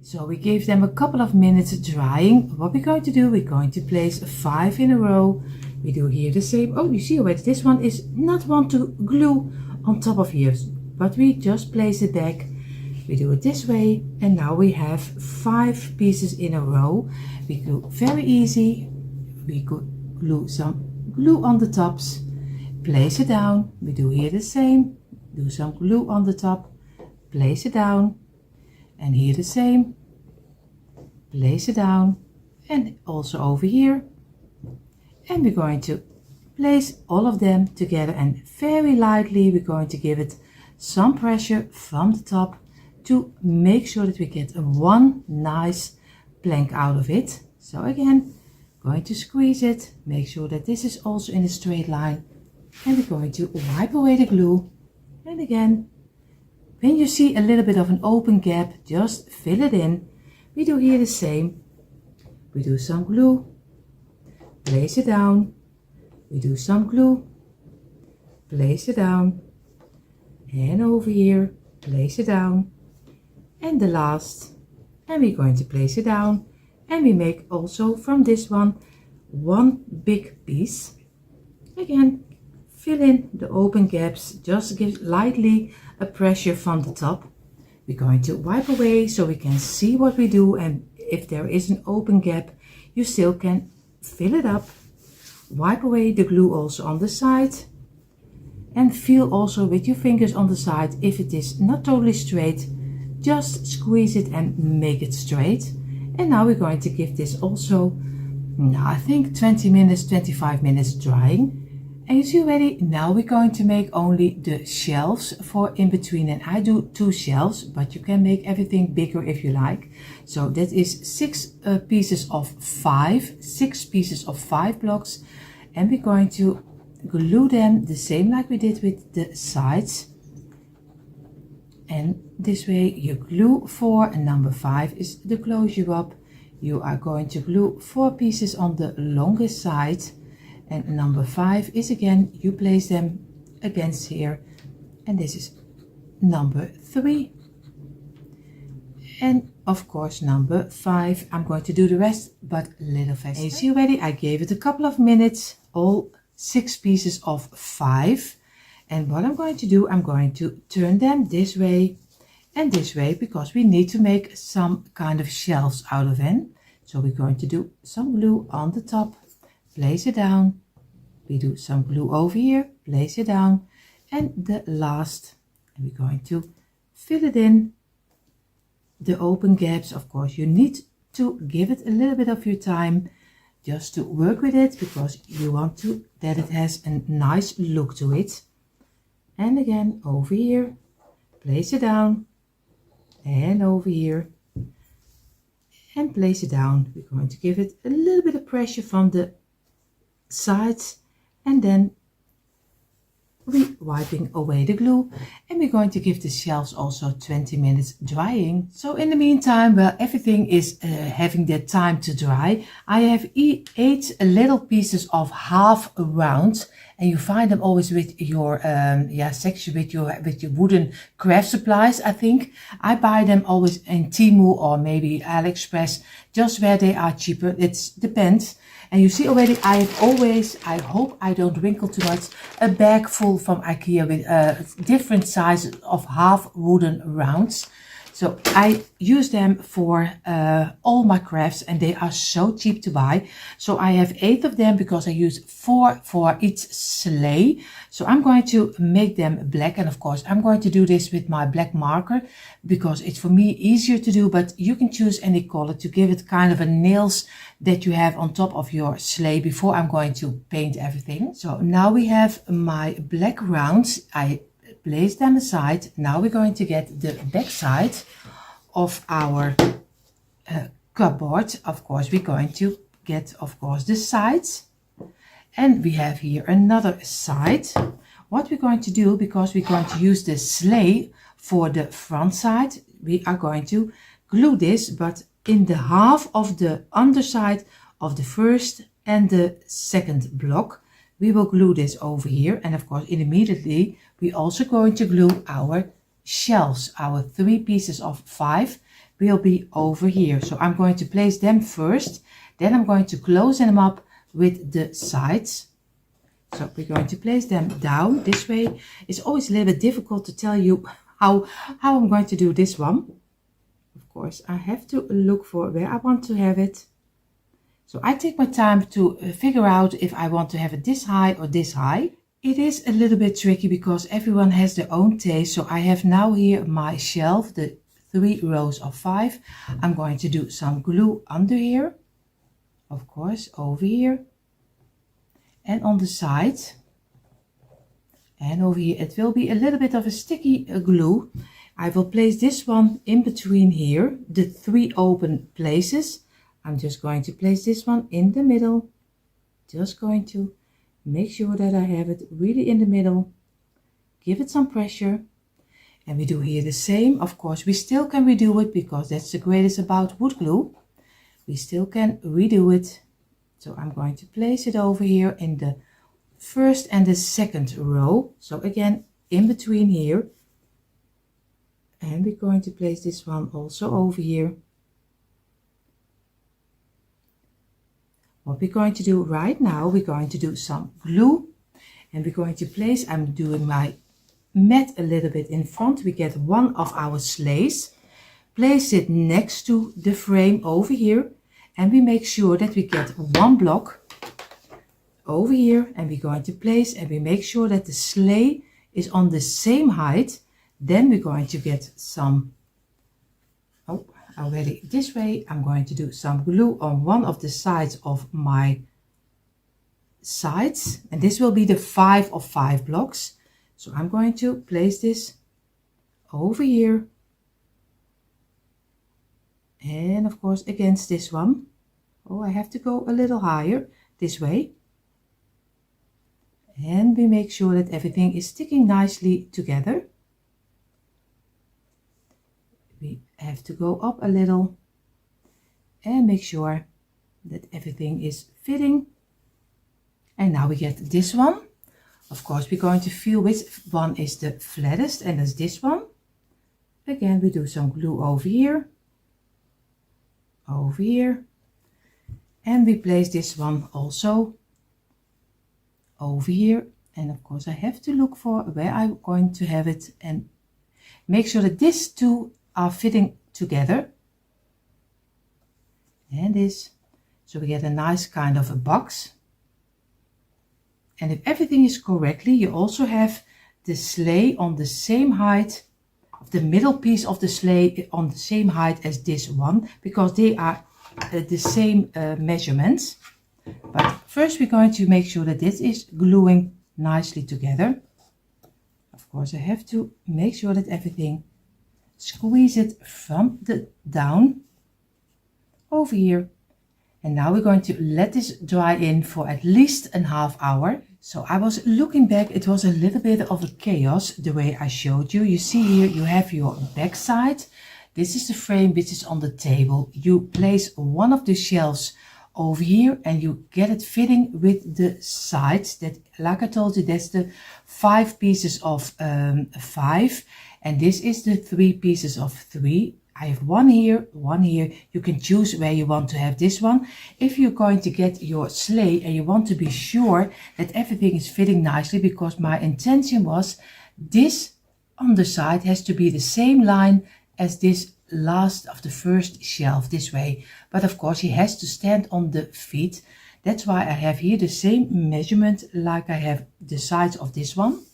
So we gave them a couple of minutes drying. What we're going to do, we're going to place 5 in a row. We do here the same. Oh, you see already, this one is not one to glue on top of here, but we just place it back. We do it this way, and now we have 5 pieces in a row. We do very easy. We could glue some glue on the tops, place it down. We do here the same. Do some glue on the top, place it down, and here the same. Place it down, and also over here. And we're going to place all of them together, and very lightly we're going to give it some pressure from the top to make sure that we get one nice plank out of it. So again, going to squeeze it, make sure that this is also in a straight line, and we're going to wipe away the glue. And again, when you see a little bit of an open gap, just fill it in. We do here the same. We do some glue, place it down. We do some glue, place it down, and over here, place it down, and the last, and we're going to place it down, and we make also from this one big piece. Again, fill in the open gaps, just give lightly a pressure from the top. We're going to wipe away so we can see what we do, and if there is an open gap, you still can fill it up. Wipe away the glue also on the side, and feel also with your fingers on the side if it is not totally straight. Just squeeze it and make it straight. And now we're going to give this also, I think 20 minutes, 25 minutes drying. And you see already, now we're going to make only the shelves for in between, and I do 2 shelves, but you can make everything bigger if you like. So that is 6 pieces of 5, 6 pieces of 5 blocks, and we're going to glue them the same like we did with the sides. And this way you glue 4, and number 5 is the closure up. You are going to glue 4 pieces on the longest side. And number 5 is again, you place them against here, and this is number 3. And of course, number 5. I'm going to do the rest, but a little faster. And you see already, I gave it a couple of minutes, all 6 pieces of 5. And what I'm going to do, I'm going to turn them this way and this way, because we need to make some kind of shelves out of it. So we're going to do some glue on the top, place it down. We do some glue over here, place it down. And the last, and we're going to fill it in. The open gaps, of course, you need to give it a little bit of your time just to work with it, because you want to that it has a nice look to it. And again, over here, place it down, and over here, and place it down. We're going to give it a little bit of pressure from the sides, and then we're wiping away the glue, and we're going to give the shelves also 20 minutes drying. So in the meantime, while everything is having that time to dry, I have 8 little pieces of half round, and you find them always with your section with your wooden craft supplies. I think I buy them always in Temu or maybe AliExpress, just where they are cheaper. It depends. And you see already, I have always, I hope I don't wrinkle too much, a bag full from IKEA with different sizes of half wooden rounds. So I use them for all my crafts, and they are so cheap to buy. So I have 8 of them because I use 4 for each sleigh. So I'm going to make them black, and of course I'm going to do this with my black marker because it's for me easier to do, but you can choose any color to give it kind of a nails that you have on top of your sleigh before I'm going to paint everything. So now we have my black rounds. I place them aside. Now we're going to get the back side of our cupboard. Of course, we're going to get, of course, the sides. And we have here another side. What we're going to do, because we're going to use the sleigh for the front side, we are going to glue this, but in the half of the underside of the first and the second block. We will glue this over here, and of course immediately we're also going to glue our shelves. Our 3 pieces of 5 will be over here. So I'm going to place them first, then I'm going to close them up with the sides. So we're going to place them down this way. It's always a little bit difficult to tell you how I'm going to do this one. Of course, I have to look for where I want to have it. So I take my time to figure out if I want to have it this high or this high. It is a little bit tricky because everyone has their own taste. So I have now here my shelf, the 3 rows of 5. I'm going to do some glue under here, of course, over here, and on the side, and over here. It will be a little bit of a sticky glue. I will place this one in between here, the 3 open places. I'm just going to place this one in the middle. Just going to make sure that I have it really in the middle. Give it some pressure. And we do here the same. Of course, we still can redo it because that's the greatest about wood glue. We still can redo it. So I'm going to place it over here in the first and the second row. So again, in between here. And we're going to place this one also over here. What we're going to do right now, we're going to do some glue, and we're going to place, I'm doing my mat a little bit in front. We get one of our sleighs, place it next to the frame over here, and we make sure that we get 1 block over here, and we're going to place, and we make sure that the sleigh is on the same height. Then we're going to get some, already this way, I'm going to do some glue on one of the sides of my sides, and this will be the 5 of 5 blocks. So I'm going to place this over here, and of course against this one. I have to go a little higher this way, and we make sure that everything is sticking nicely together. We have to go up a little and make sure that everything is fitting. And now we get this one. Of course, we're going to feel which one is the flattest, and that's this one. Again, we do some glue over here, over here. And we place this one also over here. And of course I have to look for where I'm going to have it and make sure that these two are fitting together. And this, so we get a nice kind of a box. And if everything is correctly, you also have the sleigh on the same height, the middle piece of the sleigh on the same height as this one, because they are the same measurements. But first we're going to make sure that this is gluing nicely together. Of course I have to make sure that everything, squeeze it from the down over here. And now we're going to let this dry in for at least a half hour. So I was looking back, it was a little bit of a chaos the way I showed you. You see here you have your back side. This is the frame which is on the table. You place one of the shelves over here and you get it fitting with the sides. That, like I told you, that's the 5 pieces of 5. And this is the 3 pieces of 3. I have one here, one here. You can choose where you want to have this one. If you're going to get your sleigh and you want to be sure that everything is fitting nicely, because my intention was this underside has to be the same line as this last of the first shelf this way. But of course he has to stand on the feet. That's why I have here the same measurement like I have the sides of this one.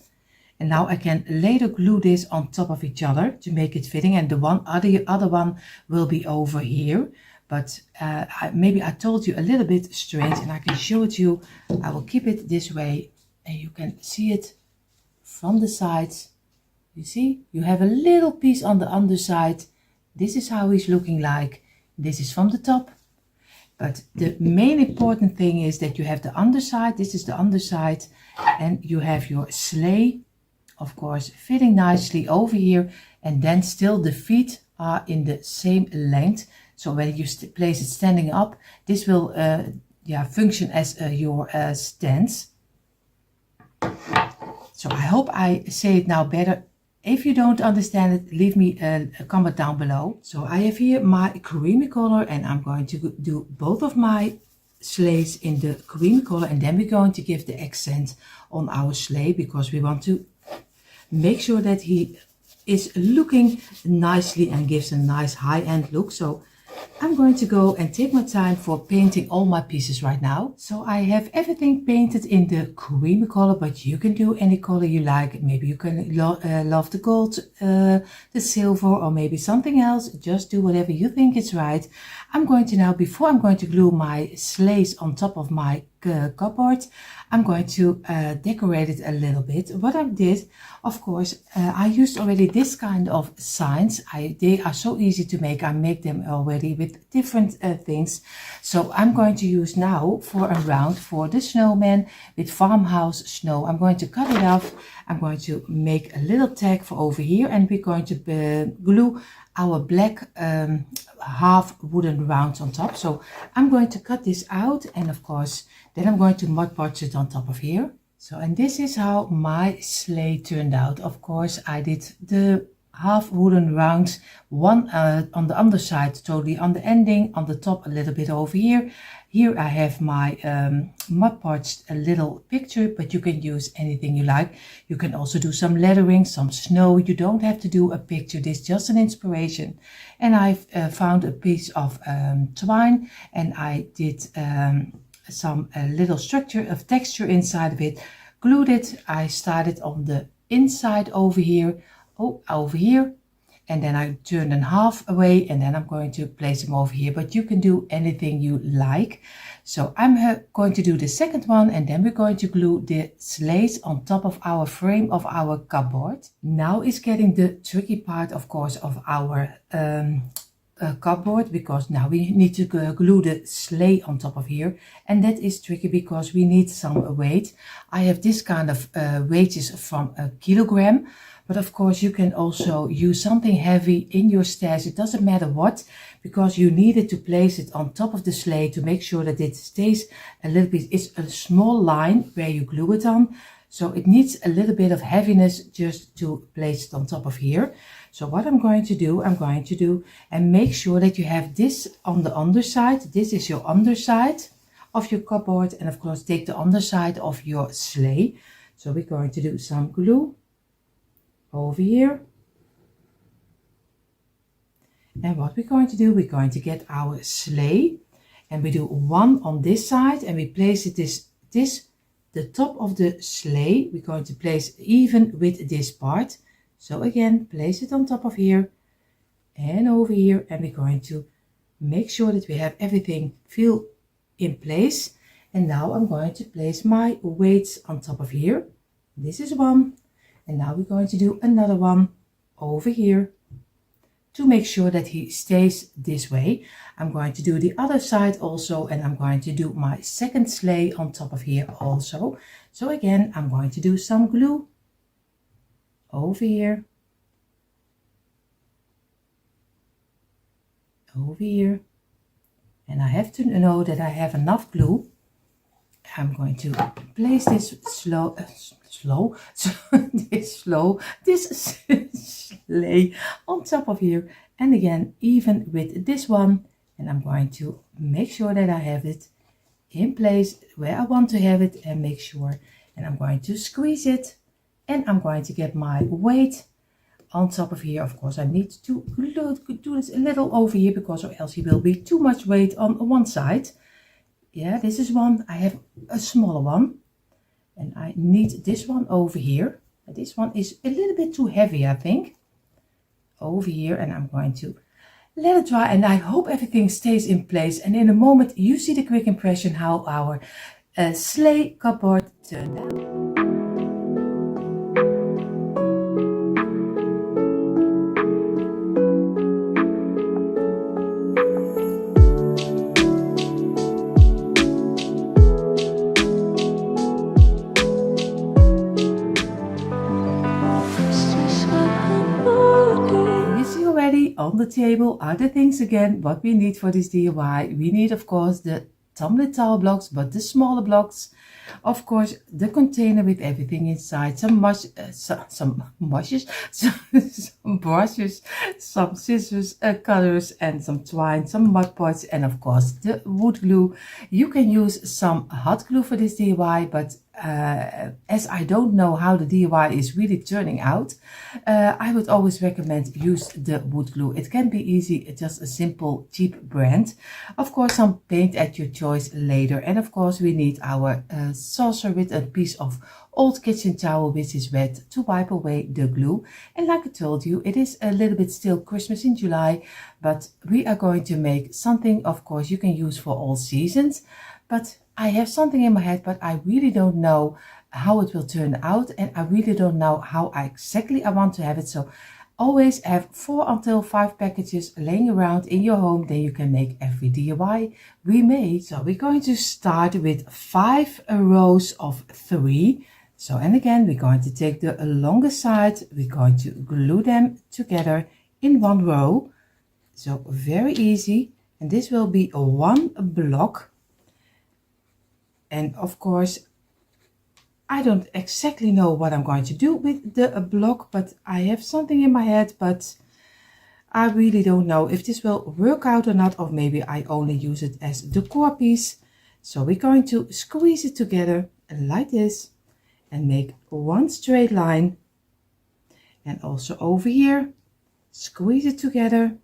And now I can later glue this on top of each other to make it fitting. And the other one will be over here. But maybe I told you a little bit strange and I can show it to you. I will keep it this way and you can see it from the sides. You see, you have a little piece on the underside. This is how he's looking like. This is from the top. But the main important thing is that you have the underside. This is the underside. And you have your sleigh, of course, fitting nicely over here, and then still the feet are in the same length. So when you place it standing up, this will function as your stance. So I hope I say it now better. If you don't understand it, leave me a comment down below. So I have here my creamy color and I'm going to do both of my sleighs in the creamy color, and then we're going to give the accent on our sleigh because we want to make sure that he is looking nicely and gives a nice high-end look. So I'm going to go and take my time for painting all my pieces right now. So I have everything painted in the creamy color, but you can do any color you like. Maybe you can love the gold, the silver, or maybe something else. Just do whatever you think is right. I'm going to now, before I'm going to glue my sleighs on top of my cupboard, I'm going to decorate it a little bit. What I did, of course, I used already this kind of signs. They are so easy to make. I make them already with different things. So I'm going to use now for a round for the snowman with farmhouse snow. I'm going to cut it off. I'm going to make a little tag for over here, and we're going to glue our black half wooden rounds on top. So I'm going to cut this out, and of course then I'm going to Mod Podge it on top of here. So, and this is how my sleigh turned out. Of course I did the half wooden rounds, one on the underside totally on the ending, on the top a little bit over here. Here I have my Mod Podged a little picture, but you can use anything you like. You can also do some lettering, some snow. You don't have to do a picture. This is just an inspiration. And I've found a piece of twine, and I did some little structure of texture inside of it, glued it. I started on the inside over here, over here, and then I turned in half away, and then I'm going to place them over here, but you can do anything you like. So I'm going to do the second one, and then we're going to glue the sleighs on top of our frame of our cupboard. Now is getting the tricky part, of course, of our cupboard, because now we need to glue the sleigh on top of here, and that is tricky because we need some weight. I have this kind of weights from a kilogram, But of course you can also use something heavy in your stairs. It doesn't matter what, because you need it to place it on top of the sleigh to make sure that it stays a little bit. It's a small line where you glue it on. So it needs a little bit of heaviness just to place it on top of here. So what I'm going to do and make sure that you have this on the underside. This is your underside of your cupboard, and of course take the underside of your sleigh. So we're going to do some glue over here. And what we're going to do, we're going to get our sleigh, and we do one on this side, and we place it the top of the sleigh. We're going to place even with this part. So again, place it on top of here and over here, and we're going to make sure that we have everything feel in place. And now I'm going to place my weights on top of here. This is one, and now we're going to do another one over here to make sure that he stays this way. I'm going to do the other side also, and I'm going to do my second sleigh on top of here also. So again, I'm going to do some glue over here, over here, and I have to know that I have enough glue. I'm going to place this this sleigh on top of here, and again even with this one, and I'm going to make sure that I have it in place where I want to have it, and make sure, and I'm going to squeeze it, and I'm going to get my weight on top of here. Of course I need to do this a little over here, because or else it will be too much weight on one side. Yeah, this is one. I have a smaller one, and I need this one over here. This one is a little bit too heavy, I think, over here, and I'm going to let it dry, and I hope everything stays in place. And in a moment you see the quick impression how our sleigh cupboard turned out. On the table are the things again what we need for this DIY. We need, of course, the tumbling towel blocks, but the smaller blocks. Of course, the container with everything inside, some brushes, some scissors, cutters, and some twine, some mud pots, and of course the wood glue. You can use some hot glue for this DIY, but as I don't know how the DIY is really turning out, I would always recommend use the wood glue. It can be easy, just a simple cheap brand. Of course, some paint at your choice later, and of course we need our saucer with a piece of old kitchen towel which is wet to wipe away the glue. And like I told you, it is a little bit still Christmas in July, but we are going to make something, of course, you can use for all seasons. But I have something in my head, but I really don't know how it will turn out, and I really don't know how exactly I want to have it. So always have 4 until 5 packages laying around in your home, then you can make every DIY we made. So we're going to start with 5 rows of 3. So, and again, we're going to take the longer side, we're going to glue them together in 1 row. So very easy, and this will be a 1 block. And of course, I don't exactly know what I'm going to do with the block, but I have something in my head, but I really don't know if this will work out or not, or maybe I only use it as a decor piece. So we're going to squeeze it together like this and make 1 straight line. And also over here, squeeze it together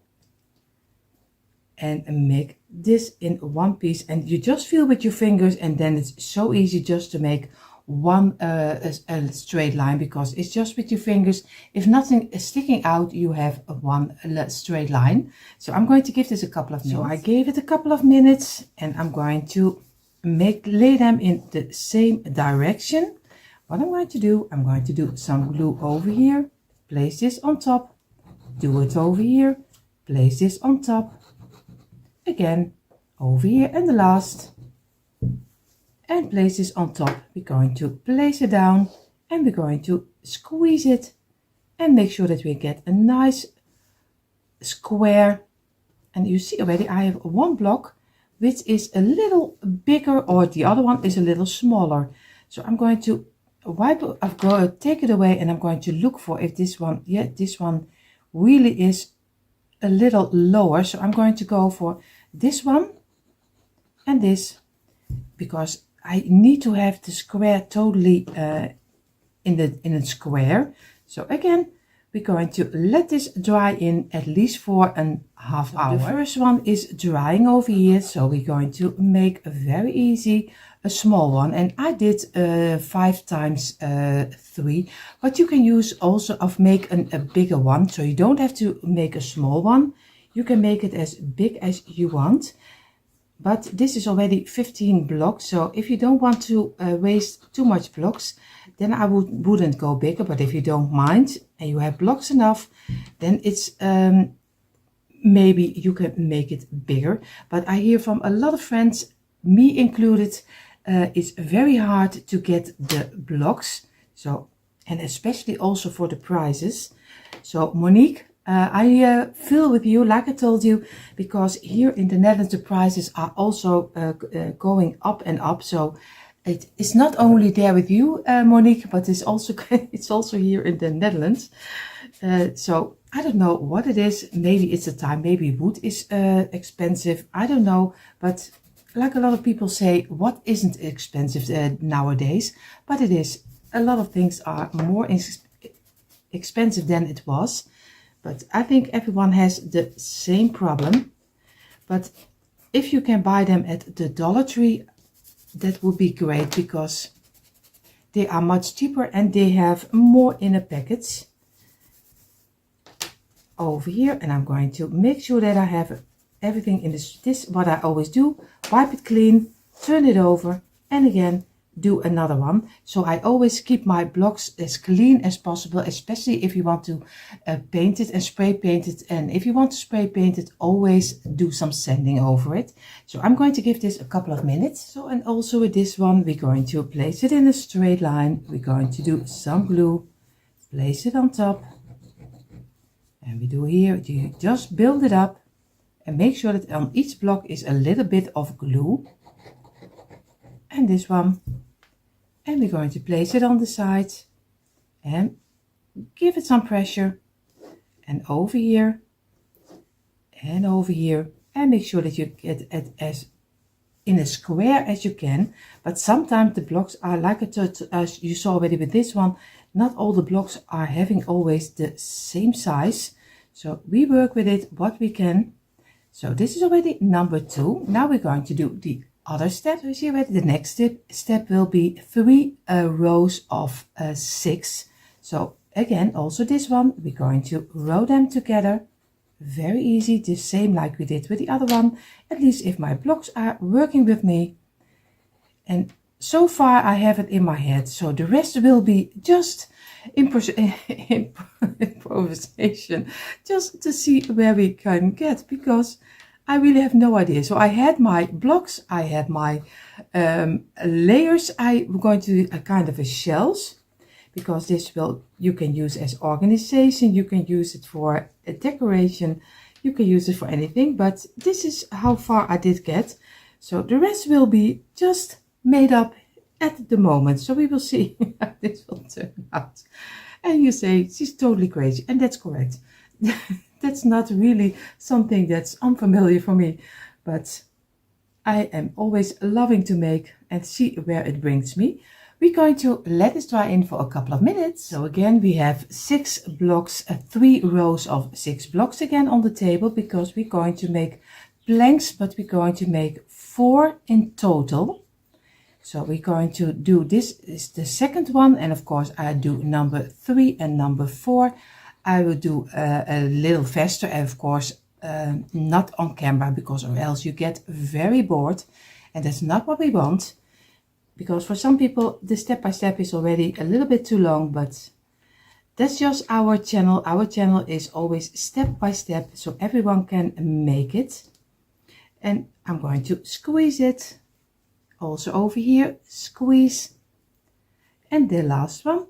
and make this in 1 piece. And you just feel with your fingers, and then it's so easy just to make one a straight line, because it's just with your fingers. If nothing is sticking out, you have one straight line. So I'm going to give this a couple of minutes. So I gave it a couple of minutes, and I'm going to lay them in the same direction. What I'm going to do, I'm going to do some glue over here, place this on top, do it over here, place this on top, again over here, and the last, and place this on top. We're going to place it down, and we're going to squeeze it and make sure that we get a nice square. And you see already I have one block which is a little bigger, or the other one is a little smaller. So I'm going to take it away, and I'm going to look for if this one, yeah, this one really is a little lower. So I'm going to go for this one and this, because I need to have the square totally in the square. So again, we're going to let this dry in at least for a half hour. The first one is drying over here, so we're going to make a very easy a small one, and I did 5 times 3, but you can use also make a bigger one, so you don't have to make a small one. You can make it as big as you want. But this is already 15 blocks, so if you don't want to waste too much blocks, then I wouldn't go bigger. But if you don't mind and you have blocks enough, then it's maybe you can make it bigger. But I hear from a lot of friends, me included, it's very hard to get the blocks. So, and especially also for the prices. So Monique, I feel with you, like I told you, because here in the Netherlands the prices are also going up and up. So it's not only there with you, Monique, but it's also here in the Netherlands. So I don't know what it is. Maybe it's the time. Maybe wood is expensive. I don't know. But like a lot of people say, what isn't expensive nowadays? But it is. A lot of things are more expensive than it was. But I think everyone has the same problem. But if you can buy them at the Dollar Tree, that would be great, because they are much cheaper and they have more in a package. Over here, and I'm going to make sure that I have everything in this what I always do: wipe it clean, turn it over, and again do another one. So I always keep my blocks as clean as possible, especially if you want to paint it and spray paint it. And if you want to spray paint it, always do some sanding over it. So I'm going to give this a couple of minutes. So, and also with this one, we're going to place it in a straight line. We're going to do some glue, place it on top, and we do here, you just build it up and make sure that on each block is a little bit of glue. And this one, and we're going to place it on the side and give it some pressure, and over here and over here, and make sure that you get it as in a square as you can. But sometimes the blocks are like as you saw already with this one, not all the blocks are having always the same size. So we work with it what we can. So this is already number 2. Now we're going to do the other step. So you see already the next step will be 3 rows of 6. So again, also this one, we're going to row them together. Very easy, the same like we did with the other one, at least if my blocks are working with me. And so far I have it in my head, so the rest will be just improvisation, just to see where we can get, because I really have no idea. So I had my blocks, I had my layers. I'm going to do a kind of a shells, because this will, you can use as organization, you can use it for a decoration, you can use it for anything, but this is how far I did get. So the rest will be just made up at the moment. So we will see how this will turn out. And you say, she's totally crazy, and that's correct. That's not really something that's unfamiliar for me, but I am always loving to make and see where it brings me. We're going to let this dry in for a couple of minutes. So again, we have 6 blocks, 3 rows of 6 blocks again on the table, because we're going to make blanks, but we're going to make 4 in total. So we're going to do, this is the second one, and of course I do number 3 and number 4. I will do a little faster, and of course not on camera, because or else you get very bored, and that's not what we want. Because for some people the step-by-step is already a little bit too long, but that's just our channel. Our channel is always step-by-step, so everyone can make it. And I'm going to squeeze it. Also over here, squeeze. And the last one.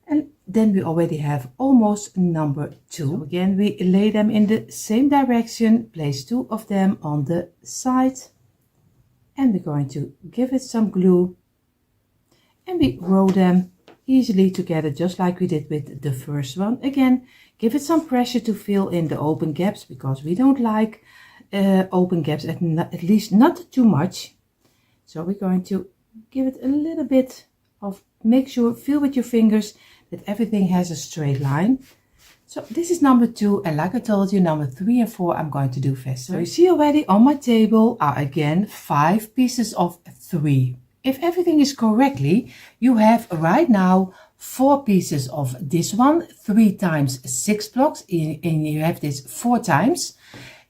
And then we already have almost number 2. So again, we lay them in the same direction, place 2 of them on the side, and we're going to give it some glue, and we roll them easily together just like we did with the first one. Again, give it some pressure to fill in the open gaps, because we don't like open gaps, at least not too much. So we're going to give it a little bit of, make sure, feel with your fingers that everything has a straight line. So this is number 2, and like I told you, number 3 and 4 I'm going to do faster. So you see already on my table are again 5 pieces of 3. If everything is correctly, you have right now 4 pieces of this one, 3 times 6 blocks, and you have this 4 times.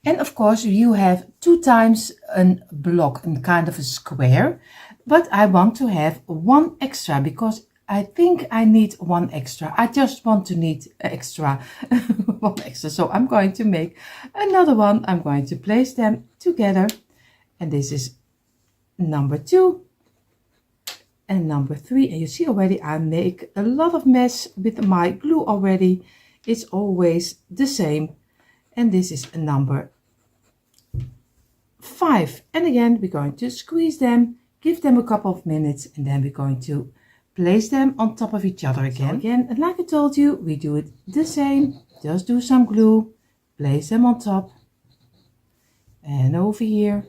And of course you have 2 times a block, and kind of a square. But I want to have 1 extra, because I think I need 1 extra. I just want to need extra, 1 extra. So I'm going to make another one. I'm going to place them together. And this is number 2 and number 3. And you see already I make a lot of mess with my glue already. It's always the same. And this is number 5. And again, we're going to squeeze them, give them a couple of minutes, and then we're going to place them on top of each other again. So again, and like I told you, we do it the same. Just do some glue, place them on top, and over here,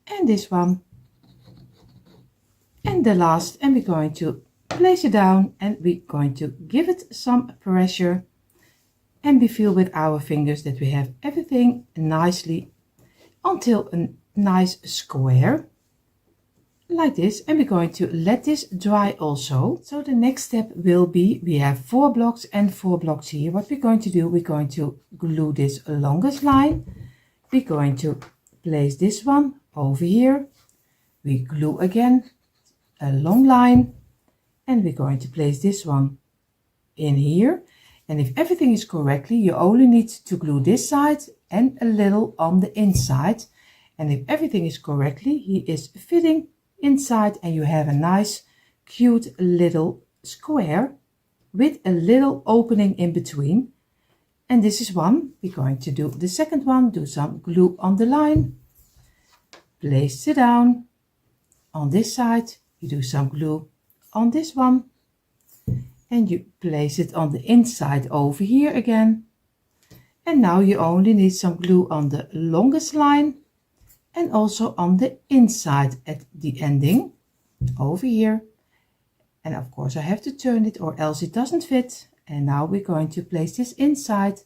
and this one, and the last, and we're going to place it down, and we're going to give it some pressure, and we feel with our fingers that we have everything nicely until a nice square like this. And we're going to let this dry also. So the next step will be, we have 4 blocks and 4 blocks here. What we're going to do, we're going to glue this longest line. We're going to place this one over here. We glue again a long line, and we're going to place this one in here. And if everything is correctly, you only need to glue this side and a little on the inside. And if everything is correctly, he is fitting inside, and you have a nice cute little square with a little opening in between. And this is one. We're going to do the second one, do some glue on the line, place it down on this side, you do some glue on this one, and you place it on the inside over here again. And now you only need some glue on the longest line, and also on the inside at the ending over here. And of course I have to turn it, or else it doesn't fit. And now we're going to place this inside,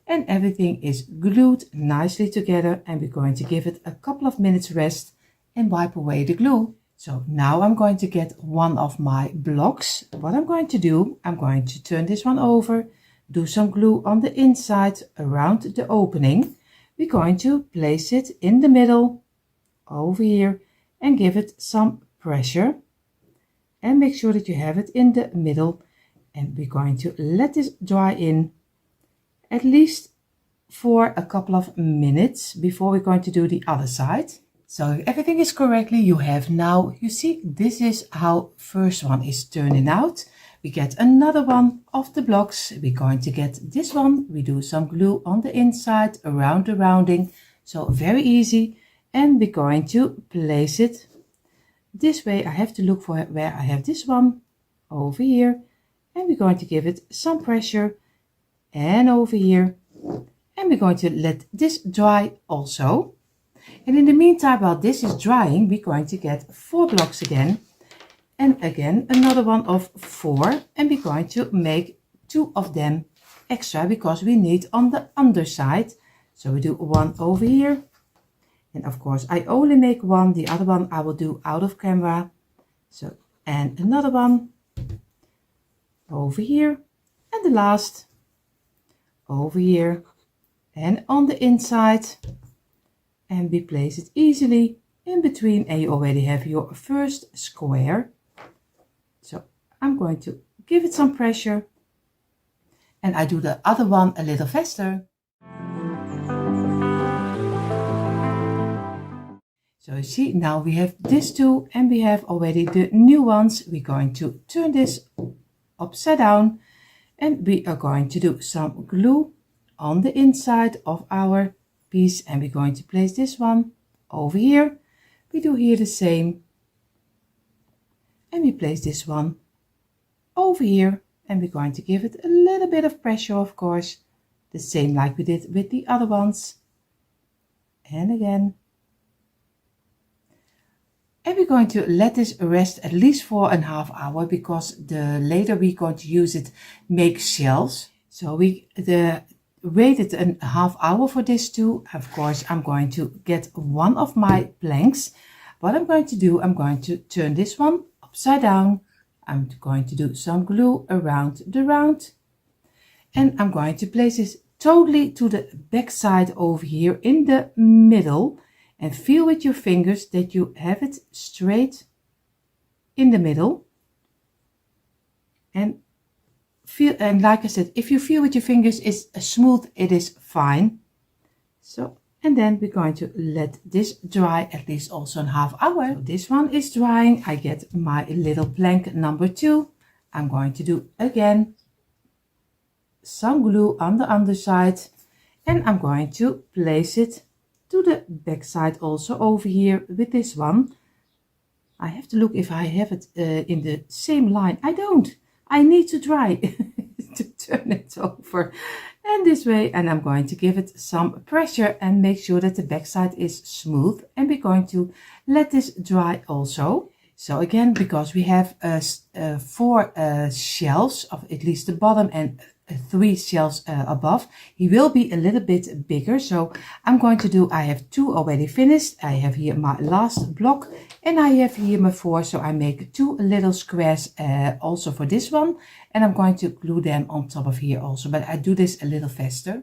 and everything is glued nicely together, and we're going to give it a couple of minutes rest and wipe away the glue. So now I'm going to get one of my blocks. What I'm going to do, I'm going to turn this one over, do some glue on the inside around the opening. We're going to place it in the middle over here and give it some pressure, and make sure that you have it in the middle. And we're going to let this dry in at least for a couple of minutes before we're going to do the other side. So if everything is correctly, you have now, you see, this is how first one is turning out. We get another one of the blocks. We're going to get this one. We do some glue on the inside around the rounding. So very easy. And we're going to place it this way. I have to look for where I have this one over here. And we're going to give it some pressure, and over here. And we're going to let this dry also. And in the meantime, while this is drying, we're going to get 4 blocks again. And again, another one of 4. And we're going to make 2 of them extra, because we need on the underside. So we do 1 over here. And of course, I only make 1. The other one I will do out of camera. So, and another one over here. And the last over here. And on the inside. And we place it easily in between, and you already have your first square. So I'm going to give it some pressure, and I do the other one a little faster. So you see, now we have this two, and we have already the new ones. We're going to turn this upside down, and we are going to do some glue on the inside of our piece, and we're going to place this one over here. We do here the same, and we place this one over here, and we're going to give it a little bit of pressure, of course, the same like we did with the other ones. And again, and we're going to let this rest at least for a half hour, because the later we're going to use it make shelves. So we waited a half hour for this too. Of course, I'm going to get one of my planks. What I'm going to do, I'm going to turn this one upside down. I'm going to do some glue around the round, and I'm going to place this totally to the back side over here in the middle, and feel with your fingers that you have it straight in the middle. And feel, and like I said, if you feel with your fingers it's smooth, it is fine. So, and then we're going to let this dry at least also a half hour. So this one is drying. I get my little plank number 2. I'm going to do again some glue on the underside, and I'm going to place it to the back side also over here with this one. I have to look if I have it in the same line. I don't. I need to dry to turn it over, and this way, and I'm going to give it some pressure and make sure that the back side is smooth, and we're going to let this dry also. So again, because we have 4 shelves of at least the bottom and 3 shelves above, he will be a little bit bigger. So I'm going to do, I have 2 already finished. I have here my last block, and I have here my 4. So I make 2 little squares also for this one, and I'm going to glue them on top of here also, but I do this a little faster.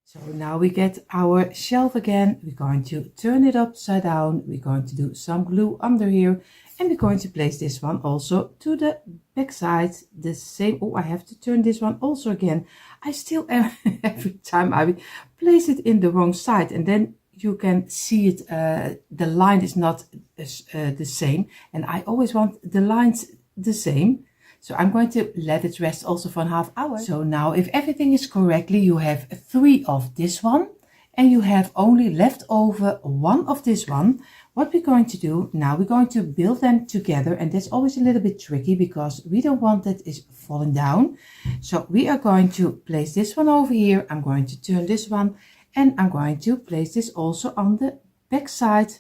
So now we get our shelf again. We're going to turn it upside down. We're going to do some glue under here, and we're going to place this one also to the back side. The same. Oh, I have to turn this one also again. I still every time I place it in the wrong side, and then you can see it. The line is not the same, and I always want the lines the same. So I'm going to let it rest also for a half hour. So now if everything is correctly, you have 3 of this one, and you have only left over 1 of this one. What we're going to do now, we're going to build them together, and that's always a little bit tricky because we don't want that is falling down. So we are going to place this one over here. I'm going to turn this one, and I'm going to place this also on the back side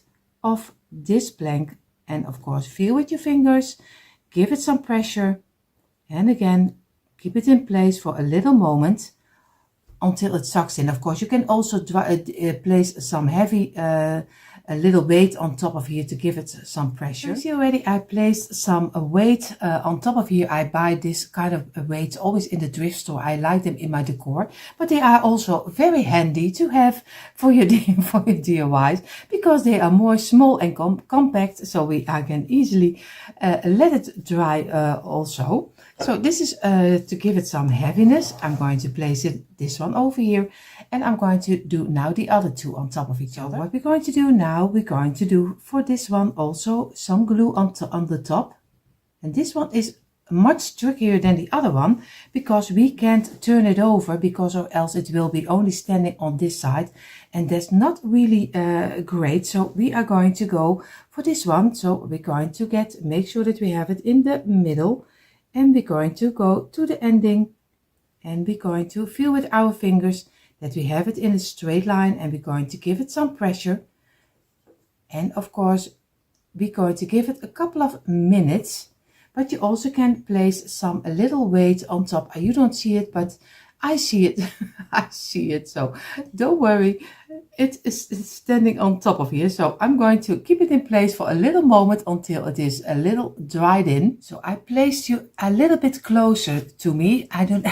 of this plank. And of course, feel with your fingers, give it some pressure. And again, keep it in place for a little moment until it sucks in. Of course, you can also place some heavy, a little weight on top of here to give it some pressure. You see already, I placed some weight on top of here. I buy this kind of weights always in the thrift store. I like them in my decor, but they are also very handy to have for your DIYs because they are more small and compact. So I can easily let it dry also. So this is to give it some heaviness. I'm going to place this one over here, and I'm going to do now the other 2 on top of each other. What we're going to do now, we're going to do for this one also some glue on the top. And this one is much trickier than the other one because we can't turn it over, because or else it will be only standing on this side, and that's not really great. So we are going to go for this one. So we're going to make sure that we have it in the middle, and we're going to go to the ending, and we're going to feel with our fingers that we have it in a straight line, and we're going to give it some pressure. And of course, we're going to give it a couple of minutes, but you also can place a little weight on top. You don't see it, but I see it. I see it. So don't worry. It is standing on top of here. So I'm going to keep it in place for a little moment until it is a little dried in. So I placed you a little bit closer to me. I don't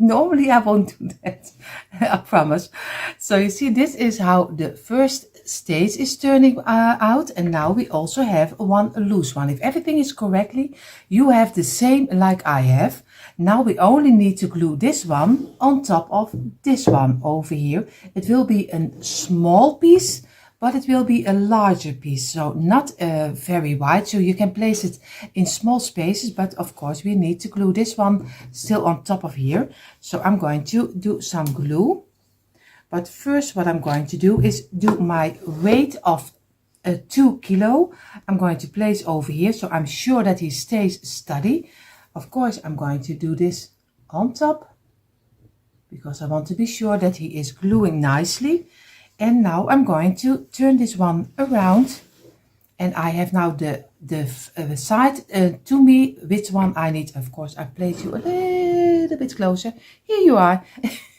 Normally I won't do that, I promise. So you see, this is how the first stage is turning out, and now we also have one loose one. If everything is correctly, you have the same like I have. Now we only need to glue this one on top of this one over here. It will be a small piece, but it will be a larger piece, so not very wide, so you can place it in small spaces, but of course we need to glue this one still on top of here. So I'm going to do some glue, but first what I'm going to do is do my weight of 2 kilo. I'm going to place over here, so I'm sure that he stays steady. Of course I'm going to do this on top, because I want to be sure that he is gluing nicely. And now I'm going to turn this one around, and I have now the side to me, which one I need. Of course, I place you a little bit closer. Here you are.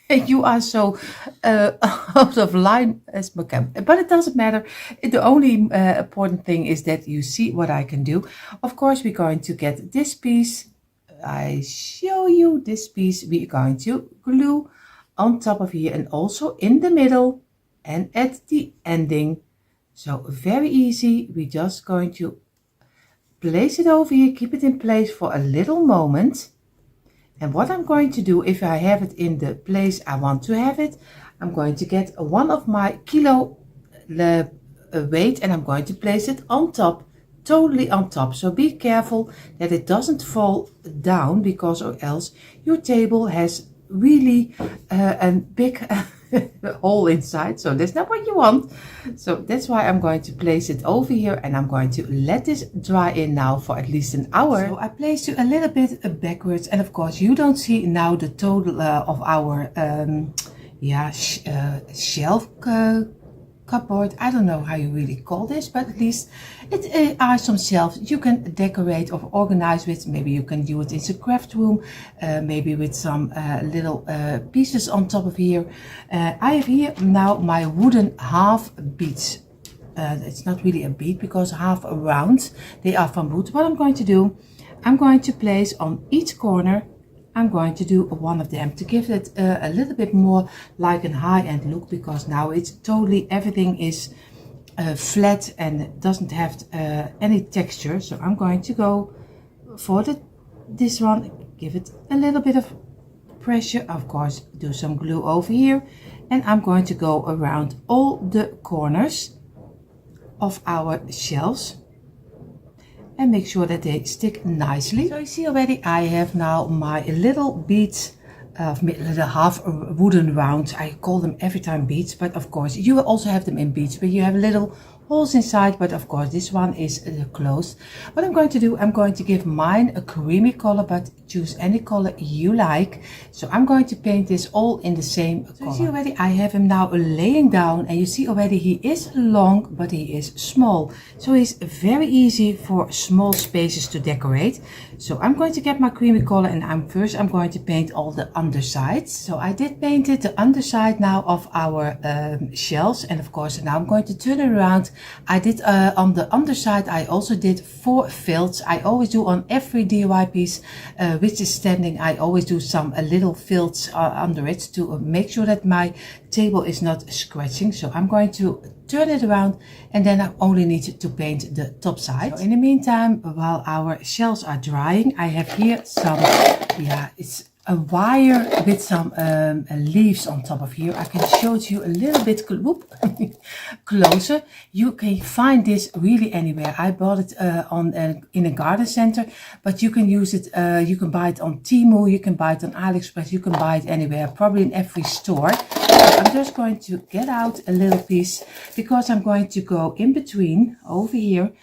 You are so out of line as my camera, but it doesn't matter. The only important thing is that you see what I can do. Of course, we're going to get this piece. I show you this piece. We're going to glue on top of here, and also in the middle and at the ending. So very easy. We're just going to place it over here, keep it in place for a little moment. And what I'm going to do, if I have it in the place I want to have it, I'm going to get one of my kilo weight, and I'm going to place it on top, totally on top. So be careful that it doesn't fall down, because or else your table has really a big hole inside, so that's not what you want. So that's why I'm going to place it over here, and I'm going to let this dry in now for at least an hour. So I placed it a little bit backwards, and of course you don't see now the total of our shelf cupboard. I don't know how you really call this, but at least it are some shelves you can decorate or organize with. Maybe you can do it in the craft room, maybe with some little pieces on top of here. I have here now my wooden half beads. It's not really a bead because half round. They are from wood. What I'm going to do, I'm going to place on each corner, I'm going to do one of them to give it a little bit more like a high-end look, because now it's totally, everything is flat and doesn't have any texture. So I'm going to go for this one, give it a little bit of pressure, of course do some glue over here, and I'm going to go around all the corners of our shelves and make sure that they stick nicely. So you see already I have now my little beads of little half wooden rounds. I call them every time beads, but of course you will also have them in beads, but you have little holes inside, but of course this one is closed. What I'm going to do, I'm going to give mine a creamy color, but choose any color you like. So I'm going to paint this all in the same color. You see already I have him now laying down, and you see already he is long, but he is small. So he's very easy for small spaces to decorate. So I'm going to get my creamy color, and I'm going to paint all the undersides. So I did paint it, the underside now of our shelves, and of course now I'm going to turn it around. I did on the underside, I also did 4 felts. I always do on every DIY piece which is standing, I always do some little felts under it to make sure that my table is not scratching. So I'm going to turn it around, and then I only need to paint the top side. So in the meantime, while our shelves are drying, I have here some, it's a wire with some leaves on top of here. I can show it to you a little bit closer. You can find this really anywhere. I bought it in a garden center, but you can use it, you can buy it on Temu, you can buy it on AliExpress, you can buy it anywhere, probably in every store. So I'm just going to get out a little piece, because I'm going to go in between over here.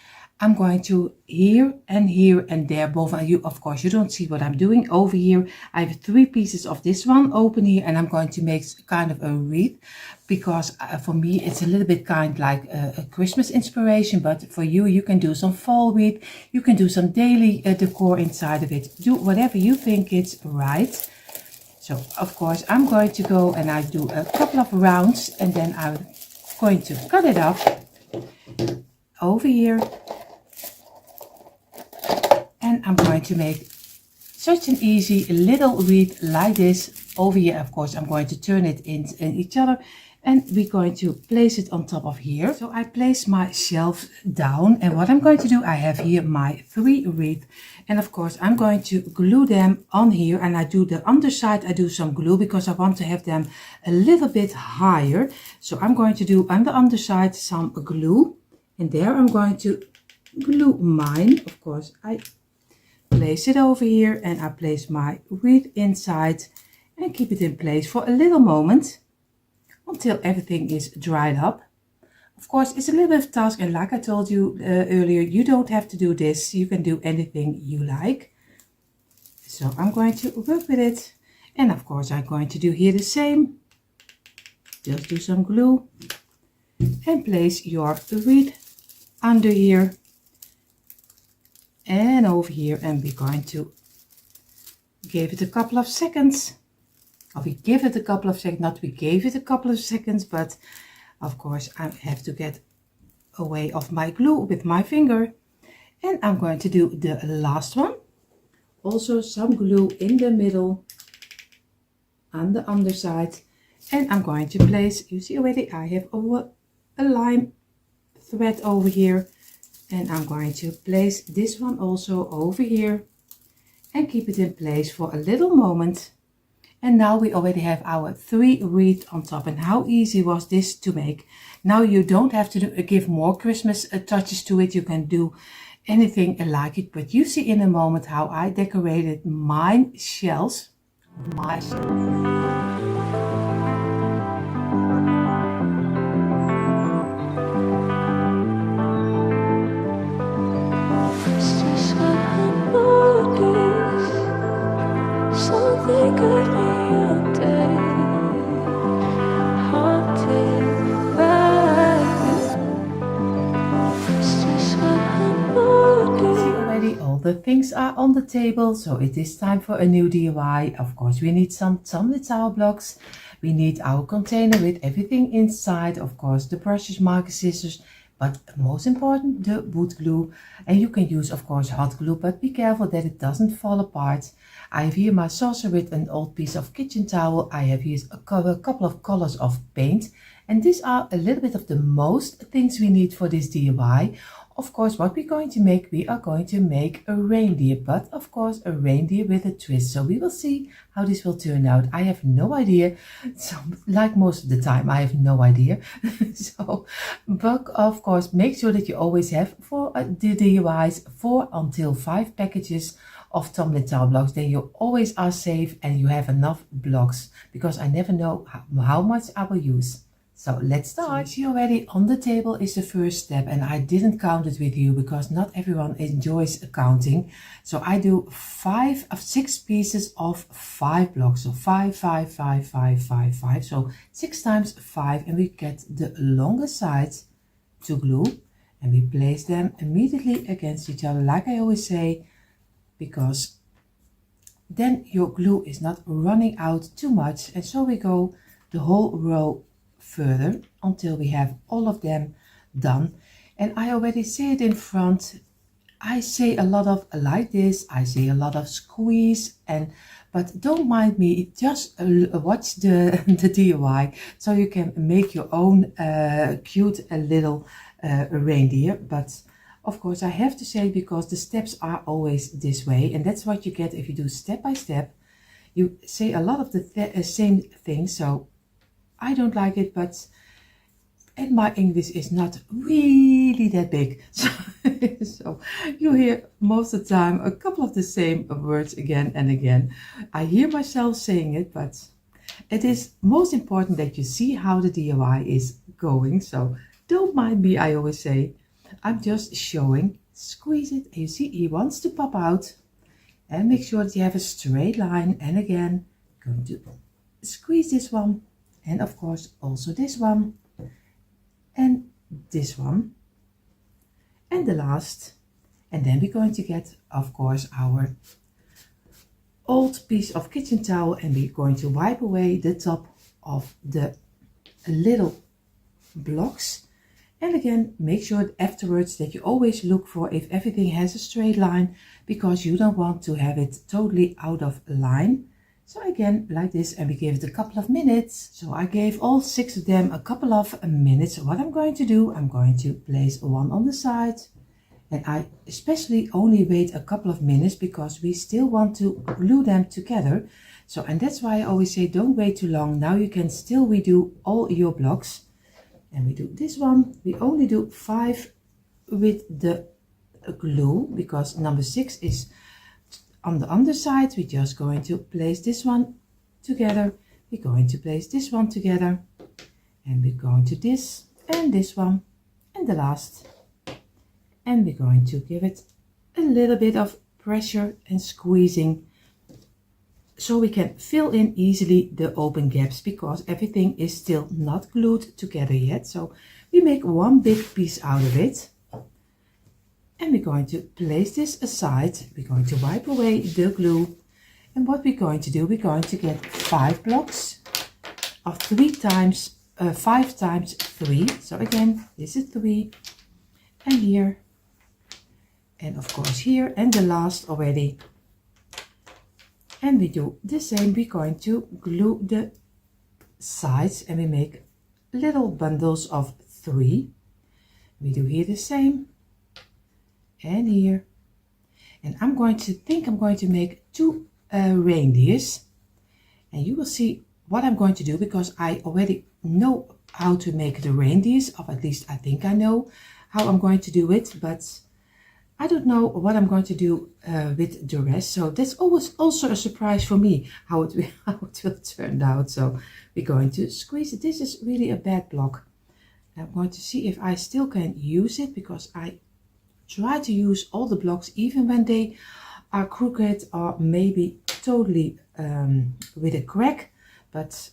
I'm going to here and there both. And you, of course, you don't see what I'm doing over here. I have 3 pieces of this one open here, and I'm going to make kind of a wreath, because for me it's a little bit kind like a Christmas inspiration, but for you, you can do some fall wreath, you can do some daily decor inside of it. Do whatever you think is right. So of course I'm going to go and I do a couple of rounds, and then I'm going to cut it off over here. And I'm going to make such an easy little wreath like this Over here, of course, I'm going to turn it in each other, and we're going to place it on top of here. So I place my shelf down, and what I'm going to do, I have here my 3 wreaths, and of course I'm going to glue them on here, and I do the underside, I do some glue because I want to have them a little bit higher. So I'm going to do on the underside some glue, and there I'm going to glue mine. Of course I place it over here, and I place my wreath inside and keep it in place for a little moment until everything is dried up. Of course, it's a little bit of a task, and like I told you earlier, you don't have to do this. You can do anything you like. So I'm going to work with it, and of course I'm going to do here the same. Just do some glue and place your wreath under here and over here, and we're going to give it a couple of seconds. Or we give it a couple of seconds, not we gave it a couple of seconds, but of course I have to get away of my glue with my finger. And I'm going to do the last one. Also some glue in the middle on the underside. And I'm going to place, you see already I have a lime thread over here. And I'm going to place this one also over here and keep it in place for a little moment. And now we already have our 3 wreaths on top. And how easy was this to make? Now you don't have to give more Christmas touches to it. You can do anything like it. But you see in a moment how I decorated my shells. The things are on the table, so it is time for a new DIY. Of course, we need some tumbling tile blocks. We need our container with everything inside. Of course, the brushes, marker, scissors, but most important, the wood glue. And you can use, of course, hot glue, but be careful that it doesn't fall apart. I have here my saucer with an old piece of kitchen towel. I have here a couple of colors of paint. And these are a little bit of the most things we need for this DIY. Of course, what we're going to make, we are going to make a reindeer, but of course a reindeer with a twist. So we will see how this will turn out. I have no idea. So like most of the time, I have no idea. So, but of course, make sure that you always have for the DIYs 4 until 5 packages of tumbling tile blocks. Then you always are safe and you have enough blocks, because I never know how much I will use. So let's start. So you see already on the table is the first step, and I didn't count it with you because not everyone enjoys counting. So I do 6 pieces of 5 blocks. So 5, 5, 5, 5, 5, 5. So 6 times 5, and we get the longer sides to glue, and we place them immediately against each other, like I always say, because then your glue is not running out too much. And so we go the whole row further until we have all of them done. And I already say it in front, I say a lot of like this, I say a lot of squeeze, but don't mind me, just watch the DIY so you can make your own cute little reindeer. But of course I have to say, because the steps are always this way, and that's what you get if you do step by step. You say a lot of the same things, so I don't like it, and my English is not really that big. So you hear most of the time a couple of the same words again and again. I hear myself saying it, but it is most important that you see how the DIY is going. So don't mind me, I always say. I'm just showing. Squeeze it, and you see he wants to pop out. And make sure that you have a straight line. And again, going to squeeze this one. And of course also this one and this one and the last. And then we're going to get, of course, our old piece of kitchen towel, and we're going to wipe away the top of the little blocks. And again, make sure afterwards that you always look for if everything has a straight line, because you don't want to have it totally out of line. So again, like this, and we give it a couple of minutes. So I gave all 6 of them a couple of minutes. What I'm going to do, I'm going to place one on the side. And I especially only wait a couple of minutes because we still want to glue them together. So, and that's why I always say don't wait too long. Now you can still redo all your blocks. And we do this one. We only do 5 with the glue because number 6 is on the underside. We're just going to place this one together. We're going to place this one together. And we're going to this and this one and the last. And we're going to give it a little bit of pressure and squeezing so we can fill in easily the open gaps because everything is still not glued together yet. So we make one big piece out of it. And we're going to place this aside. We're going to wipe away the glue. And what we're going to do, we're going to get 5 blocks of 5 times 3. So again, this is 3 and here. And of course here and the last already. And we do the same. We're going to glue the sides and we make little bundles of 3. We do here the same. And here. And I'm going to make 2 reindeers. And you will see what I'm going to do because I already know how to make the reindeers, or at least I think I know how I'm going to do it, but I don't know what I'm going to do with the rest. So that's always also a surprise for me how it will turn out. So we're going to squeeze it. This is really a bad block. I'm going to see if I still can use it because I try to use all the blocks even when they are crooked or maybe totally with a crack. But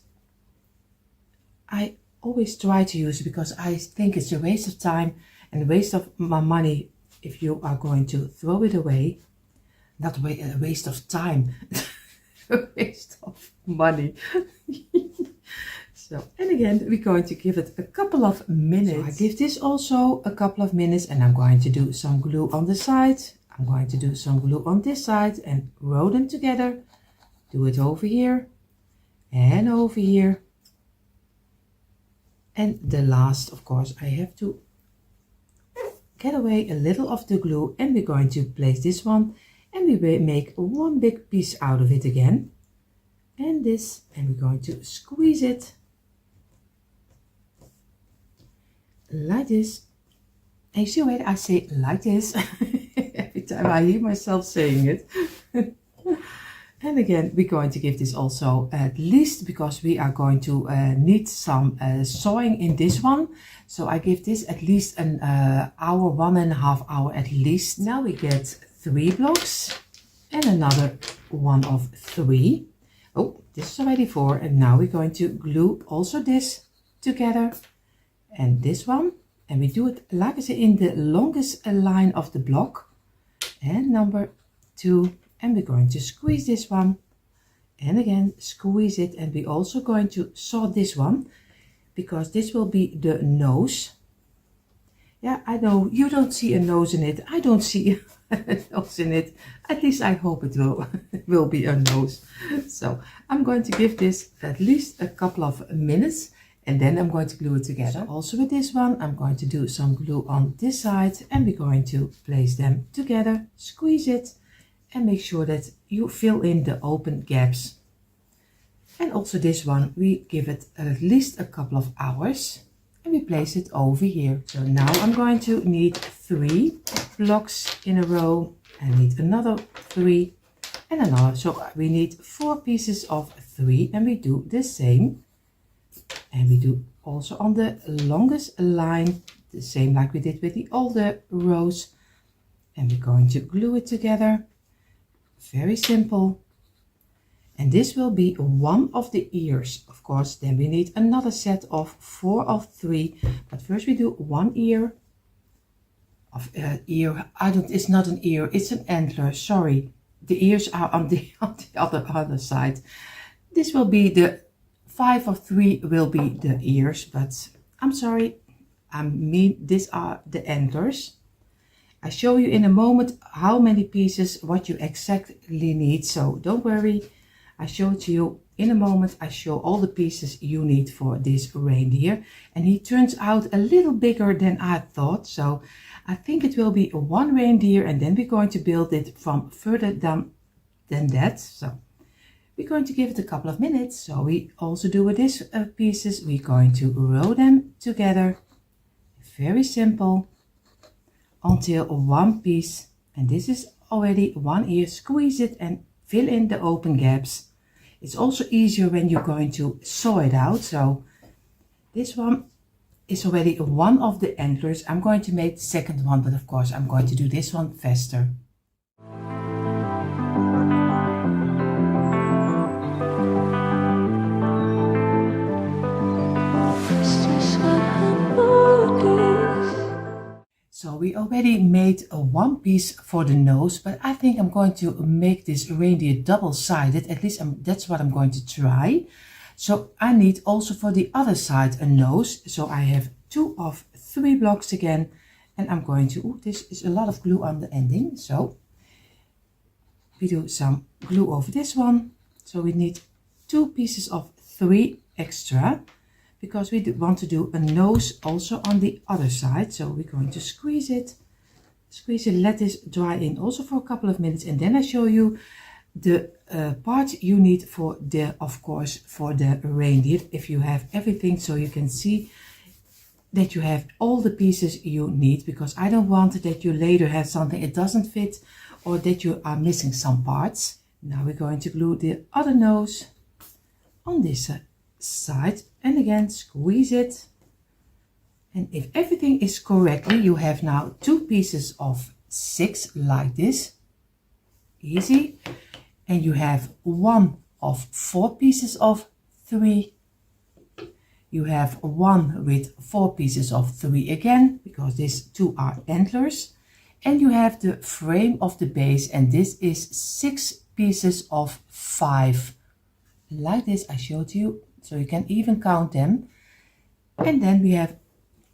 I always try to use it because I think it's a waste of time and a waste of my money if you are going to throw it away. Not a waste of time, a waste of money. So, and again, we're going to give it a couple of minutes. So I give this also a couple of minutes and I'm going to do some glue on the side. I'm going to do some glue on this side and roll them together. Do it over here and over here. And the last, of course, I have to get away a little of the glue and we're going to place this one and we will make one big piece out of it again. And this, and we're going to squeeze it like this. And you see why I say like this every time I hear myself saying it. And again, we're going to give this also at least because we are going to need some sewing in this one. So I give this at least an hour, 1.5 hours at least. Now we get 3 blocks and another one of 3. Oh, this is already 4. And now we're going to glue also this together and this one. And we do it like I say in the longest line of the block. And number 2. And we're going to squeeze this one and again squeeze it, and we're also going to sew this one because this will be the nose. Yeah, I know you don't see a nose in it. I don't see a nose in it. At least I hope it will be a nose. So I'm going to give this at least a couple of minutes and then I'm going to glue it together. So also with this one, I'm going to do some glue on this side and we're going to place them together, squeeze it, and make sure that you fill in the open gaps. And also this one, we give it at least a couple of hours and we place it over here. So now I'm going to need 3 blocks in a row. I need another 3 and another. So we need 4 pieces of 3 and we do the same. And we do also on the longest line, the same like we did with the older rows. And we're going to glue it together. Very simple. And this will be one of the ears. Of course, then we need another set of 4 of 3. But first we do 1 ear of ear. It's not an ear, it's an antler. Sorry, the ears are on the other side. This will be the 5 of 3 will be the ears, but I'm sorry. I mean, these are the antlers. I show you in a moment how many pieces, what you exactly need. So don't worry, I show it to you in a moment. I show all the pieces you need for this reindeer, and he turns out a little bigger than I thought. So I think it will be one reindeer, and then we're going to build it from further down than that. So we're going to give it a couple of minutes. So we also do with these pieces, we're going to row them together. Very simple, until one piece, and this is already one ear. Squeeze it and fill in the open gaps. It's also easier when you're going to sew it out. So this one is already one of the antlers. I'm going to make the second one, but of course I'm going to do this one faster. So we already made one piece for the nose, but I think I'm going to make this reindeer double-sided. At least that's what I'm going to try. So I need also for the other side a nose. So I have 2 of 3 blocks again, and I'm going to, oh, this is a lot of glue on the ending. So we do some glue over this one. So we need 2 pieces of 3 extra, because we want to do a nose also on the other side. So we're going to squeeze it, let this dry in also for a couple of minutes, and then I show you the part you need for the, of course, for the reindeer, if you have everything, so you can see that you have all the pieces you need, because I don't want that you later have something it doesn't fit, or that you are missing some parts. Now we're going to glue the other nose on this side, and again squeeze it, and if everything is correctly, you have now 2 pieces of 6 like this, easy, and you have 1 of 4 pieces of 3, you have 1 with 4 pieces of 3 again, because these 2 are antlers, and you have the frame of the base, and this is 6 pieces of 5 like this. I showed you, so you can even count them. And then we have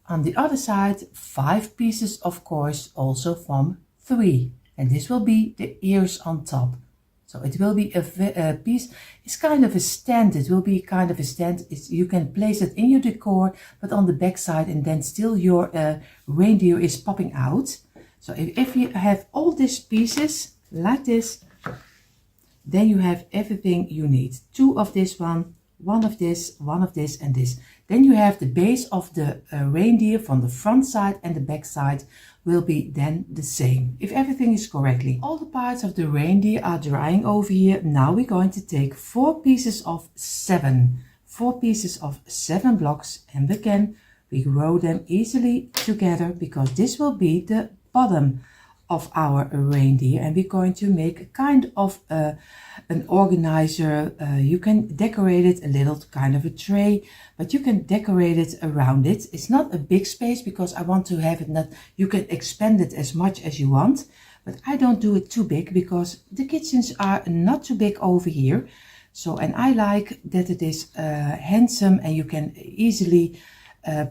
on the other side 5 pieces, of course, also from 3, and this will be the ears on top. So it will be a piece, it's kind of a stand, it will be kind of a stand. You can place it in your decor, but on the back side, and then still your reindeer is popping out. So if you have all these pieces like this, then you have everything you need. 2 of this one, 1 of this, 1 of this, and this. Then you have the base of the reindeer from the front side, and the back side will be then the same, if everything is correctly. All the parts of the reindeer are drying over here. Now we're going to take 4 pieces of 7. 4 pieces of 7 blocks, and again we row them easily together, because this will be the bottom of our reindeer, and we're going to make kind of an organizer. You can decorate it a little, kind of a tray, but you can decorate it around it. It's not a big space, because I want to have it not, you can expand it as much as you want, but I don't do it too big, because the kitchens are not too big over here. So, and I like that it is handsome, and you can easily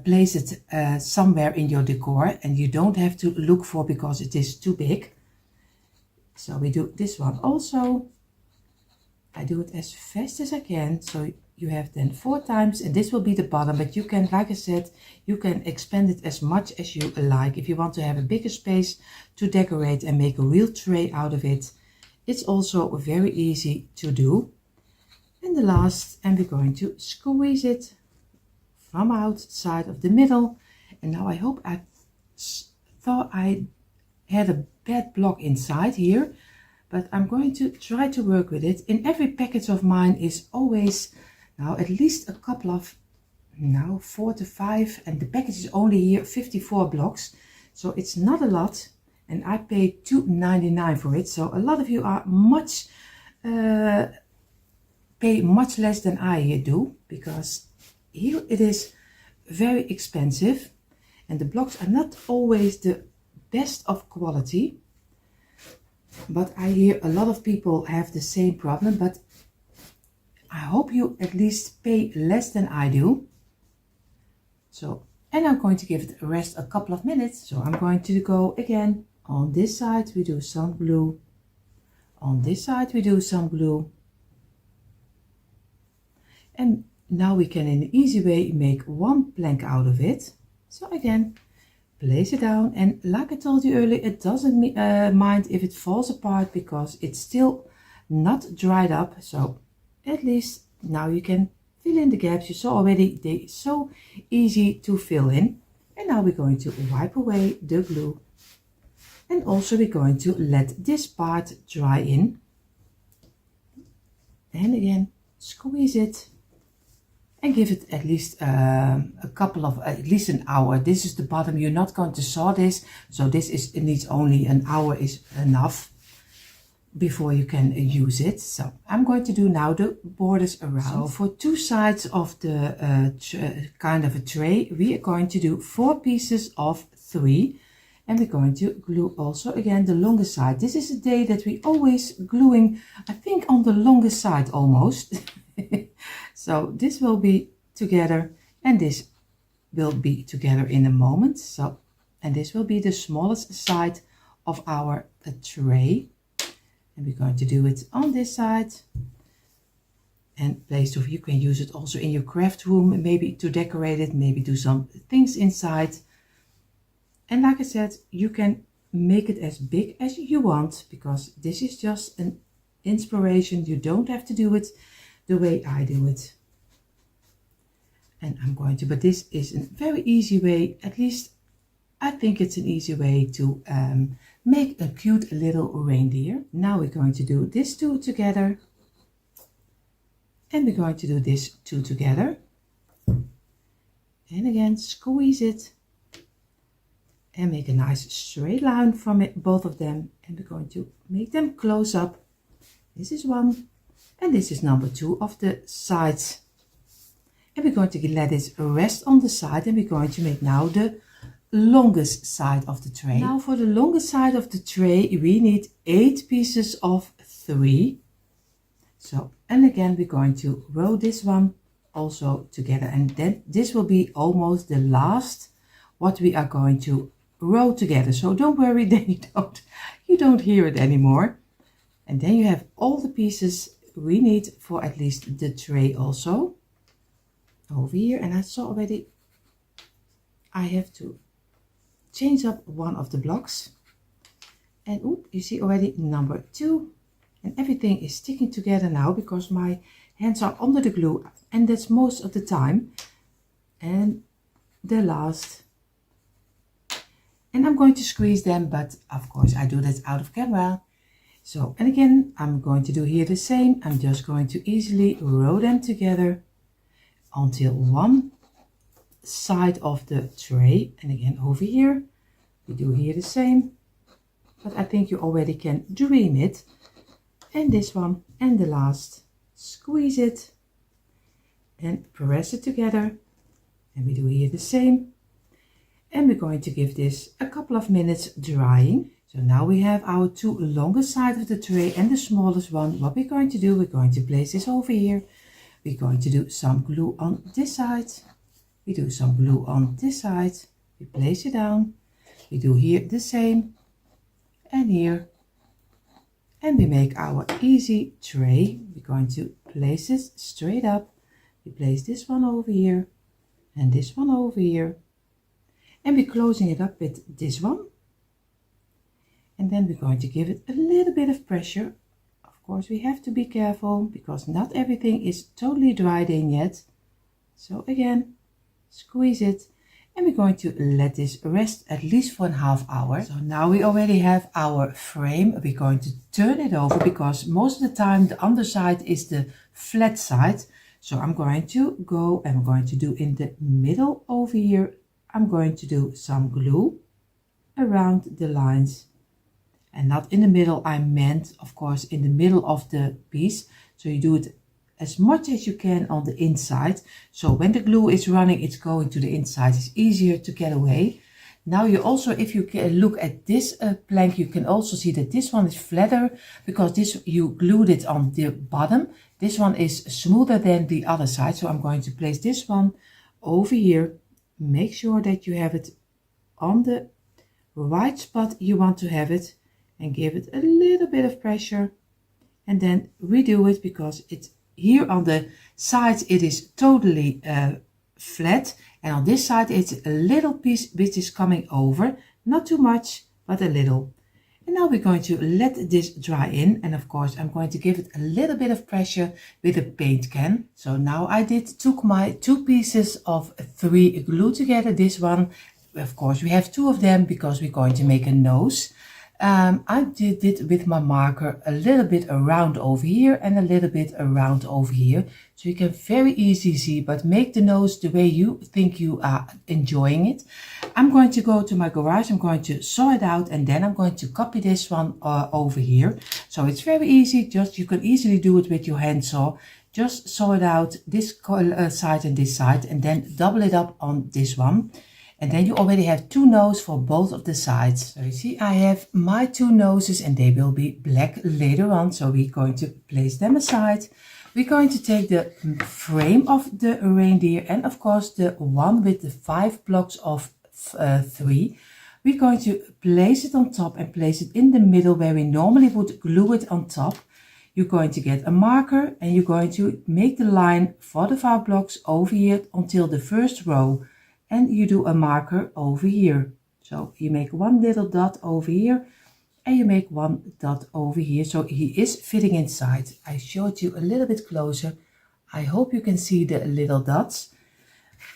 place it somewhere in your decor, and you don't have to look for, because it is too big. So we do this one also. I do it as fast as I can. So you have then 4 times, and this will be the bottom, but you can, like I said, you can expand it as much as you like. If you want to have a bigger space to decorate and make a real tray out of it, it's also very easy to do. And the last, and we're going to squeeze it from outside of the middle. And now I hope, I thought I had a bad block inside here, but I'm going to try to work with it. In every package of mine is always now at least a couple of, now 4 to 5, and the package is only here 54 blocks, so it's not a lot, and I paid $2.99 for it. So a lot of you are much pay much less than I do, because here it is very expensive, and the blocks are not always the best of quality, but I hear a lot of people have the same problem. But I hope you at least pay less than I do. So, and I'm going to give it a rest a couple of minutes. So I'm going to go again. On this side we do some glue, on this side we do some glue, And now we can in an easy way make one plank out of it. So again, place it down, and like I told you earlier, it doesn't mind if it falls apart because it's still not dried up. So at least now you can fill in the gaps. You saw already they're so easy to fill in. And now we're going to wipe away the glue. And also we're going to let this part dry in. And again, squeeze it and give it at least at least an hour. This is the bottom. You're not going to saw this, so it needs only an hour is enough before you can use it. So I'm going to do now the borders around. So for two sides of the kind of a tray, we are going to do 4 pieces of 3. And we're going to glue also again the longest side. This is a day that we always gluing, I think, on the longest side almost. So this will be together and this will be together in a moment. So, and this will be the smallest side of our tray. And we're going to do it on this side. And place of, you can use it also in your craft room, maybe to decorate it, maybe do some things inside. And like I said, you can make it as big as you want, because this is just an inspiration. You don't have to do it the way I do it. And I'm going to, but this is a very easy way, at least I think it's an easy way to make a cute little reindeer. Now we're going to do this 2 together. And we're going to do this 2 together. And again, squeeze it. And make a nice straight line from it, both of them. And we're going to make them close up. This is 1. And this is number 2 of the sides. And we're going to let this rest on the side. And we're going to make now the longest side of the tray. Now for the longest side of the tray, we need 8 pieces of 3. So, and again, we're going to row this one also together. And then this will be almost the last what we are going to row together. So don't worry, then you don't hear it anymore. And then you have all the pieces we need for at least the tray also over here. And I saw already I have to change up one of the blocks. And oop, you see already number 2. And everything is sticking together now because my hands are under the glue, and that's most of the time. And the last. And I'm going to squeeze them, but of course I do that out of camera. So, and again, I'm going to do here the same. I'm just going to easily row them together until one side of the tray. And again, over here, we do here the same. But I think you already can dream it. And this one, and the last, squeeze it and press it together. And we do here the same. And we're going to give this a couple of minutes drying. So now we have our 2 longest sides of the tray and the smallest one. What we're going to do, we're going to place this over here. We're going to do some glue on this side. We do some glue on this side. We place it down. We do here the same. And here. And we make our easy tray. We're going to place this straight up. We place this one over here. And this one over here. And we're closing it up with this one. And then we're going to give it a little bit of pressure. Of course, we have to be careful because not everything is totally dried in yet. So again, squeeze it. And we're going to let this rest at least for a half hour. So now we already have our frame. We're going to turn it over because most of the time the underside is the flat side. So I'm going to go and I'm going to do in the middle over here. I'm going to do some glue around the lines, and not in the middle. I meant, of course, in the middle of the piece. So you do it as much as you can on the inside. So when the glue is running, it's going to the inside. It's easier to get away. Now you also, if you can look at this plank, you can also see that this one is flatter because this you glued it on the bottom. This one is smoother than the other side. So I'm going to place this one over here. Make sure that you have it on the right spot you want to have it, and give it a little bit of pressure, and then redo it because it's here on the sides it is totally flat, and on this side it's a little piece which is coming over, not too much but a little. And now we're going to let this dry in, and of course I'm going to give it a little bit of pressure with a paint can. So now I took my 2 pieces of 3 glue together. This one, of course we have 2 of them because we're going to make a nose. I did it with my marker a little bit around over here and a little bit around over here, so you can very easily see, but make the nose the way you think you are enjoying it. I'm going to go to my garage, I'm going to saw it out, and then I'm going to copy this one over here. So it's very easy, just you can easily do it with your hand saw. Just saw it out this side and this side, and then double it up on this one. And then you already have 2 noses for both of the sides. So you see I have my 2 noses and they will be black later on. So we're going to place them aside. We're going to take the frame of the reindeer and of course the one with the 5 blocks of 3. We're going to place it on top and place it in the middle where we normally would glue it on top. You're going to get a marker and you're going to make the line for the 5 blocks over here until the first row. And you do a marker over here. So you make 1 little dot over here and you make 1 dot over here. So he is fitting inside. I showed you a little bit closer. I hope you can see the little dots.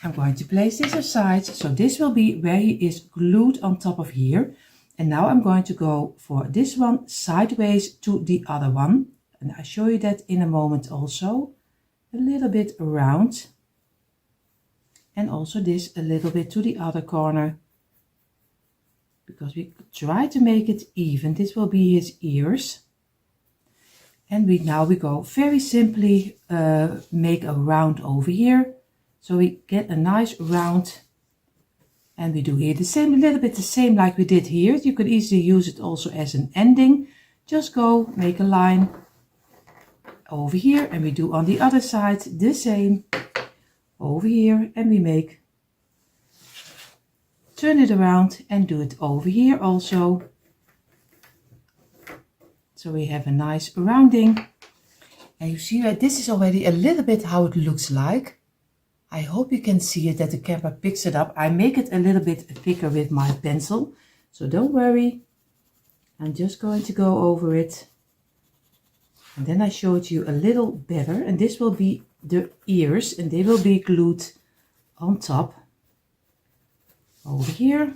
I'm going to place this aside. So this will be where he is glued on top of here. And now I'm going to go for this one sideways to the other one. And I'll show you that in a moment also. A little bit around. And also this a little bit to the other corner, because we try to make it even. This will be his ears. And now we go very simply make a round over here. So we get a nice round, and we do here the same, a little bit the same like we did here. You could easily use it also as an ending. Just go make a line over here, and we do on the other side the same. Over here, and we turn it around and do it over here also. So we have a nice rounding, and you see that this is already a little bit how it looks like. I hope you can see it, that the camera picks it up. I make it a little bit thicker with my pencil, so don't worry. I'm just going to go over it, and then I showed you a little better, and this will be the ears, and they will be glued on top over here.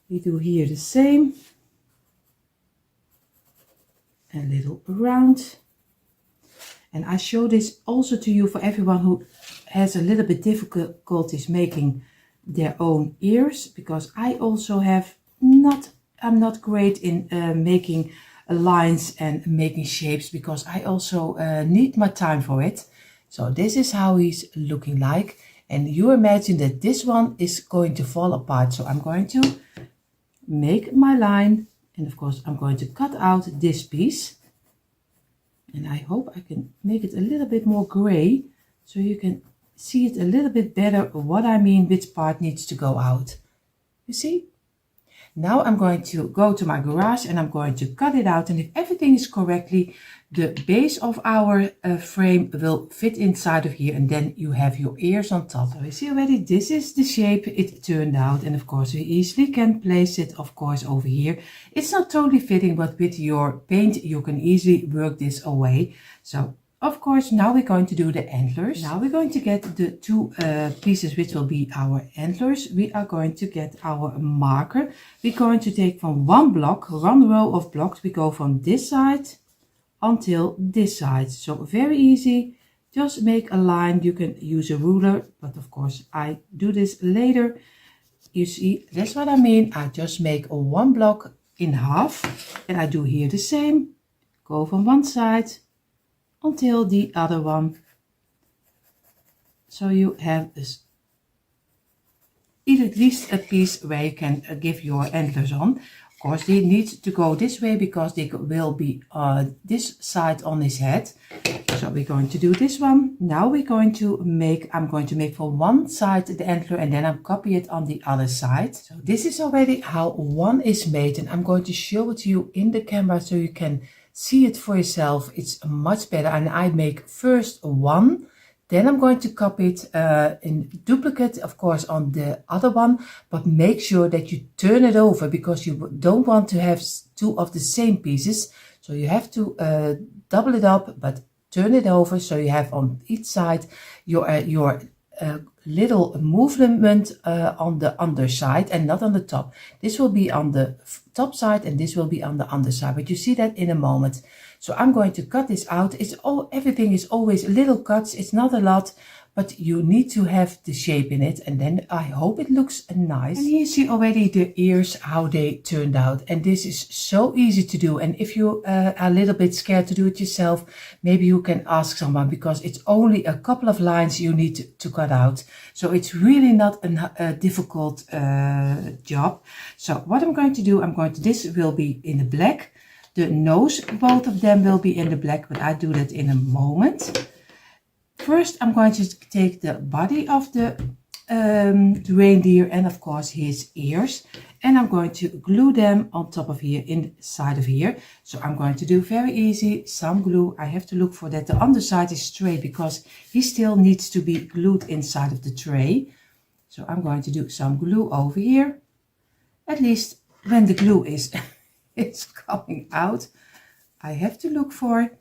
We do here the same, a little round, and I show this also to you for everyone who has a little bit difficulties making their own ears, because I also I'm not great in making lines and making shapes, because I also need my time for it. So this is how he's looking like, and you imagine that this one is going to fall apart. So I'm going to make my line, and of course I'm going to cut out this piece, and I hope I can make it a little bit more gray so you can see it a little bit better what I mean, which part needs to go out. You see? Now I'm going to go to my garage and I'm going to cut it out, and if everything is correctly, the base of our frame will fit inside of here, and then you have your ears on top. So you see already, this is the shape it turned out, and of course you easily can place it of course over here. It's not totally fitting, but with your paint you can easily work this away. So of course, now we're going to do the antlers. Now we're going to get the 2 pieces which will be our antlers. We are going to get our marker. We're going to take from one row of blocks. We go from this side until this side. So very easy. Just make a line. You can use a ruler, but of course I do this later. You see, that's what I mean. I just make one block in half, and I do here the same. Go from one side until the other one. So you have this, at least a piece where you can give your antlers on. Of course they need to go this way because they will be this side on his head. So we're going to do this one. Now we're going to make, I'm going to make for one side the antler, and then I'll copy it on the other side. So this is already how one is made, and I'm going to show it to you in the camera so you can see it for yourself. It's much better. And I make first one, then I'm going to copy it in duplicate, of course, on the other one, but make sure that you turn it over because you don't want to have two of the same pieces. So you have to double it up, but turn it over so you have on each side your little movement on the underside and not on the top. This will be on the top side and this will be on the underside, but you see that in a moment. So I'm going to cut this out. Everything is always little cuts. It's not a lot, but you need to have the shape in it, and then I hope it looks nice. And here you see already the ears, how they turned out, and this is so easy to do. And if you are a little bit scared to do it yourself, maybe you can ask someone, because it's only a couple of lines you need to cut out. So it's really not a difficult job. So what I'm going to do, this will be in the black. The nose, both of them will be in the black, but I do that in a moment. First, I'm going to take the body of the reindeer and of course his ears, and I'm going to glue them on top of here, inside of here. So I'm going to do very easy, some glue. I have to look for that the underside is straight because he still needs to be glued inside of the tray. So I'm going to do some glue over here, at least when the glue is coming out. I have to look for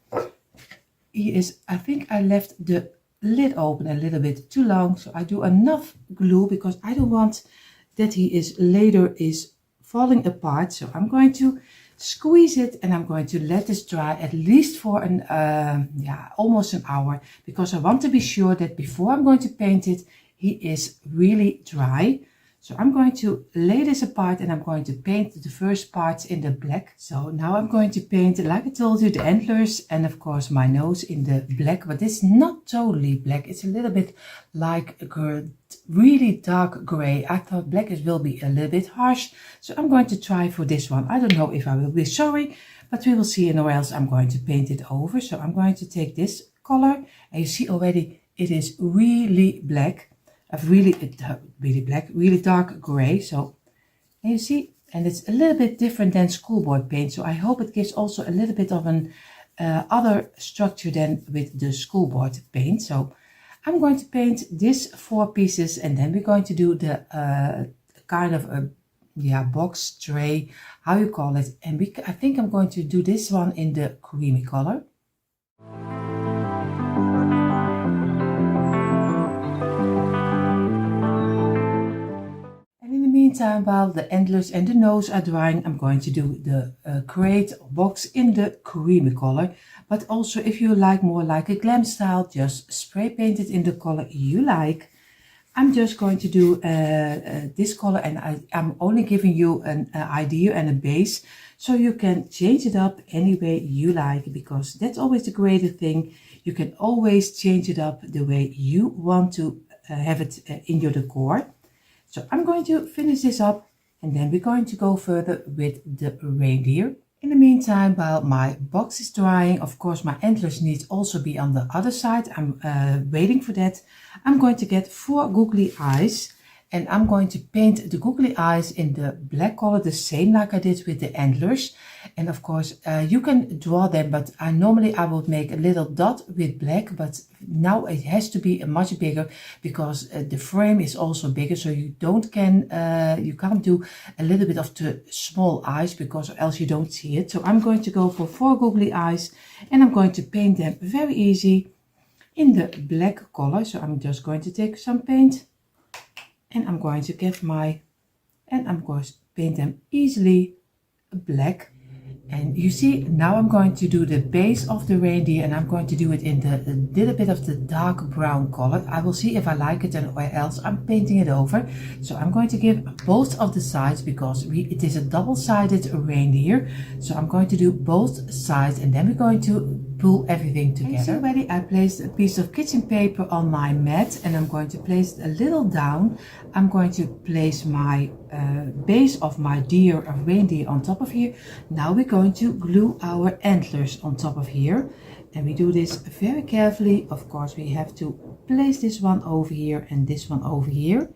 I think I left the lid open a little bit too long, so I do enough glue because I don't want that he is later falling apart. So I'm going to squeeze it and I'm going to let this dry at least for almost an hour, because I want to be sure that before I'm going to paint it, he is really dry. So I'm going to lay this apart and I'm going to paint the first parts in the black. So now I'm going to paint, like I told you, the antlers and of course my nose in the black, but it's not totally black. It's a little bit like a really dark gray. I thought black will be a little bit harsh. So I'm going to try for this one. I don't know if I will be sorry, but we will see, and or else I'm going to paint it over. So I'm going to take this color and you see already it is really black. Really black, really dark gray. So, and you see, and it's a little bit different than schoolboy paint. So I hope it gives also a little bit of an other structure than with the schoolboard paint. So I'm going to paint this 4 pieces, and then we're going to do the kind of a box tray, how you call it. And I think I'm going to do this one in the creamy color. Meantime, while the antlers and the nose are drying, I'm going to do the crate box in the creamy color. But also, if you like more like a glam style, just spray paint it in the color you like. I'm just going to do this color, and I'm only giving you an idea and a base, so you can change it up any way you like, because that's always the greater thing. You can always change it up the way you want to have it in your decor. So I'm going to finish this up, and then we're going to go further with the reindeer. In the meantime, while my box is drying, of course my antlers need to also be on the other side. I'm waiting for that. I'm going to get 4 googly eyes, and I'm going to paint the googly eyes in the black color, the same like I did with the antlers. And of course you can draw them, but normally I would make a little dot with black, but now it has to be much bigger because the frame is also bigger, so you can't do a little bit of the small eyes, because else you don't see it. So I'm going to go for 4 googly eyes, and I'm going to paint them very easy in the black color. So I'm just going to take some paint, and I'm going to get and I'm going to paint them easily black. And you see, now I'm going to do the base of the reindeer, and I'm going to do it in the little bit of the dark brown color. I will see if I like it, and or else I'm painting it over. So I'm going to give both of the sides, because it is a double-sided reindeer. So I'm going to do both sides, and then we're going to pull everything together. Already I placed a piece of kitchen paper on my mat, and I'm going to place it a little down. I'm going to place my base of my reindeer on top of here. Now we're going to glue our antlers on top of here, and we do this very carefully. Of course we have to place this one over here and this one over here,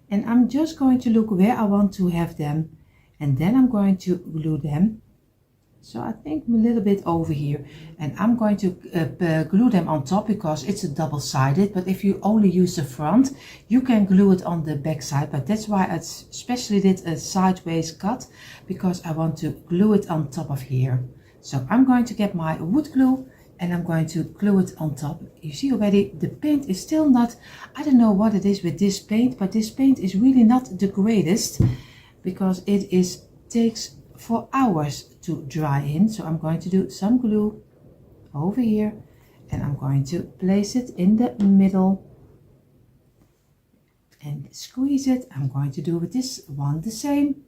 and I'm just going to look where I want to have them, and then I'm going to glue them So I think a little bit over here, and I'm going to glue them on top because it's a double-sided, but if you only use the front, you can glue it on the back side, but that's why I especially did a sideways cut, because I want to glue it on top of here. So I'm going to get my wood glue and I'm going to glue it on top. You see already the paint is still not, I don't know what it is with this paint, but this paint is really not the greatest because it takes for hours to dry in. So I'm going to do some glue over here and I'm going to place it in the middle and squeeze it. I'm going to do with this one the same.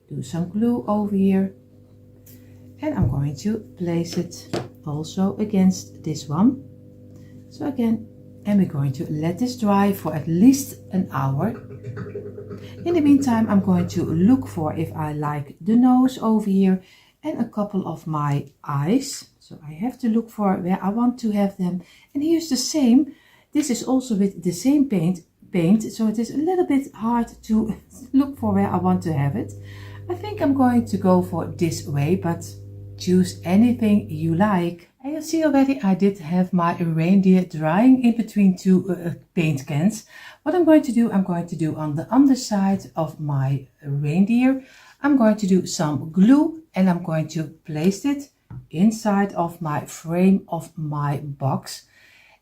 Do some glue over here and I'm going to place it also against this one. So again, and we're going to let this dry for at least an hour. In the meantime, I'm going to look for if I like the nose over here and a couple of my eyes. So I have to look for where I want to have them. And here's the same. This is also with the same paint. So it is a little bit hard to look for where I want to have it. I think I'm going to go for this way, but choose anything you like. And you see already I did have my reindeer drying in between two paint cans. What I'm going to do on the underside of my reindeer, I'm going to do some glue and I'm going to place it inside of my frame of my box.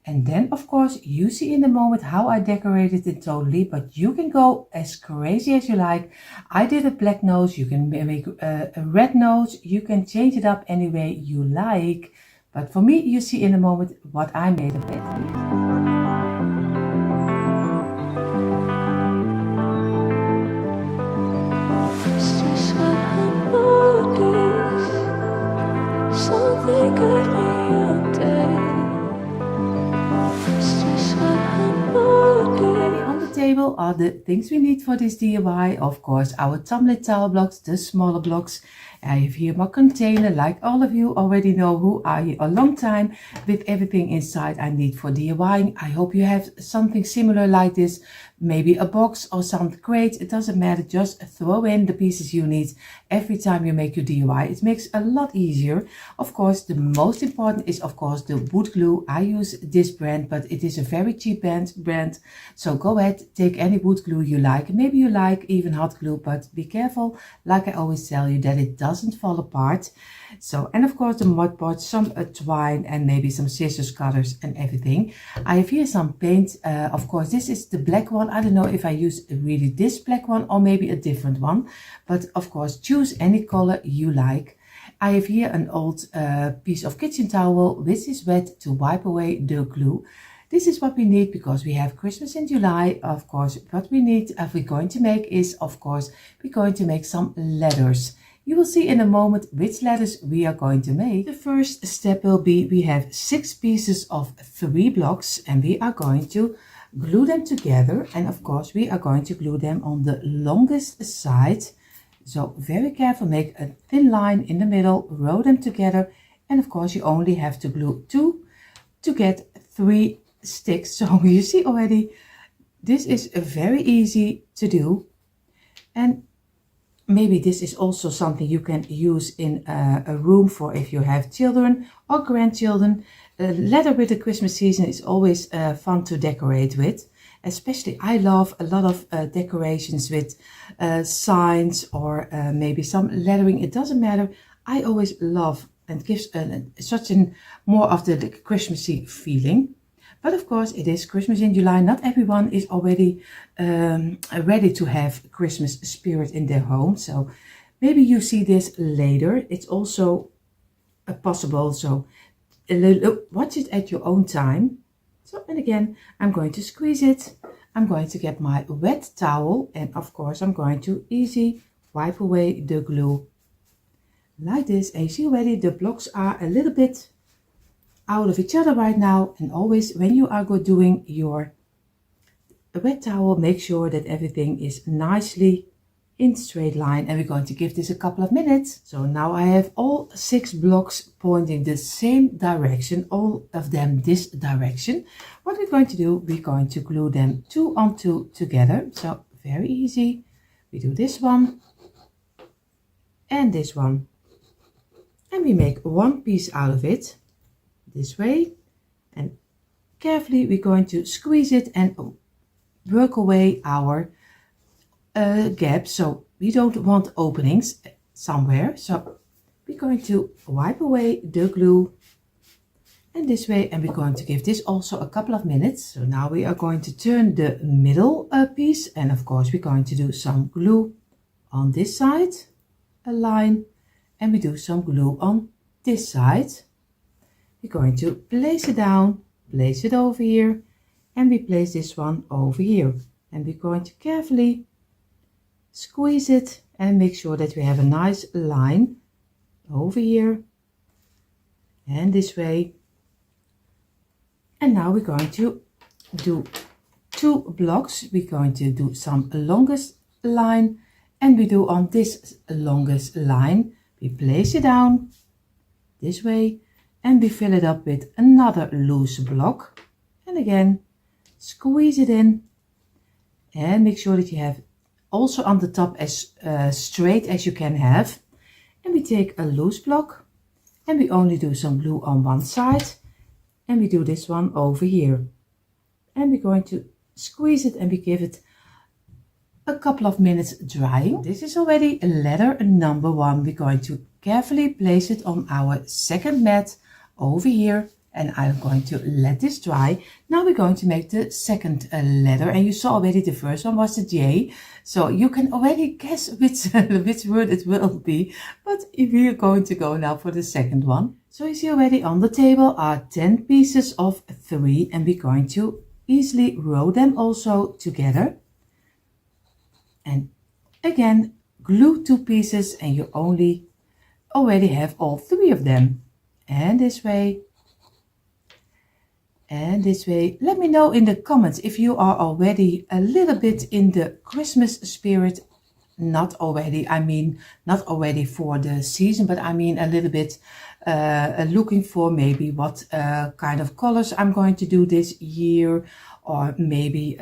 And then of course you see in the moment how I decorated it totally, but you can go as crazy as you like. I did a black nose, you can make a red nose, you can change it up any way you like. But for me, you see in a moment what I made of it. Table are the things we need for this DIY. Of course, our tumbling tile blocks, the smaller blocks. I have here my container, like all of you already know who are here a long time, with everything inside I need for DIYing. I hope you have something similar like this, maybe a box or some crate. It doesn't matter, just throw in the pieces you need every time you make your DIY. It makes a lot easier. Of course, the most important is of course the wood glue. I use this brand, but it is a very cheap brand. So go ahead, take any wood glue you like. Maybe you like even hot glue, but be careful, like I always tell you, that it doesn't fall apart. So, and of course the mud pots, some twine and maybe some scissors, cutters and everything. I have here some paint. Of course this is the black one. I don't know if I use really this black one or maybe a different one, but of course choose any color you like. I have here an old piece of kitchen towel which is wet to wipe away the glue. This is what we need because we have Christmas in July. Of course, what we need, if we're going to make is, of course, we're going to make some letters. You will see in a moment which letters we are going to make. The first step will be, we have 6 pieces of 3 blocks and we are going to glue them together. And of course, we are going to glue them on the longest side. So very careful, make a thin line in the middle, row them together. And of course, you only have to glue 2 to get 3 sticks. So you see already, this is very easy to do. And maybe this is also something you can use in a room for if you have children or grandchildren. A letter with the Christmas season is always fun to decorate with. Especially I love a lot of decorations with signs or maybe some lettering. It doesn't matter. I always love and gives such a more of the Christmassy feeling. But of course, it is Christmas in July. Not everyone is already ready to have Christmas spirit in their home. So maybe you see this later. It's also possible. So watch it at your own time. So, and again, I'm going to squeeze it. I'm going to get my wet towel. And of course, I'm going to easy wipe away the glue. Like this. And you see already the blocks are a little bit out of each other right now. And always when you are doing your wet towel, make sure that everything is nicely in straight line, and we're going to give this a couple of minutes. So now I have all 6 blocks pointing the same direction, all of them this direction. What we're going to do, we're going to glue them 2 on 2 together. So very easy. We do this one and this one. and we make one piece out of it this way, and carefully we're going to squeeze it and work away our gap, so we don't want openings somewhere. So we're going to wipe away the glue and this way, and we're going to give this also a couple of minutes. So now we are going to turn the middle piece, and of course we're going to do some glue on this side, a line, and we do some glue on this side. We're going to place it down, place it over here, and we place this one over here, and we're going to carefully squeeze it and make sure that we have a nice line over here and this way. And now we're going to do 2 blocks. We're going to do some longest line, and we do on this longest line, we place it down this way, and we fill it up with another loose block, and again squeeze it in, and make sure that you have also on the top as straight as you can have. And we take a loose block, and we only do some glue on one side, and we do this one over here, and we're going to squeeze it, and we give it a couple of minutes drying. This is already letter number 1. We're going to carefully place it on our second mat over here, and I'm going to let this dry. Now we're going to make the second letter, and you saw already the first one was the J, so you can already guess which word it will be, but we are going to go now for the second one. So you see already on the table are 10 pieces of 3, and we're going to easily row them also together, and again glue 2 pieces, and you already have all 3 of them, and this way. And this way. Let me know in the comments if you are already a little bit in the Christmas spirit. Not already, I mean not already for the season, but I mean a little bit looking for maybe what kind of colors I'm going to do this year, or maybe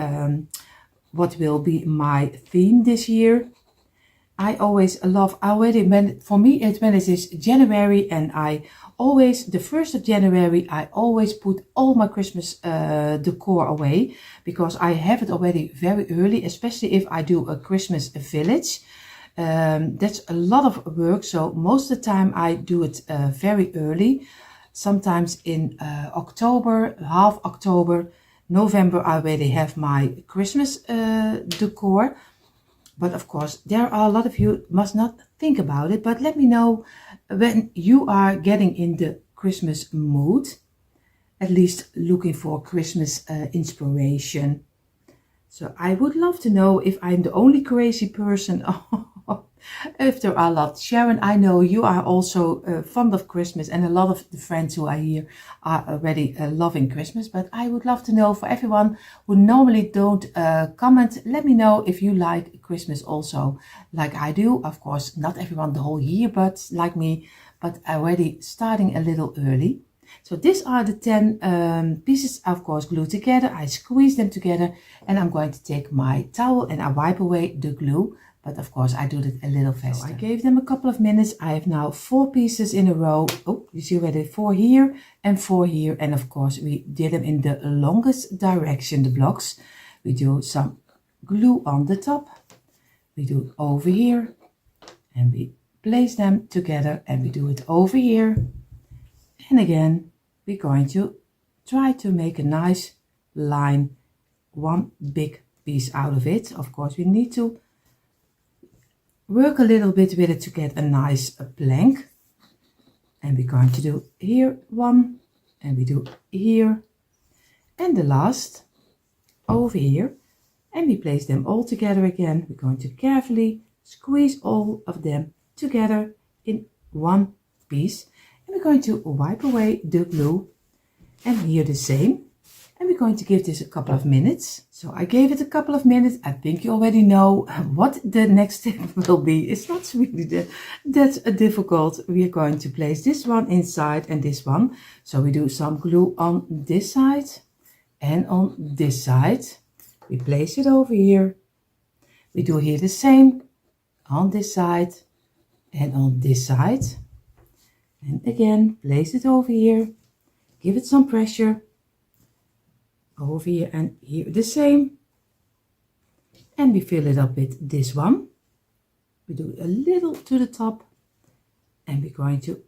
what will be my theme this year. I always love already when it is January, and I always, the 1st of January, I always put all my Christmas decor away, because I have it already very early, especially if I do a Christmas village. That's a lot of work, so most of the time I do it very early. Sometimes in October, half October, November, I already have my Christmas decor. But of course, there are a lot of you must not think about it, but let me know when you are getting in the Christmas mood, at least looking for Christmas inspiration. So I would love to know if I'm the only crazy person, if there are a lot. Sharon, I know you are also fond of Christmas, and a lot of the friends who are here are already loving Christmas. But I would love to know, for everyone who normally don't comment, let me know if you like Christmas also, like I do. Of course, not everyone the whole year, but like me, but already starting a little early. So these are the 10 pieces, of course, glued together. I squeeze them together, and I'm going to take my towel and I wipe away the glue. But of course, I do it a little faster. So I gave them a couple of minutes. I have now 4 pieces in a row. Oh, you see already 4 here and 4 here. And of course, we did them in the longest direction, the blocks. We do some glue on the top. We do it over here, and we place them together, and we do it over here. And again, we're going to try to make a nice line, one big piece out of it. Of course, we need to work a little bit with it to get a nice plank. And we're going to do here 1, and we do here, and the last over here, and we place them all together again. We're going to carefully squeeze all of them together in one piece, and we're going to wipe away the glue, and here the same. And we're going to give this a couple of minutes. So I gave it a couple of minutes. I think you already know what the next step will be. It's not really that difficult. We are going to place this one inside and this one. So we do some glue on this side and on this side. We place it over here. We do here the same on this side and on this side. And again, place it over here, give it some pressure, over here and here the same. And we fill it up with this one. We do a little to the top, and we're going to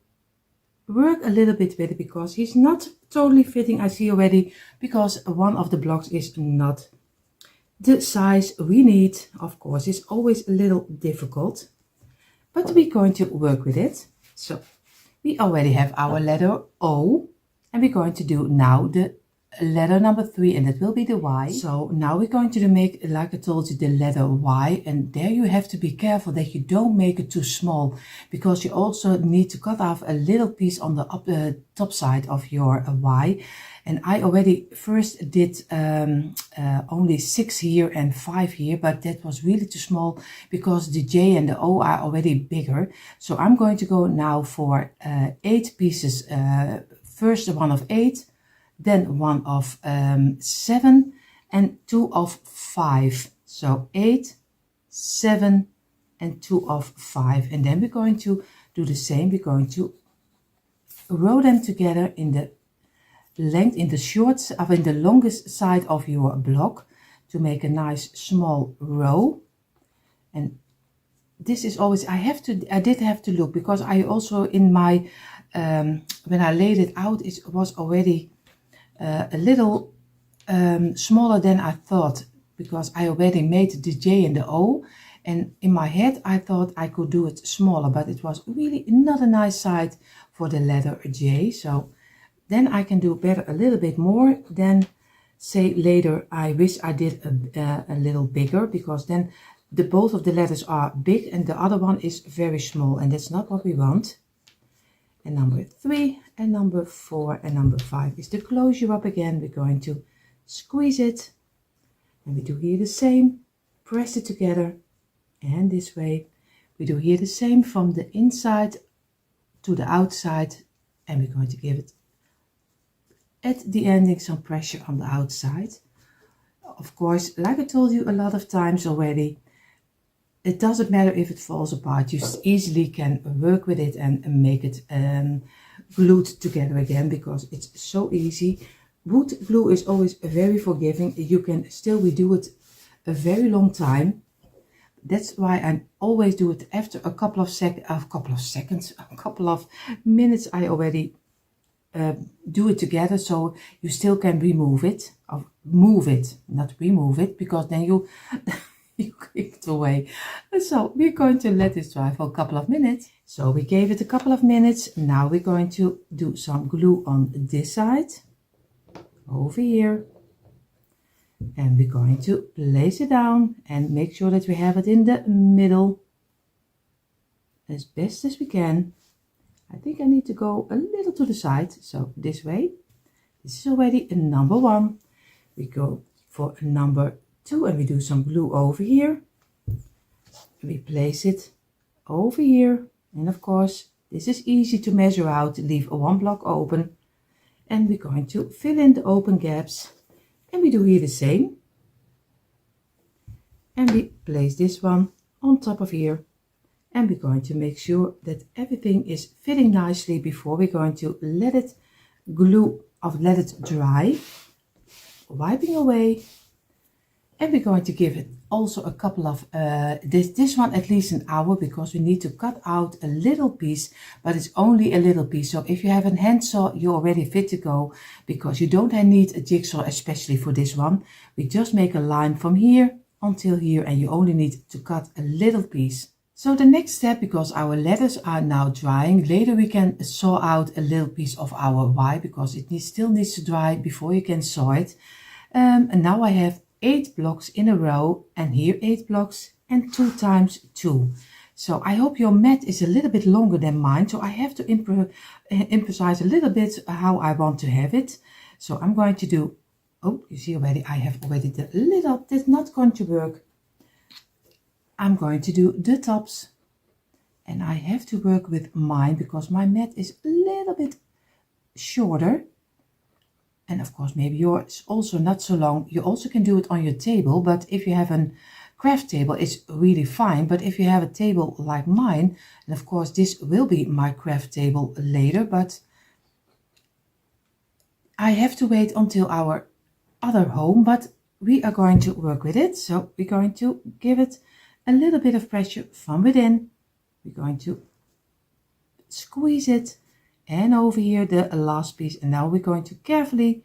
work a little bit with it because he's not totally fitting, I see already, because one of the blocks is not the size we need. Of course, it's always a little difficult, but we're going to work with it. So we already have our letter O, and we're going to do now the letter number 3, and that will be the Y. So now we're going to make, like I told you, the letter Y, and there you have to be careful that you don't make it too small, because you also need to cut off a little piece on the top side of your Y. And I already first did only 6 here and 5 here, but that was really too small because the J and the O are already bigger. So I'm going to go now for 8 pieces. First one of 8, then one of 7, and 2 of 5. So 8, 7, and 2 of 5. And then we're going to do the same. We're going to row them together in the length, in the short, or in the longest side of your block, to make a nice small row. And this is always, I did have to look, because I also in my when I laid it out, it was already a little smaller than I thought, because I already made the J and the O, and in my head I thought I could do it smaller, but it was really not a nice side for the letter J. So then I can do better a little bit more, then say later I wish I did a little bigger, because then both of the letters are big and the other one is very small, and that's not what we want. And number 3 and number 4 and number 5 is the closure up again. We're going to squeeze it, and we do here the same, press it together, and this way we do here the same from the inside to the outside, and we're going to give it at the ending some pressure on the outside. Of course, like I told you a lot of times already, it doesn't matter if it falls apart. You easily can work with it and make it glued together again, because it's so easy. Wood glue is always very forgiving. You can still redo it a very long time. That's why I always do it after a couple of minutes. I already do it together, so you still can remove it, or move it, not remove it, because then you you kick it away. So we're going to let this dry for a couple of minutes. So we gave it a couple of minutes. Now we're going to do some glue on this side, over here, and we're going to place it down and make sure that we have it in the middle as best as we can. I think I need to go a little to the side, so this way. This is already a number 1. We go for a number 2, and we do some glue over here. We place it over here, and of course this is easy to measure out. Leave one block open, and we're going to fill in the open gaps, and we do here the same, and we place this one on top of here, and we're going to make sure that everything is fitting nicely before we're going to let it let it dry, wiping away. And we're going to give it also a couple of, this one at least an hour, because we need to cut out a little piece, but it's only a little piece. So if you have a handsaw, you're already fit to go, because you don't need a jigsaw especially for this one. We just make a line from here until here, and you only need to cut a little piece. So the next step, because our letters are now drying, later we can saw out a little piece of our Y, because it still needs to dry before you can saw it. And now I have 8 blocks in a row, and here 8 blocks, and 2 times 2. So I hope your mat is a little bit longer than mine, so I have to improvise a little bit how I want to have it. So I'm going to do, oh, you see already, I have already the lid up. That's not going to work. I'm going to do the tops, and I have to work with mine because my mat is a little bit shorter. And of course, maybe yours also not so long. You also can do it on your table, but if you have a craft table is really fine, but if you have a table like mine, and of course this will be my craft table later, but I have to wait until our other home, but we are going to work with it. So we're going to give it a little bit of pressure from within. We're going to squeeze it, and over here the last piece, and now we're going to carefully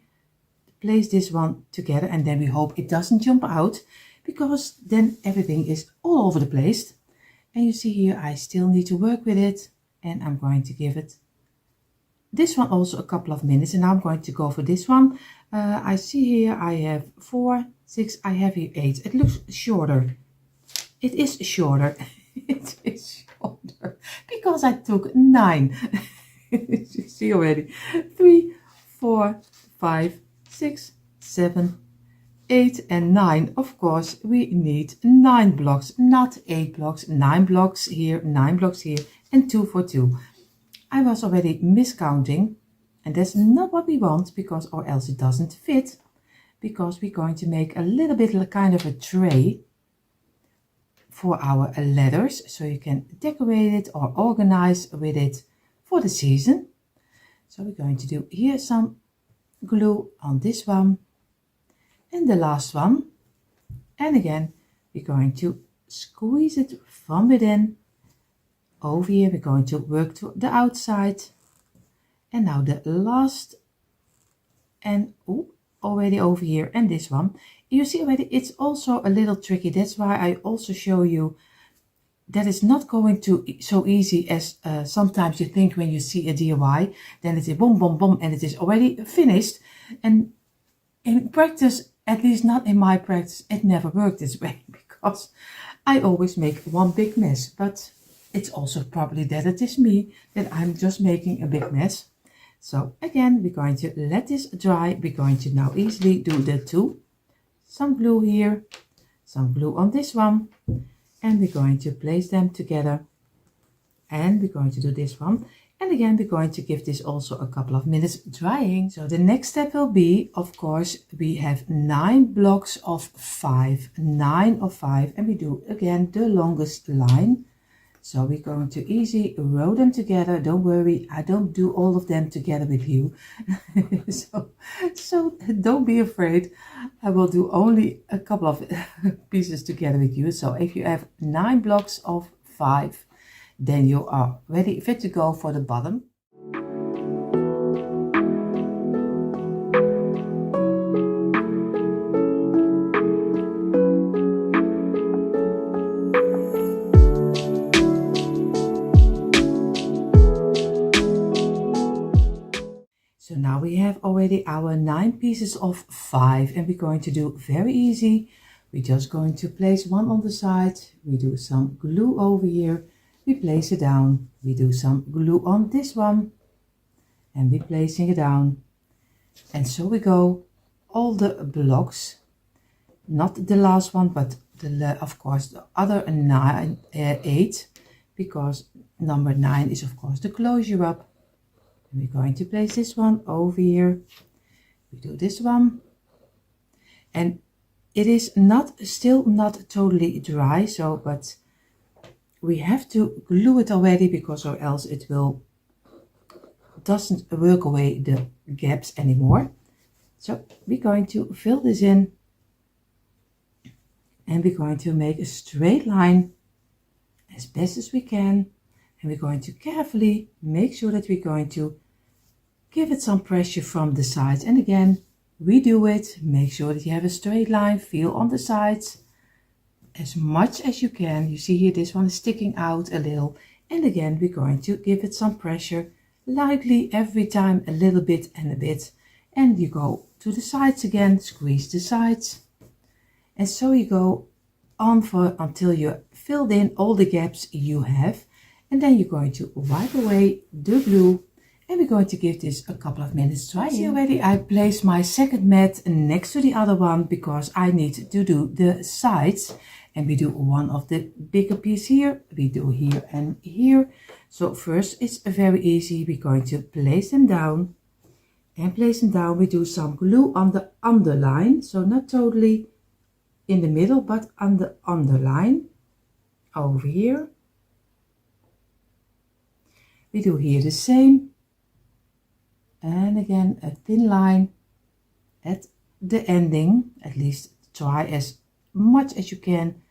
place this one together, and then we hope it doesn't jump out, because then everything is all over the place. And you see here I still need to work with it, and I'm going to give it this one also a couple of minutes, and now I'm going to go for this one. I see here I have 4, 6, I have here 8. It looks shorter. It is shorter. It is shorter because I took 9. You see already. 3, 4, 5, 6, 7, 8 and 9. Of course we need 9 blocks, not 8 blocks. 9 blocks here, 9 blocks here, and 2 for 2. I was already miscounting, and that's not what we want, because or else it doesn't fit, because we're going to make a little bit kind of a tray for our ladders, so you can decorate it or organize with it for the season. So we're going to do here some glue on this one and the last one, and again we're going to squeeze it from within. Over here we're going to work to the outside, and now the last, and already over here, and this one. You see already it's also a little tricky. That's why I also show you that it's not going to so easy as sometimes you think when you see a DIY. Then it is boom boom boom and it is already finished, and in practice, at least not in my practice, it never worked this way, because I always make one big mess. But it's also probably that it is me, that I'm just making a big mess. So again, we're going to let this dry. We're going to now easily do the 2. Some glue here, some glue on this one, and we're going to place them together. And we're going to do this one. And again, we're going to give this also a couple of minutes drying. So the next step will be, of course, we have 9 blocks of 5, 9 of 5, and we do again the longest line. So we're going to easily row them together. Don't worry, I don't do all of them together with you. so don't be afraid. I will do only a couple of pieces together with you. So if you have 9 blocks of 5, then you are ready, fit to go for the bottom. So now we have already our 9 pieces of 5, and we're going to do very easy. We're just going to place one on the side. We do some glue over here. We place it down. We do some glue on this one, and we're placing it down. And so we go all the blocks, not the last one, but of course the other 8, because number 9 is of course the closure up. And we're going to place this one over here. We do this one, and it is still not totally dry, so but we have to glue it already, because or else it doesn't work away the gaps anymore. So we're going to fill this in, and we're going to make a straight line as best as we can. And we're going to carefully make sure that we're going to give it some pressure from the sides. And again, we do it. Make sure that you have a straight line. Feel on the sides as much as you can. You see here, this one is sticking out a little. And again, we're going to give it some pressure, lightly every time, a little bit and a bit. And you go to the sides again, squeeze the sides. And so you go on until you filled in all the gaps you have. And then you're going to wipe away the glue, and we're going to give this a couple of minutes drying. See already, I placed my second mat next to the other one, because I need to do the sides. And we do one of the bigger piece here, we do here and here. So first it's very easy. We're going to place them down, and place them down. We do some glue on the underline, so not totally in the middle, but on the underline over here. We do here the same, and again a thin line at the ending, at least try as much as you can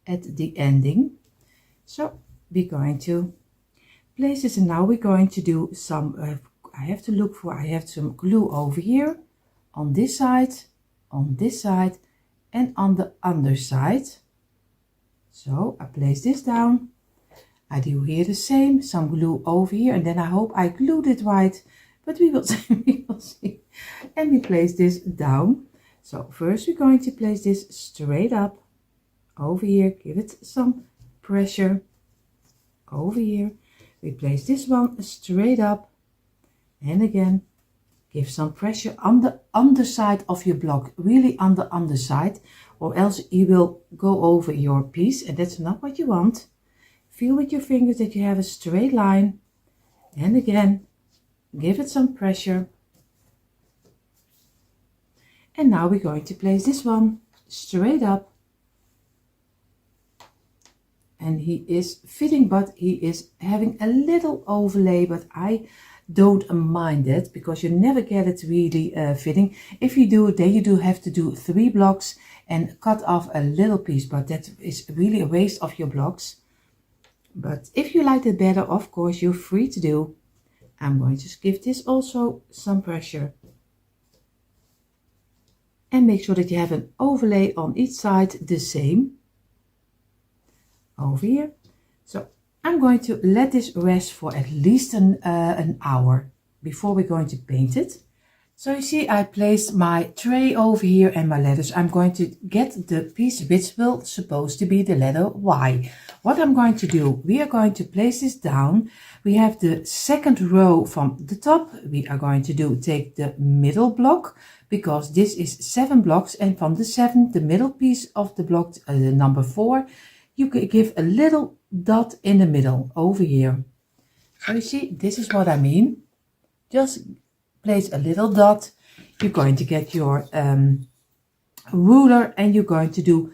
at the ending. So we're going to place this, and now we're going to do some I have to look for, I have some glue over here on this side, and on the underside. So I place this down, I do here the same, some glue over here, and then I hope I glued it right, but we will see, we will see. And we place this down. So first we're going to place this straight up over here, give it some pressure over here. We place this one straight up, and again give some pressure on the underside of your block, really on the underside, or else you will go over your piece, and that's not what you want. Feel with your fingers that you have a straight line, and again give it some pressure. And now we're going to place this one straight up, and he is fitting, but he is having a little overlay, but I don't mind it because you never get it really fitting. If you do, then you do have to do 3 blocks and cut off a little piece, but that is really a waste of your blocks. But if you like it better, of course you're free to do. I'm going to give this also some pressure, and make sure that you have an overlay on each side the same over here. So I'm going to let this rest for at least an hour before we're going to paint it. So you see, I placed my tray over here and my letters. I'm going to get the piece which will supposed to be the letter Y. What I'm going to do, we are going to place this down. We have the second row from the top. We are going to take the middle block, because this is 7 blocks, and from the 7th, the middle piece of the block, the number 4, you could give a little dot in the middle over here. So you see, this is what I mean. Just place a little dot. You're going to get your ruler, and you're going to do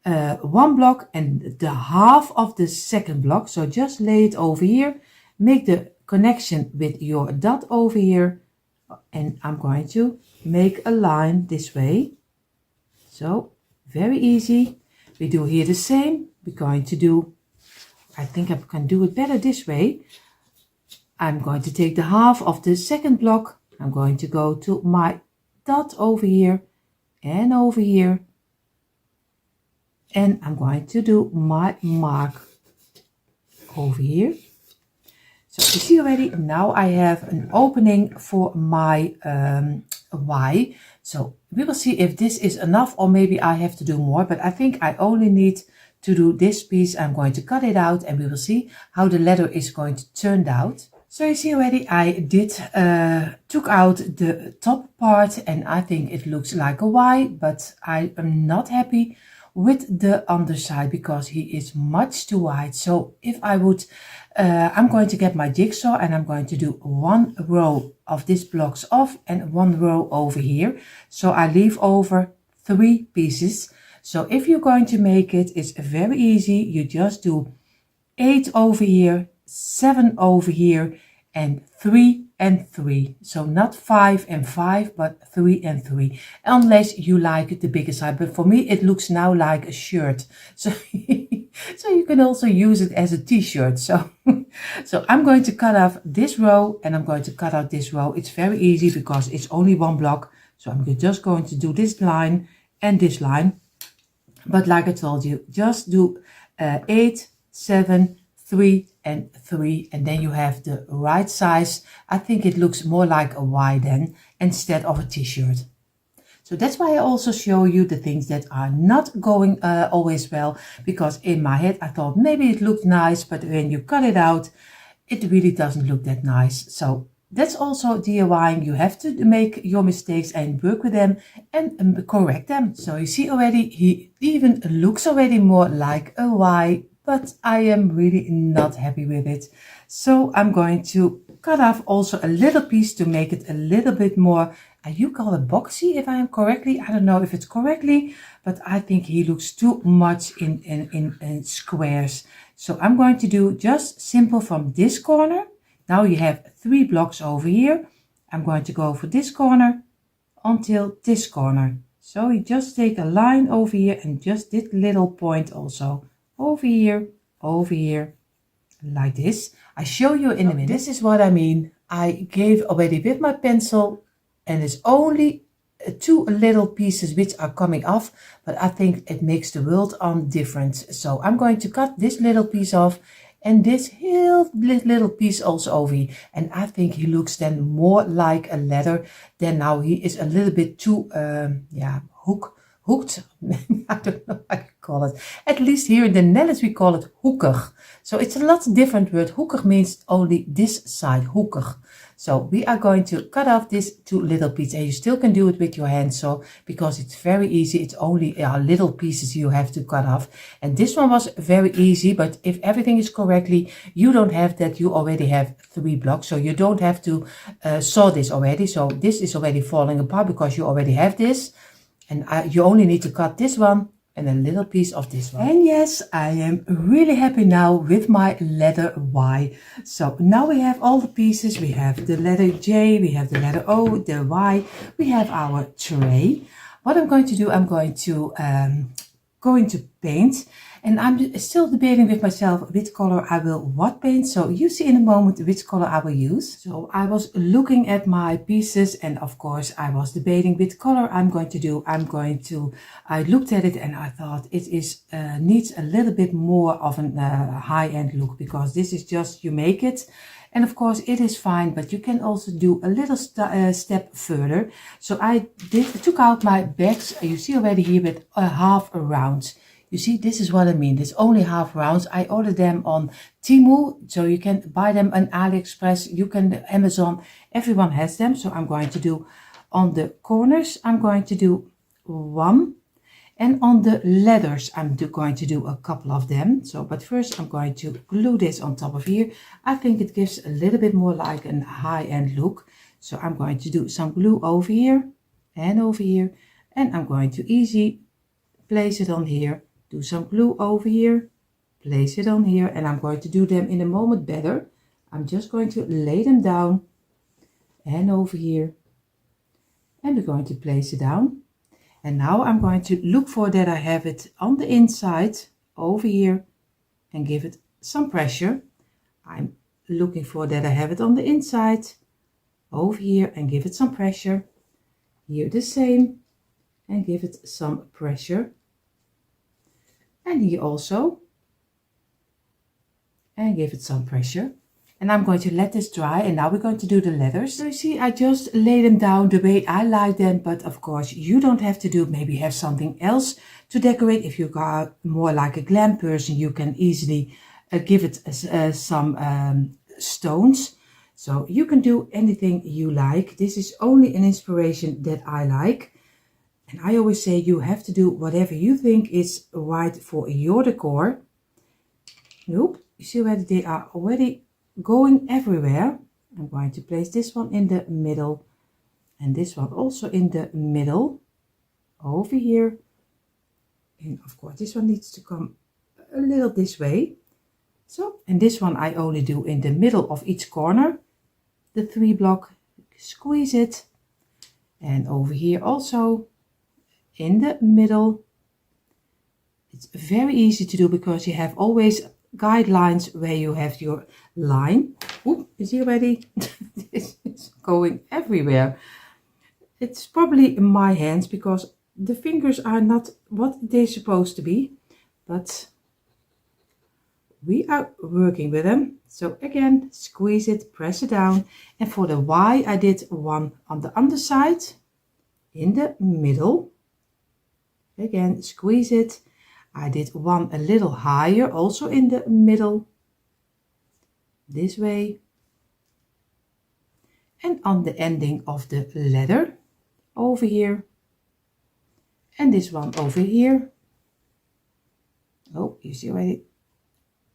1 block and the half of the second block. So just lay it over here, make the connection with your dot over here, and I'm going to make a line this way. So very easy. We do here the same. We're going to do, I think I can do it better this way. I'm going to take the half of the second block. I'm going to go to my dot over here and over here, and I'm going to do my mark over here. So you see already, now I have an opening for my Y. So we will see if this is enough, or maybe I have to do more, but I think I only need to do this piece. I'm going to cut it out, and we will see how the letter is going to turn out. So you see already, I did took out the top part, and I think it looks like a Y, but I am not happy with the underside because he is much too wide. So if I would, I'm going to get my jigsaw, and I'm going to do 1 row of these blocks off and 1 row over here. So I leave over 3 pieces. So if you're going to make it, it's very easy. You just do 8 over here, 7 over here, and 3 and 3. So not 5 and 5, but 3 and 3. Unless you like it the bigger side. But for me, it looks now like a shirt. So, so you can also use it as a t-shirt. So, so I'm going to cut off this row, and I'm going to cut out this row. It's very easy because it's only 1 block. So I'm just going to do this line and this line. But like I told you, just do 8, 7, 3 and 3, and then you have the right size. I think it looks more like a Y then, instead of a t-shirt. So that's why I also show you the things that are not going always well, because in my head I thought maybe it looked nice, but when you cut it out, it really doesn't look that nice. So that's also DIYing. You have to make your mistakes and work with them and correct them. So you see already, he even looks already more like a Y, but I am really not happy with it. So I'm going to cut off also a little piece to make it a little bit more, you call it boxy if I am correctly. I don't know if it's correctly, but I think he looks too much in squares. So I'm going to do just simple from this corner. Now you have 3 blocks over here. I'm going to go for this corner until this corner. So you just take a line over here and just this little point also over here, like this. I show you in a minute. This is what I mean. I gave already with my pencil, and it's only 2 little pieces which are coming off, but I think it makes the world different. So I'm going to cut this little piece off and this little piece also over here. And I think he looks then more like a letter than now. He is a little bit too, hooked. I don't know how you call it. At least here in the Netherlands we call it hoekig. So it's a lot different word. Hoekig means only this side, hoekig. So we are going to cut off this 2 little pieces, and you still can do it with your hand, so because it's very easy. It's only little pieces you have to cut off, and this one was very easy. But if everything is correctly, you don't have that. You already have 3 blocks, so you don't have to saw this already. So this is already falling apart because you already have this, and you only need to cut this one and a little piece of this one. And yes, I am really happy now with my letter Y. So now we have all the pieces. We have the letter J, we have the letter O, the Y, we have our tray. What I'm going to do, I'm going to paint, and I'm still debating with myself which color I will paint. So you see in a moment which color I will use. So I was looking at my pieces, and of course I was debating which color I'm going to do. I looked at it and I thought it is needs a little bit more of a high-end look, because this is just, you make it. And of course it is fine, but you can also do a little step further. So I took out my bags. You see already here with half a round. You see, this is what I mean. It's only half rounds. I ordered them on Temu, so you can buy them on AliExpress. You can Amazon. Everyone has them. So I'm going to do on the corners. I'm going to do 1. And on the letters, I'm going to do a couple of them. So, but first I'm going to glue this on top of here. I think it gives a little bit more like a high-end look. So I'm going to do some glue over here, and I'm going to easy place it on here. Do some glue over here, place it on here, and I'm going to do them in a moment better. I'm just going to lay them down and over here, and we're going to place it down. And now I'm going to look for that I have it on the inside over here and give it some pressure. I'm looking for that I have it on the inside over here and give it some pressure. Here the same, and give it some pressure. And here also, and give it some pressure. And I'm going to let this dry, and now we're going to do the letters. So you see, I just lay them down the way I like them, but of course you don't have to do, maybe have something else to decorate. If you are more like a glam person, you can easily give it some stones. So you can do anything you like. This is only an inspiration that I like. And I always say you have to do whatever you think is right for your decor. Nope, you see where they are already going everywhere. I'm going to place this one in the middle, and this one also in the middle over here. And of course this one needs to come a little this way. So, and this one I only do in the middle of each corner, the 3 block, squeeze it, and over here also in the middle. It's very easy to do because you have always guidelines where you have your line. Oop, is he ready? This is going everywhere. It's probably in my hands because the fingers are not what they're supposed to be, but we are working with them. So again, squeeze it, press it down. And for the Y, I did one on the underside, in the middle. Again, squeeze it. I did one a little higher, also in the middle, this way. And on the ending of the letter, over here. And this one over here. Oh, you see already,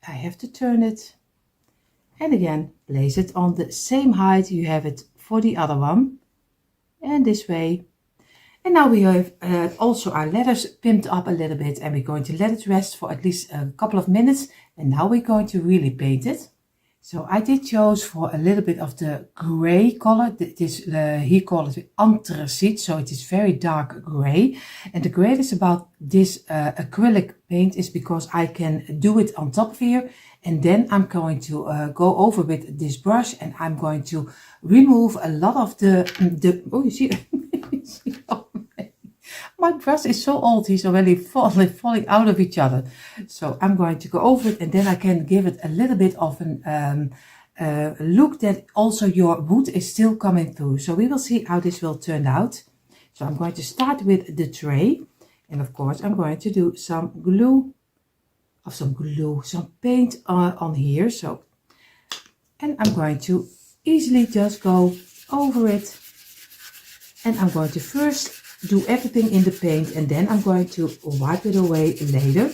I have to turn it. And again, place it on the same height you have it for the other one. And this way. And now we have also our letters pimped up a little bit, and we're going to let it rest for at least a couple of minutes. And now we're going to really paint it. So I did choose for a little bit of the gray color. This he calls it anthracite, so it is very dark gray. And the greatest about this acrylic paint is because I can do it on top here, and then I'm going to go over with this brush, and I'm going to remove a lot of the oh, you see, oh, my brush is so old, he's already falling out of each other. So I'm going to go over it, and then I can give it a little bit of an look that also your wood is still coming through. So we will see how this will turn out. So I'm going to start with the tray, and of course I'm going to do some some paint on here. So, and I'm going to easily just go over it, and I'm going to first do everything in the paint, and then I'm going to wipe it away later.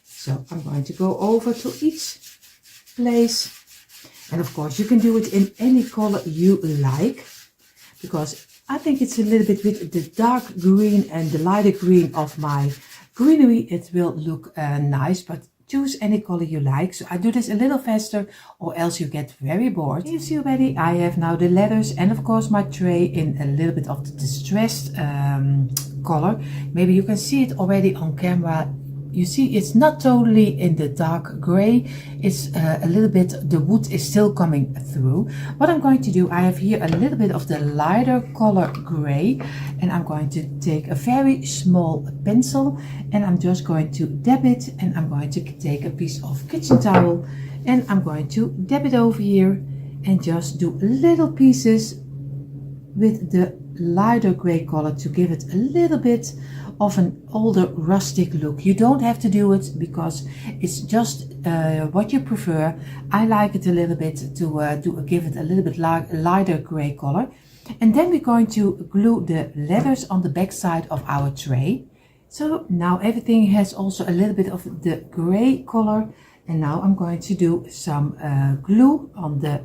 So I'm going to go over to each place, and of course you can do it in any color you like, because I think it's a little bit with the dark green and the lighter green of my greenery, it will look nice, but choose any color you like. So I do this a little faster, or else you get very bored. You see already, I have now the letters and of course my tray in a little bit of the distressed color. Maybe you can see it already on camera. You see it's not totally in the dark gray, it's a little bit, the wood is still coming through. What I'm going to do, I have here a little bit of the lighter color gray, and I'm going to take a very small pencil, and I'm just going to dab it, and I'm going to take a piece of kitchen towel, and I'm going to dab it over here and just do little pieces with the lighter gray color to give it a little bit of an older rustic look. You don't have to do it because it's just what you prefer. I like it a little bit to give it a little bit lighter gray color. And then we're going to glue the letters on the back side of our tray. So now everything has also a little bit of the gray color, and now I'm going to do some glue on the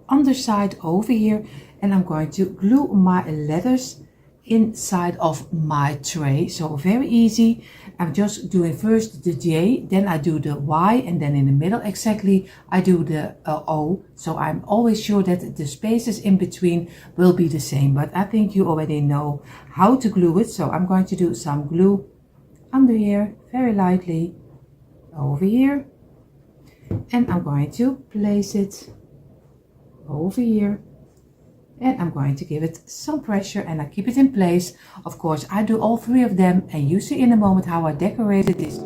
underside over here, and I'm going to glue my letters inside of my tray. So very easy. I'm just doing first the J, then I do the Y, and then in the middle exactly I do the O. So I'm always sure that the spaces in between will be the same, but I think you already know how to glue it. So I'm going to do some glue under here very lightly over here, and I'm going to place it over here, and I'm going to give it some pressure, and I keep it in place. Of course I do all three of them, and you see in a moment how I decorated this.